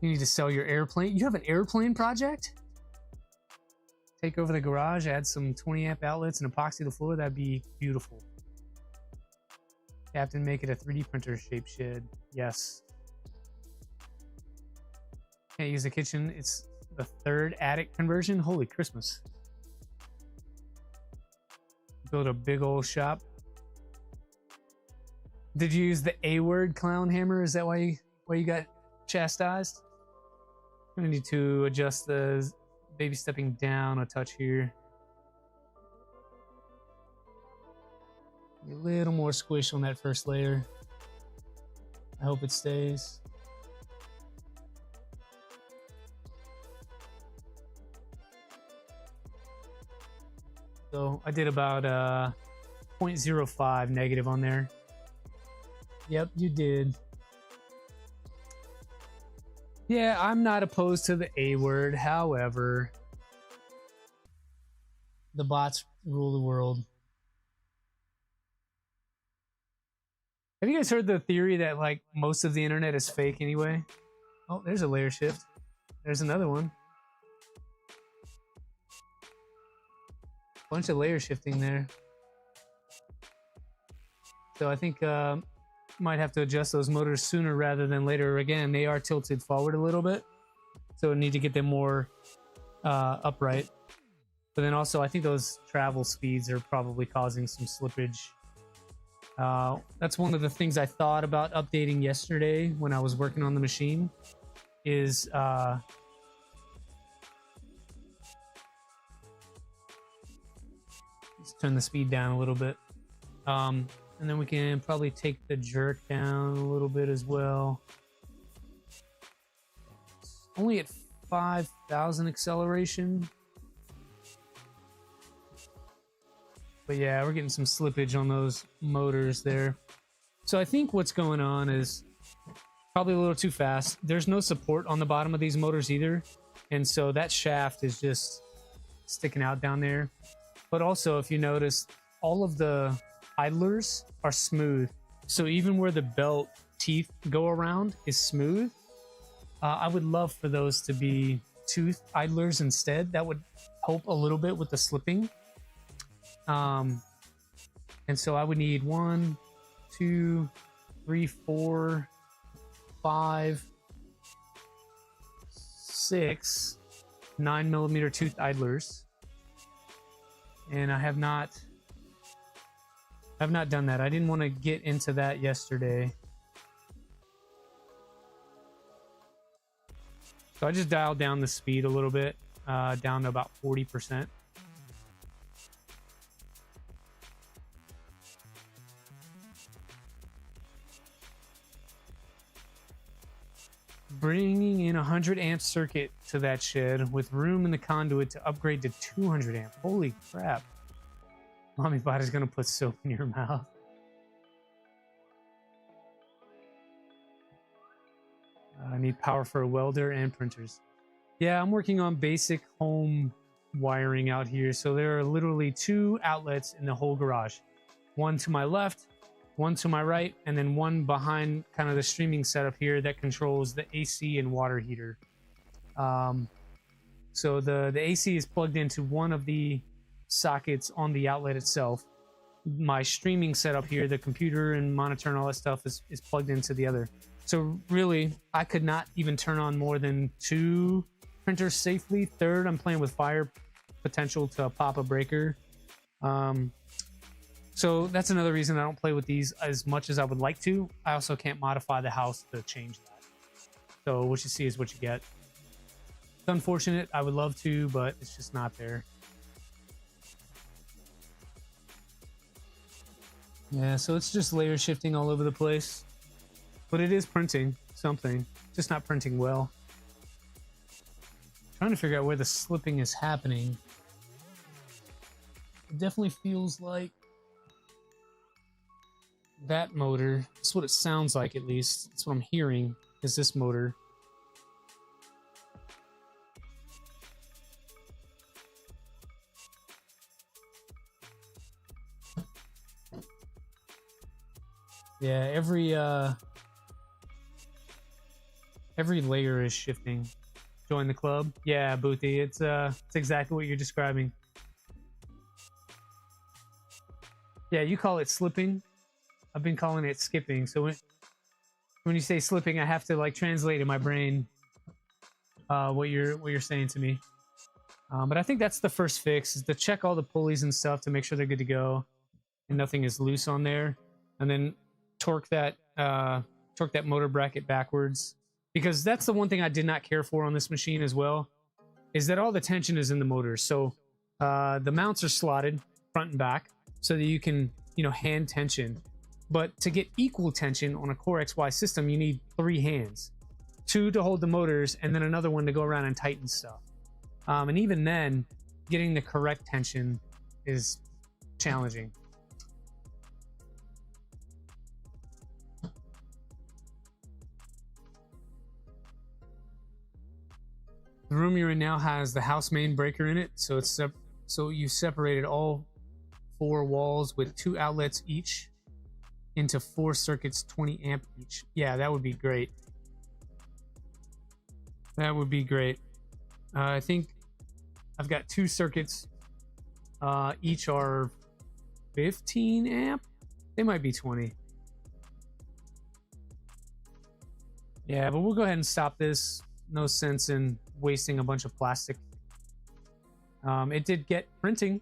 A: You need to sell your airplane. You have an airplane project? Take over the garage, add some 20 amp outlets and epoxy the floor. That'd be beautiful. Captain, make it a 3D printer shaped shed. Yes. Can't use the kitchen. It's the 3rd attic conversion. Holy Christmas. Build a big old shop. Did you use the A word, Clown Hammer? Is that why you got chastised? I'm gonna need to adjust the baby stepping down a touch here. A little more squish on that first layer. I hope it stays. So I did about 0.05 negative on there. Yep, you did. Yeah, I'm not opposed to the A word. However, the bots rule the world. Have you guys heard the theory that like most of the internet is fake anyway? Oh, there's a layer shift. There's another one. Bunch of layer shifting there. So I think might have to adjust those motors sooner rather than later. Again, they are tilted forward a little bit, so I need to get them more upright. But then also I think those travel speeds are probably causing some slippage. That's one of the things I thought about updating yesterday when I was working on the machine is let's turn the speed down a little bit. And then we can probably take the jerk down a little bit as well. It's only at 5,000 acceleration. But yeah, we're getting some slippage on those motors there. So I think what's going on is probably a little too fast. There's no support on the bottom of these motors either. And so that shaft is just sticking out down there. But also, if you notice, all of the idlers are smooth. So even where the belt teeth go around is smooth. I would love for those to be tooth idlers instead. That would help a little bit with the slipping. And so I would need 1, 2, 3, 4, 5, 6 9mm tooth idlers. And I have not done that. I didn't want to get into that yesterday. So I just dialed down the speed a little bit, down to about 40%. bringing in a 100 amp circuit to that shed with room in the conduit to upgrade to 200 amp. Holy crap. Mommy Bot is going to put soap in your mouth. I need power for a welder and printers. Yeah, I'm working on basic home wiring out here. So there are literally 2 outlets in the whole garage. One to my left, one to my right, and then one behind kind of the streaming setup here that controls the AC and water heater. So the AC is plugged into one of the sockets on the outlet itself. My streaming setup here, the computer and monitor and all that stuff is plugged into the other. So really, I could not even turn on more than 2 printers safely. Third, I'm playing with fire potential to pop a breaker. So that's another reason I don't play with these as much as I would like to. I also can't modify the house to change that. So what you see is what you get. It's unfortunate. I would love to, but it's just not there. Yeah, so it's just layer shifting all over the place. But it is printing something, just not printing well. Trying to figure out where the slipping is happening. It definitely feels like that motor. That's what it sounds like, at least. That's what I'm hearing, is this motor. Yeah, every layer is shifting. Join the club. Yeah, Boothie, it's exactly what you're describing. Yeah, you call it slipping. I've been calling it skipping. So when you say slipping, I have to like translate in my brain what you're saying to me. But I think that's the first fix, is to check all the pulleys and stuff to make sure they're good to go and nothing is loose on there, and then torque that motor bracket backwards, because that's the one thing I did not care for on this machine as well, is that all the tension is in the motor. So the mounts are slotted front and back so that you can, hand tension. But to get equal tension on a Core XY system, you need 3 hands, 2 to hold the motors, and then another one to go around and tighten stuff. And even then, getting the correct tension is challenging. The room you're in now has the house main breaker in it, so so you separated all 4 walls with 2 outlets each into 4 circuits, 20 amp each. Yeah, that would be great. That would be great. I think I've got 2 circuits. Each are 15 amp. They might be 20. Yeah, but we'll go ahead and stop this. No sense in wasting a bunch of plastic. It did get printing.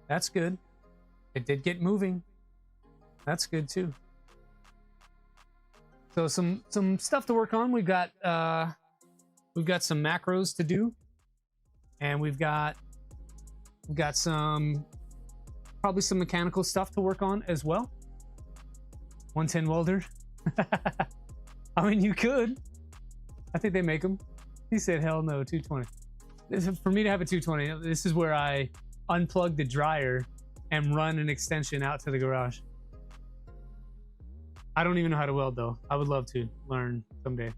A: That's good. It did get moving. That's good too. So some stuff to work on. We've got some macros to do, and we've got probably some mechanical stuff to work on as well. 110 welder. I mean, you could. I think they make them. He said, hell no, 220. For me to have a 220, this is where I unplug the dryer and run an extension out to the garage. I don't even know how to weld though. I would love to learn someday.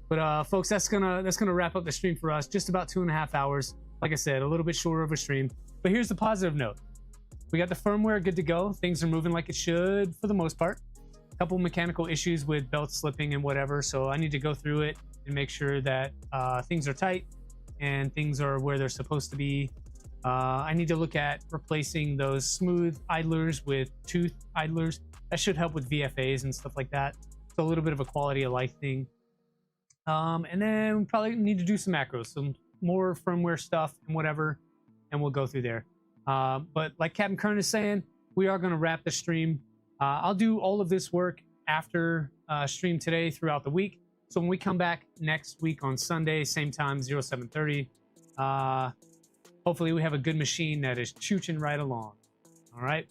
A: But folks, that's gonna wrap up the stream for us. Just about 2.5 hours. Like I said, a little bit shorter of a stream. But here's the positive note. We got the firmware good to go. Things are moving like it should for the most part. A couple mechanical issues with belt slipping and whatever. So I need to go through it and make sure that things are tight and things are where they're supposed to be. I need to look at replacing those smooth idlers with tooth idlers. That should help with VFAs and stuff like that. So a little bit of a quality of life thing. And then we probably need to do some macros, some more firmware stuff and whatever, and we'll go through there. But like Captain Kern is saying, we are going to wrap the stream. I'll do all of this work after stream today throughout the week. So when we come back next week on Sunday, same time, 0730, hopefully we have a good machine that is chooching right along. All right.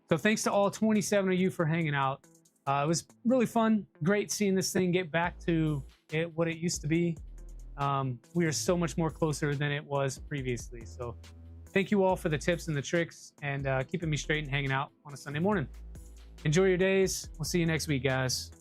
A: So thanks to all 27 of you for hanging out. It was really fun. Great seeing this thing get back to what it used to be. We are so much more closer than it was previously. So thank you all for the tips and the tricks and keeping me straight and hanging out on a Sunday morning. Enjoy your days. We'll see you next week, guys.